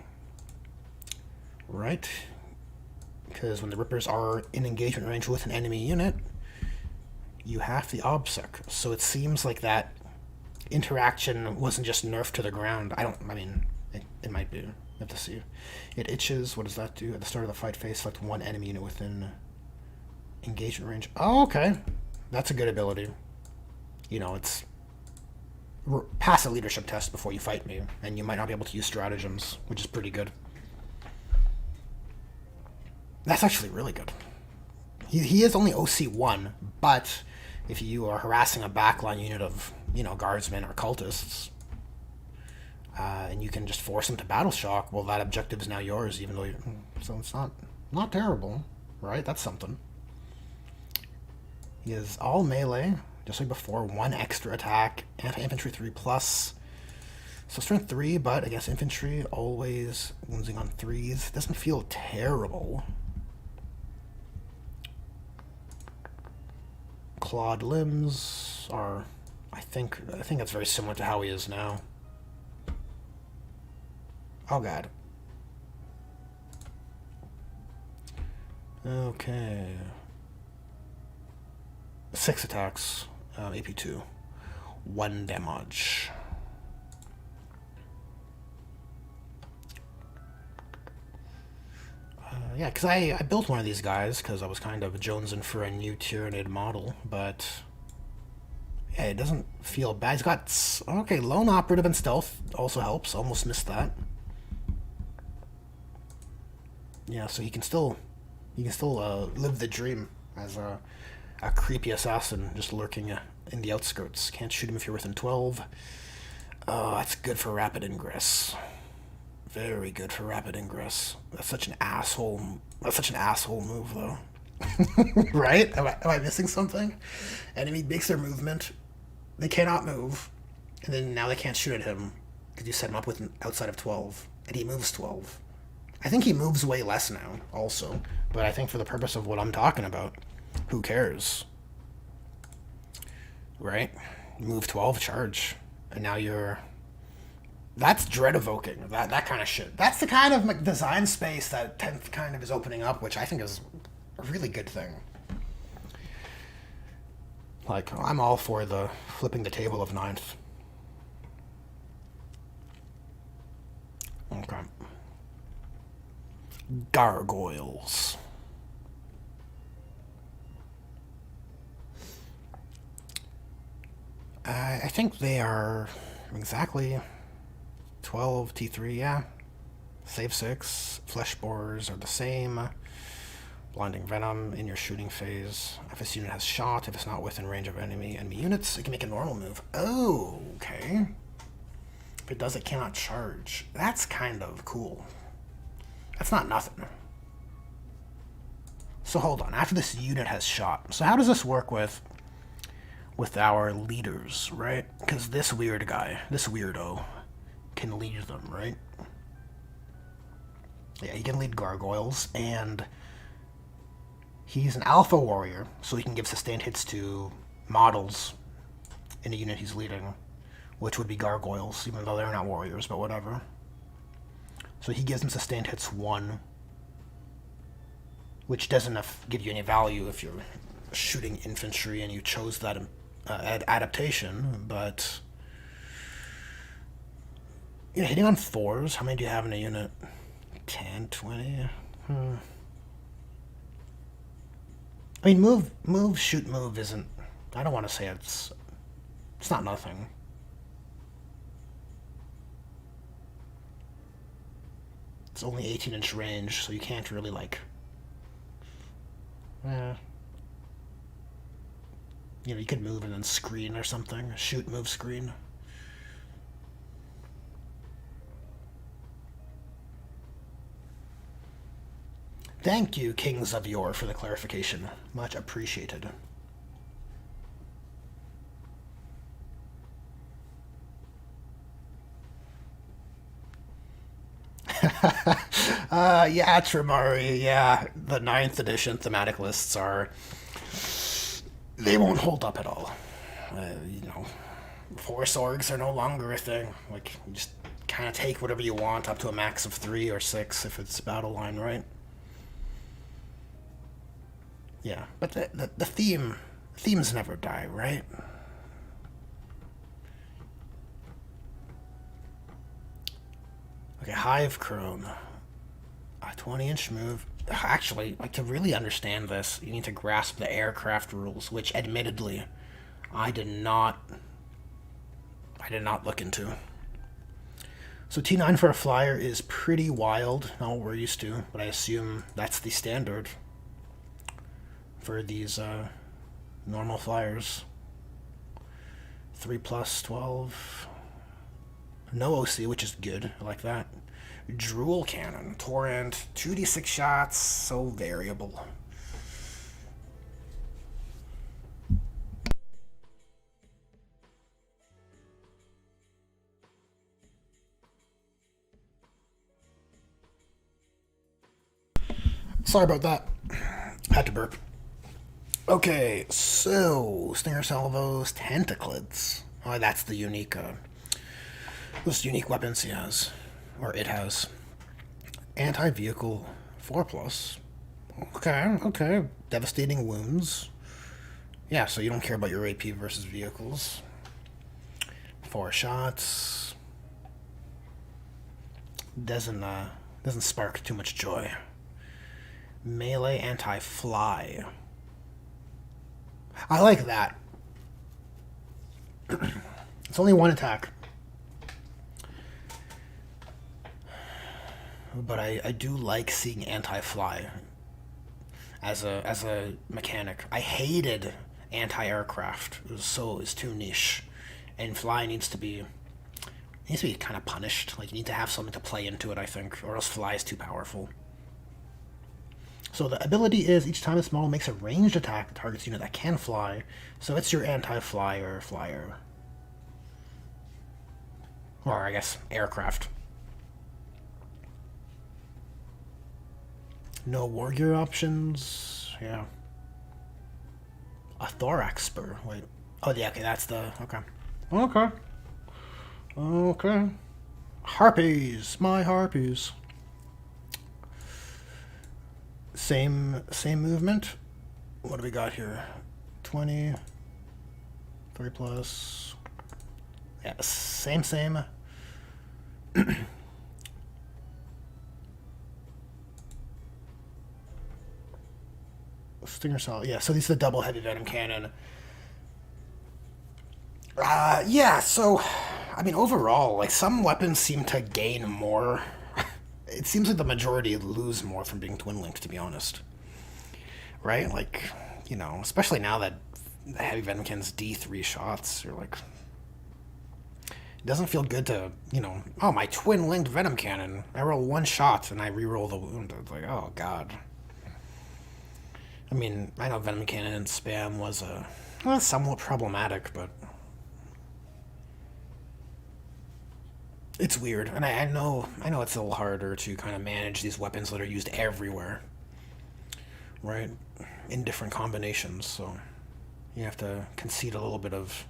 Right? Because when the Rippers are in engagement range with an enemy unit, you have the OBSEC. So it seems like that interaction wasn't just nerfed to the ground. I mean, it might be. You have to see. It itches. What does that do? At the start of the fight phase, select 1 enemy unit within engagement range. Oh, okay. That's a good ability. You know, it's pass a leadership test before you fight me, and you might not be able to use stratagems, which is pretty good. That's actually really good. He is only OC1, but if you are harassing a backline unit of, you know, guardsmen or cultists, and you can just force them to battle shock, well, that objective is now yours, even though so it's not terrible, right? That's something. He is all melee, just like before, 1 extra attack, anti-infantry 3+. So strength 3, but against infantry, always woundsing on 3s. Doesn't feel terrible. Clawed limbs are, I think that's very similar to how he is now. Oh god. Okay. 6 attacks, AP2. 1 damage. Yeah, because I built one of these guys because I was kind of jonesing for a new Tyranid model, but yeah, it doesn't feel bad. He's got, okay, lone operative and stealth also helps. Almost missed that. Yeah, so he can still live the dream as a creepy assassin just lurking in the outskirts. Can't shoot him if you're within 12. Oh, that's good for rapid ingress. Very good for rapid ingress. That's such an asshole. That's such an asshole move, though. Right? Am I missing something? Enemy makes their movement. They cannot move, and then now they can't shoot at him because you set him up with outside of 12, and he moves 12. I think he moves way less now, also, but I think for the purpose of what I'm talking about, who cares? Right? Move 12, charge, and now you're... That's dread evoking. That kind of shit. That's the kind of design space that 10th kind of is opening up, which I think is a really good thing. Like, I'm all for the flipping the table of 9th. Okay. Gargoyles. I think they are exactly 12 T3, yeah. Save 6. Flesh Spores are the same. Blinding Venom in your shooting phase. If this unit has shot, if it's not within range of enemy units, it can make a normal move. Oh, okay. If it does, it cannot charge. That's kind of cool. That's not nothing. So hold on. After this unit has shot, so how does this work with our leaders, right? Because this weird guy, this weirdo, can lead them, right? Yeah, he can lead gargoyles, and he's an alpha warrior, so he can give sustained hits to models in a unit he's leading, which would be gargoyles, even though they're not warriors, but whatever. So he gives them sustained hits 1, which doesn't give you any value if you're shooting infantry and you chose that adaptation, but... You know, hitting on 4s, how many do you have in a unit? 10, 20? I mean, move, shoot, move isn't... I don't want to say it's not nothing. It's only 18-inch range, so you can't really, like... You know, you could move and then screen or something. Shoot, move, screen. Thank you, Kings of Yore, for the clarification. Much appreciated. Yeah, Trimari, yeah. The 9th edition thematic lists are... They won't hold up at all. You know, Force Orgs are no longer a thing. Like, you just kind of take whatever you want up to a max of 3 or 6 if it's battle line, right? Yeah, but the themes never die, right? Okay, Hive Crone. A 20-inch move. Actually, like, to really understand this, you need to grasp the aircraft rules, which, admittedly, I did not look into. So T9 for a flyer is pretty wild, not what we're used to, but I assume that's the standard for these normal flyers. 3+, 12. No OC, which is good. I like that. Drool Cannon. Torrent. 2d6 shots. So variable. Sorry about that. Had to burp. Okay, so Stinger Salvos, Tentaclids. Oh, that's the unique, those unique weapons he has, or it has. Anti-vehicle 4+. Okay. Devastating wounds. Yeah, so you don't care about your AP versus vehicles. 4 shots. Doesn't spark too much joy. Melee anti-fly. I like that. It's only one attack. But I do like seeing anti-fly as a mechanic. I hated anti-aircraft. It's too niche. And fly needs to be kind of punished. Like, you need to have something to play into it, I think, or else fly is too powerful. So the ability is each time this model makes a ranged attack, it targets a unit that can fly. So it's your anti-flyer flyer. Or, I guess, aircraft. No war gear options. Yeah. A thorax spur. Wait. Oh, yeah, okay, that's the... Okay. Okay. Okay. Harpies. My harpies. Same movement. What do we got here? 20. 3 plus. Yeah, same. Stinger Solid. Yeah, so these are the double heavy venom cannon. Yeah, so, I mean, overall, like, some weapons seem to gain more. It seems like the majority lose more from being twin-linked, to be honest. Right? Like, you know, especially now that the heavy venom cannon's D3 shots, you're like... It doesn't feel good to, you know, oh, my twin-linked venom cannon. I roll one shot and I re-roll the wound. It's like, oh, God. I mean, I know venom cannon and spam was somewhat problematic, but... It's weird, and I know it's a little harder to kind of manage these weapons that are used everywhere, right? In different combinations, so you have to concede a little bit of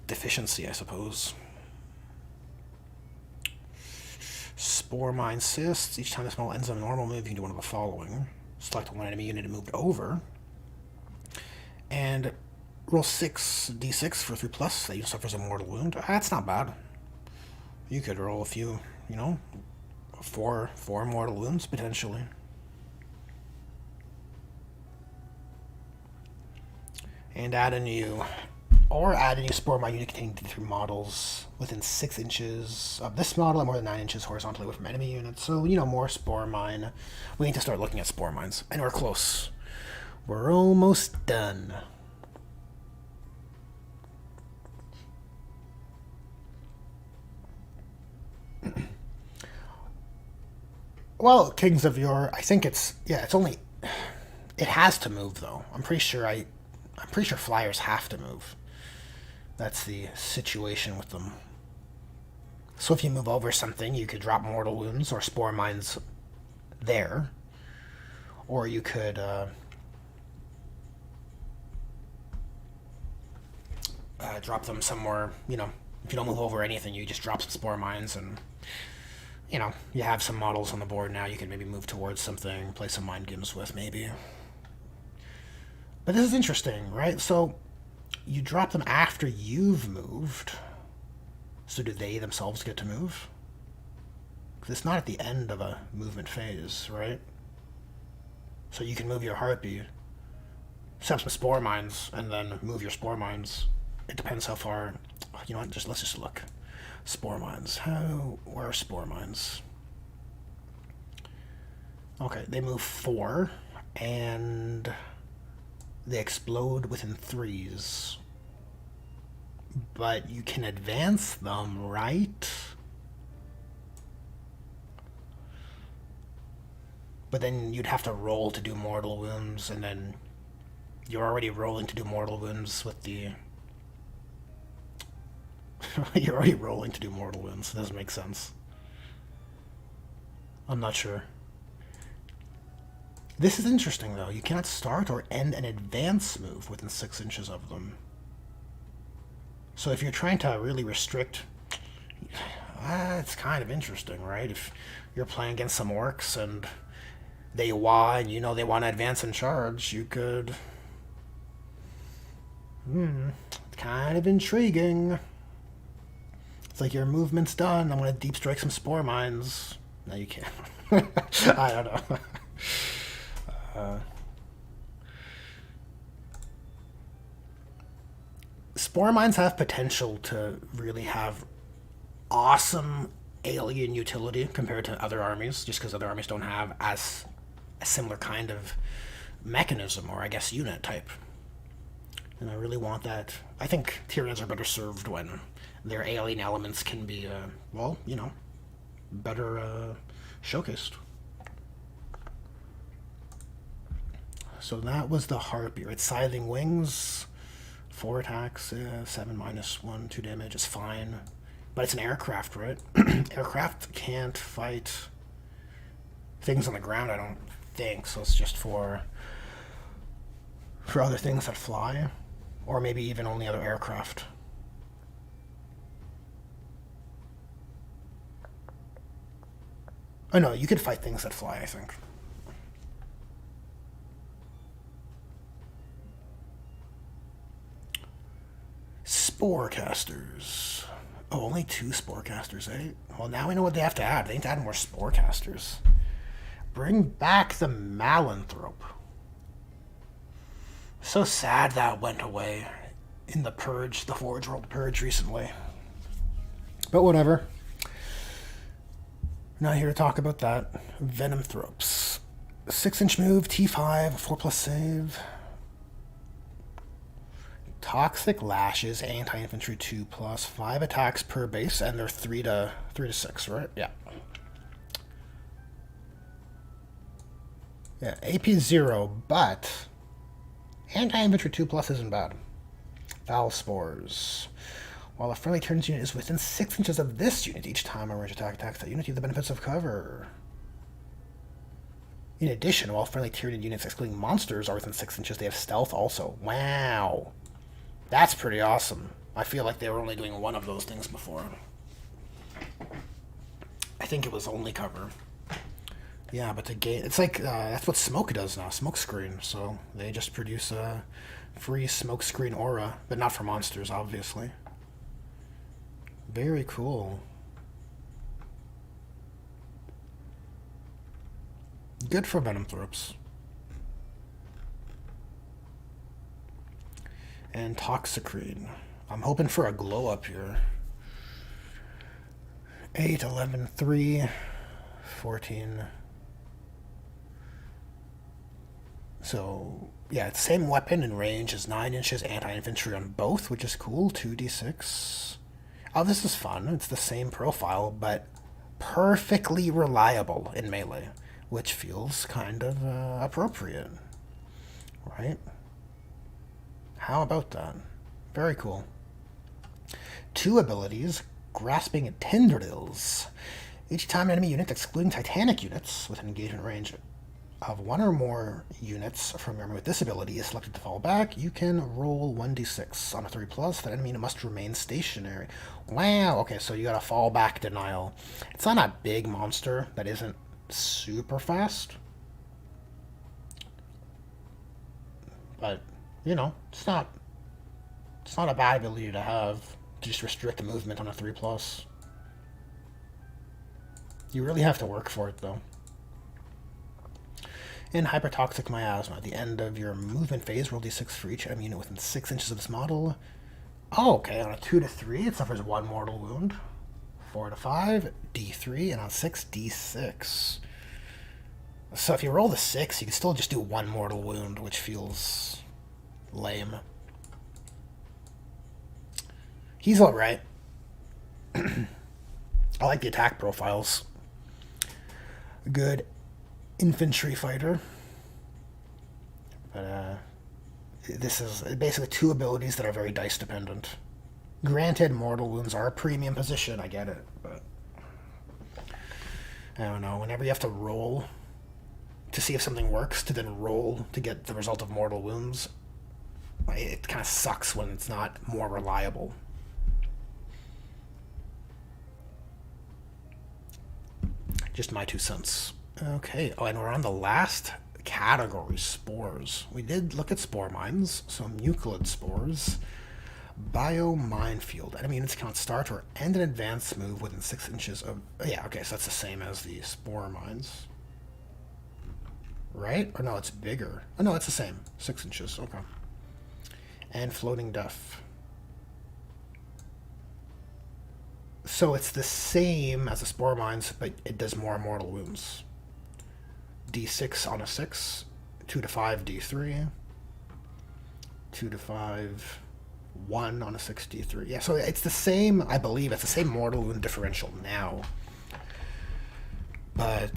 deficiency, I suppose. Spore Mine Cysts. Each time this model ends on a normal move, you can do one of the following. Select one enemy unit and move it over. And roll 6d6 for 3 plus. That unit suffers a mortal wound. That's not bad. You could roll a few, you know, four mortal wounds, potentially. And add a new Spore Mine unit containing D3 models within 6 inches of this model and more than 9 inches horizontally away from enemy units. So, you know, more Spore Mine. We need to start looking at Spore Mines. And we're close. We're almost done. Well, Kings of Yore, I think it has to move, though. I'm pretty sure flyers have to move. That's the situation with them. So if you move over something, you could drop mortal wounds or spore mines there. Or you could drop them somewhere, you know, if you don't move over anything, you just drop some spore mines and, you know, you have some models on the board now, you can maybe move towards something, play some mind games with, maybe. But this is interesting, right? So you drop them after you've moved. So do they themselves get to move? Because it's not at the end of a movement phase, right? So you can move your Harpy, set up some spore mines, and then move your spore mines. It depends how far. You know what? Let's just look. Spore mines. Where are spore mines? Okay, they move 4, and they explode within 3s. But you can advance them, right? But then you'd have to roll to do mortal wounds, and then you're already rolling to do mortal wounds with the... You're already rolling to do mortal wounds. It doesn't make sense. I'm not sure. This is interesting, though. You cannot start or end an advance move within 6 inches of them. So if you're trying to really restrict... it's kind of interesting, right? If you're playing against some orcs and they wah, and you know they want to advance and charge, you could... It's kind of intriguing. It's like your movement's done. I'm going to deep strike some spore mines. No, you can't. I don't know. Spore mines have potential to really have awesome alien utility compared to other armies, just because other armies don't have as a similar kind of mechanism, or I guess unit type. And I really want that. I think Tyranids are better served when their alien elements can be, well, you know, better showcased. So that was the Harpy, right? Scything Wings, 4 attacks, 7 -1, 2 damage is fine. But it's an aircraft, right? Aircraft can't fight things on the ground, I don't think. So it's just for other things that fly. Or maybe even only other aircraft. Oh no, you could fight things that fly, I think. Sporecasters. Oh, only 2 Sporecasters, eh? Well, now we know what they have to add. They need to add more Sporecasters. Bring back the Malanthrope. So sad that went away in the Purge, the Forge World Purge recently. But whatever. Not here to talk about that. Venomthropes. 6-inch move, T5, 4+ save. Toxic Lashes, anti-infantry 2+, 5 attacks per base, and they're 3 to 6, right? Yeah. Yeah, AP 0, but anti-infantry 2+ isn't bad. Foul Spores. While a friendly Tyranid unit is within 6 inches of this unit, each time a range attack attacks that unit, you have the benefits of cover. In addition, while friendly Tyranid units excluding monsters are within 6 inches, they have stealth also. Wow. That's pretty awesome. I feel like they were only doing one of those things before. I think it was only cover. Yeah, but to gain... It's like, that's what Smoke does now, Smokescreen. So they just produce a free Smokescreen aura, but not for monsters, obviously. Very cool. Good for Venomthropes. And Toxicrene. I'm hoping for a glow up here. 8, 11, 3, 14. So, yeah, it's same weapon and range as 9 inches anti-infantry on both, which is cool. 2d6. Oh, this is fun. It's the same profile, but perfectly reliable in melee, which feels kind of appropriate, right? How about that? Very cool. 2 abilities, Grasping Tendrils. Each time an enemy unit, excluding Titanic units, with an engagement range of 1 or more units from your enemy with this ability is selected to fall back, you can roll 1d6 on a 3+. That enemy must remain stationary. Wow, okay, so you got a fallback denial. It's not a big monster that isn't super fast. But, you know, it's not a bad ability to have, to just restrict the movement on a 3+. You really have to work for it, though. In Hypertoxic Miasma, at the end of your movement phase, roll d6 for each enemy unit within 6 inches of this model. Oh, okay, on a 2 to 3, it suffers 1 mortal wound. 4 to 5, d3, and on 6, d6. So if you roll the 6, you can still just do 1 mortal wound, which feels lame. He's alright. I like the attack profiles. Good infantry fighter. But this is basically 2 abilities that are very dice dependent. Granted, mortal wounds are a premium position, I get it, but I don't know, whenever you have to roll to see if something works, to then roll to get the result of mortal wounds, it kind of sucks when it's not more reliable. Just my 2 cents. Okay, oh, and we're on the last category, spores. We did look at spore mines, some Euclid spores. Bio-Minefield. Enemy units cannot start or end an advanced move within 6 inches of... Yeah, okay, so that's the same as the Spore Mines. Right? Or no, it's bigger. Oh, no, it's the same. 6 inches, okay. And Floating Death. So it's the same as the Spore Mines, but it does more mortal wounds. D6 on a 6. 2 to 5 D3. 2 to 5... 1 on a 6 D3. Yeah, so it's the same, I believe, it's the same mortal wound differential now. But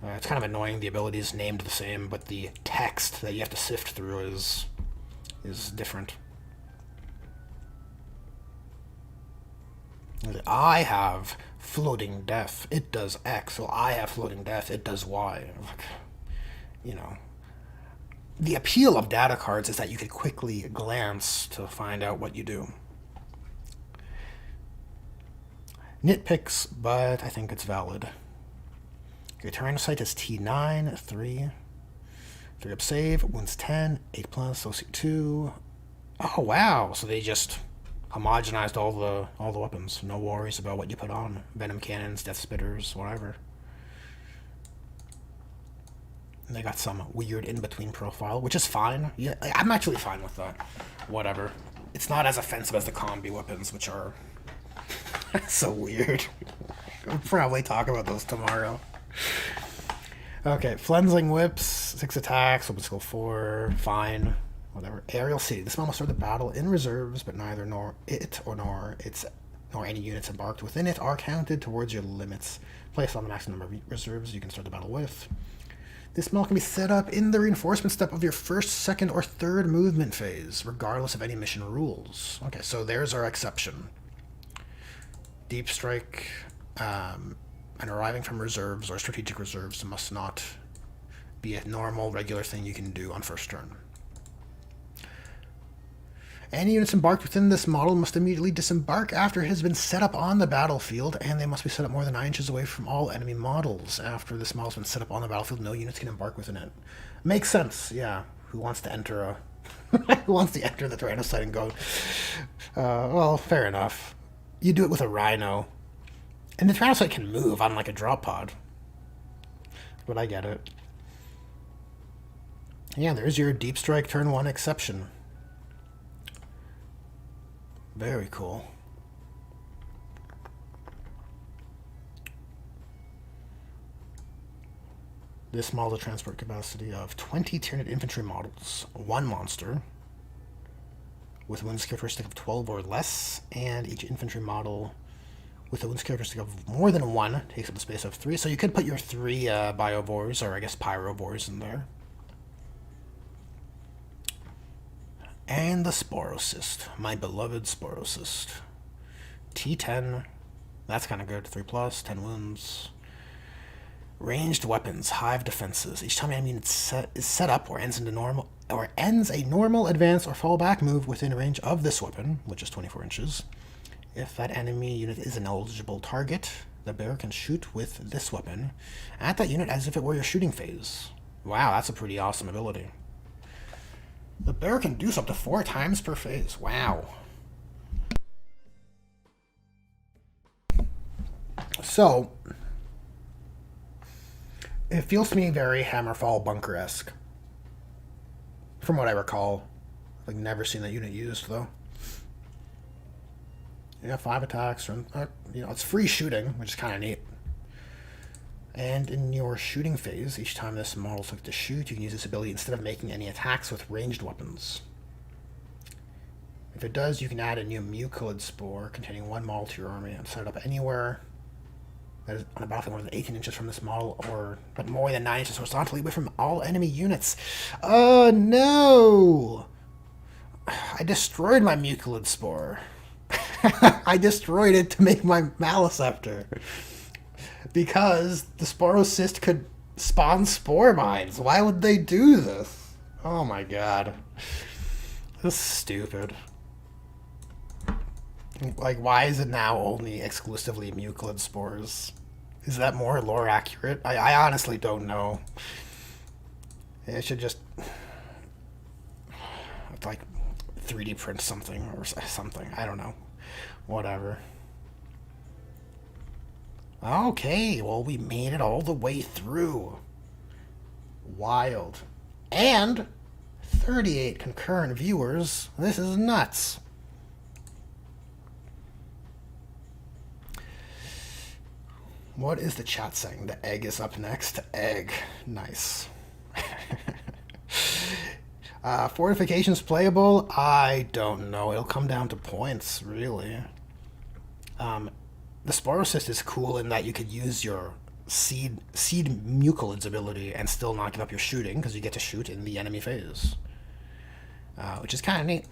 it's kind of annoying the ability is named the same, but the text that you have to sift through is different. I have Floating Death. It does X. Well, I have Floating Death. It does Y. Like, you know. The appeal of data cards is that you could quickly glance to find out what you do. Nitpicks, but I think it's valid. Okay, Tyrannocyte is T9, 3. 3 up save, wounds 10, 8 plus, OC 2. Oh wow, so they just homogenized all the weapons. No worries about what you put on. Venom cannons, death spitters, whatever. And they got some weird in-between profile, which is fine. Yeah, I'm actually fine with that. Whatever. It's not as offensive as the combi weapons, which are so weird. We'll probably talk about those tomorrow. Okay, Flensing Whips, 6 attacks, weapon skill 4, fine, whatever. Aerial City. This one will start the battle in reserves, but neither nor any units embarked within it are counted towards your limits. Placed on the maximum number of reserves you can start the battle with. This model can be set up in the reinforcement step of your first, second, or third movement phase, regardless of any mission rules. Okay, so there's our exception. Deep Strike, and arriving from reserves or strategic reserves must not be a normal, regular thing you can do on first turn. Any units embarked within this model must immediately disembark after it has been set up on the battlefield, and they must be set up more than 9 inches away from all enemy models. After this model has been set up on the battlefield, no units can embark within it. Makes sense, yeah. Who wants to enter a... Who wants to enter the Tyrannocyte and go... well, fair enough. You do it with a Rhino. And the Tyrannocyte can move on like a drop pod. But I get it. Yeah, there's your Deep Strike turn 1 exception. Very cool. This model transport capacity of 20 Tyranid infantry models, 1 monster, with a wounds characteristic of 12 or less, and each infantry model with a wounds characteristic of more than 1 takes up the space of 3. So you could put your 3 Biovores, or I guess Pyrovores, in there. And the Sporocyst, my beloved Sporocyst. T10, that's kind of good, 3 plus, 10 wounds. Ranged weapons, Hive defenses. Each time an enemy unit is set up or ends a normal advance or fallback move within range of this weapon, which is 24 inches. If that enemy unit is an eligible target, the bearer can shoot with this weapon at that unit as if it were your shooting phase. Wow, that's a pretty awesome ability. The bear can do so up to 4 times per phase. Wow. So, it feels to me very Hammerfall Bunker-esque. From what I recall. I've never seen that unit used, though. Yeah, 5 attacks. It's free shooting, which is kind of neat. And in your shooting phase, each time this model is to shoot, you can use this ability instead of making any attacks with ranged weapons. If it does, you can add a new Mucilid Spore containing 1 model to your army and set it up anywhere that is on a battlefield more than 18 inches from this model, but more than 9 inches horizontally away from all enemy units. Oh no! I destroyed my Mucilid Spore. I destroyed it to make my Maleceptor. Because the Sporocyst could spawn spore mines. Why would they do this? Oh my god. This is stupid. Like, why is it now only exclusively Mucilid Spores? Is that more lore accurate? I honestly don't know. It should just... 3D print something or something. I don't know. Whatever. Okay, well, we made it all the way through. Wild. And 38 concurrent viewers. This is nuts. What is the chat saying? The egg is up next. Egg. Nice. Fortifications playable? I don't know. It'll come down to points, really. The Sporocyst is cool in that you could use your seed mucolids ability and still not give up your shooting, because you get to shoot in the enemy phase. Which is kind of neat.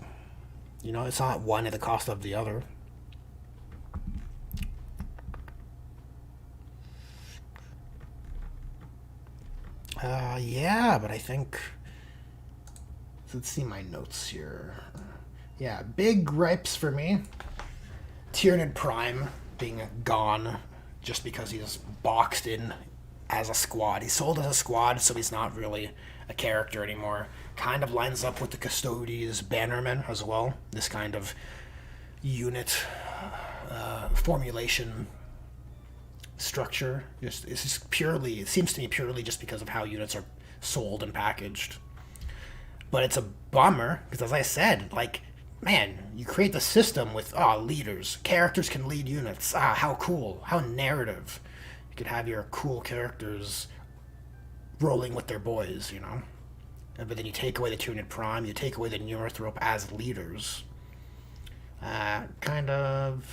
You know, it's not one at the cost of the other. Yeah, but I think... Let's see my notes here. Yeah, big gripes for me. Tyranid Prime being gone just because he's boxed in as a squad. He's sold as a squad, so he's not really a character anymore. Kind of lines up with the Custodes Bannermen as well. This kind of unit formulation structure. It's just purely, it seems to me purely just because of how units are sold and packaged. But it's a bummer, because as I said, like, man, you create the system with, leaders. Characters can lead units. How cool. How narrative. You could have your cool characters rolling with their boys, you know? But then you take away the Tyranid Prime, you take away the Neurothrope as leaders. Kind of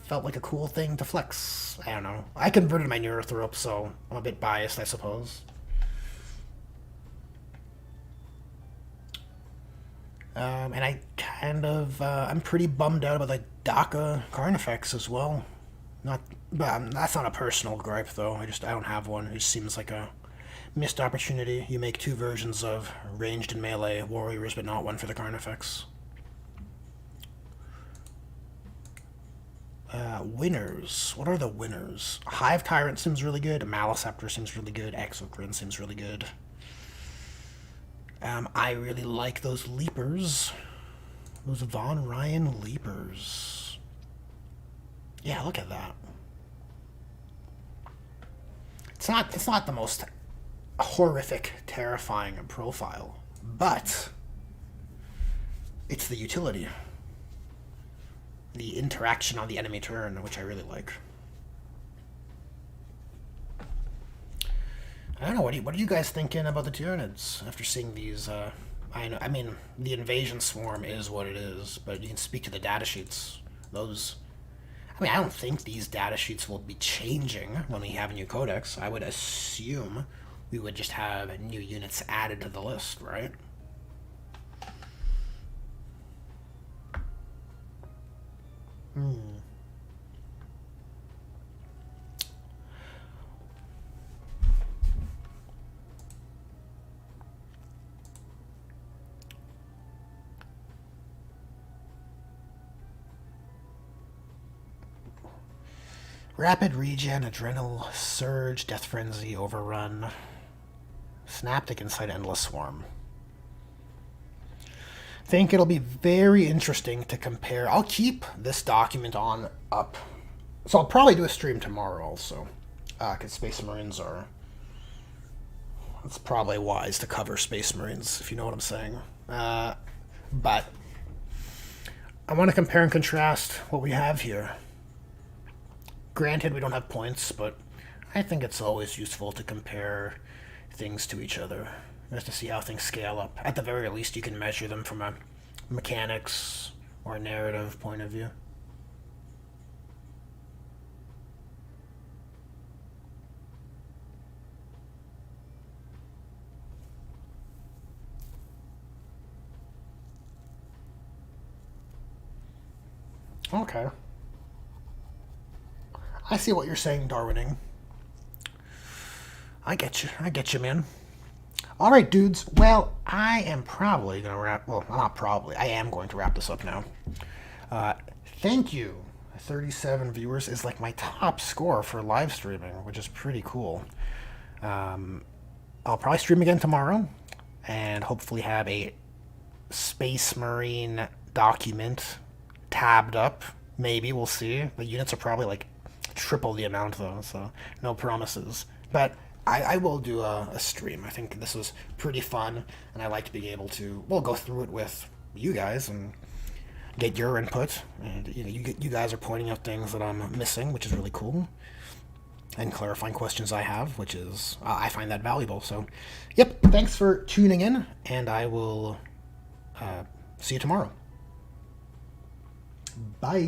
felt like a cool thing to flex. I don't know. I converted my Neurothrope, so I'm a bit biased, I suppose. And I'm pretty bummed out about the DACA Carnifex as well. That's not a personal gripe, though. I don't have one. It just seems like a missed opportunity. You make two versions of ranged and melee warriors, but not one for the Carnifex. Winners. What are the winners? Hive Tyrant seems really good. Maleceptor seems really good. Exocrine seems really good. I really like those leapers. Those Von Ryan leapers. Yeah, look at that. It's not the most horrific, terrifying profile, but it's the utility. The interaction on the enemy turn, which I really like. I don't know, what are you guys thinking about the Tyranids after seeing these? I mean, the invasion swarm is what it is, but you can speak to the datasheets. I don't think these datasheets will be changing when we have a new codex. I would assume we would just have new units added to the list, right? Rapid regen, adrenal surge, death frenzy, overrun, synaptic insight, endless swarm. Think it'll be very interesting to compare. I'll keep this document up. So I'll probably do a stream tomorrow also. Because Space Marines are... It's probably wise to cover Space Marines, if you know what I'm saying. But I want to compare and contrast what we have here. Granted, we don't have points, but I think it's always useful to compare things to each other, just to see how things scale up. At the very least, you can measure them from a mechanics or a narrative point of view. Okay. I see what you're saying, Darwining. I get you, man. All right, dudes. Well, I am probably going to wrap... Well, not probably. I am going to wrap this up now. Thank you. 37 viewers is like my top score for live streaming, which is pretty cool. I'll probably stream again tomorrow, and hopefully have a Space Marine document tabbed up. Maybe, we'll see. The units are probably like triple the amount though, so no promises. But I will do a stream. I think this was pretty fun, and I like being able to, well, go through it with you guys and get your input. And you guys are pointing out things that I'm missing, which is really cool, and clarifying questions I have, which is I find that valuable. So, yep. Thanks for tuning in, and I will see you tomorrow. Bye.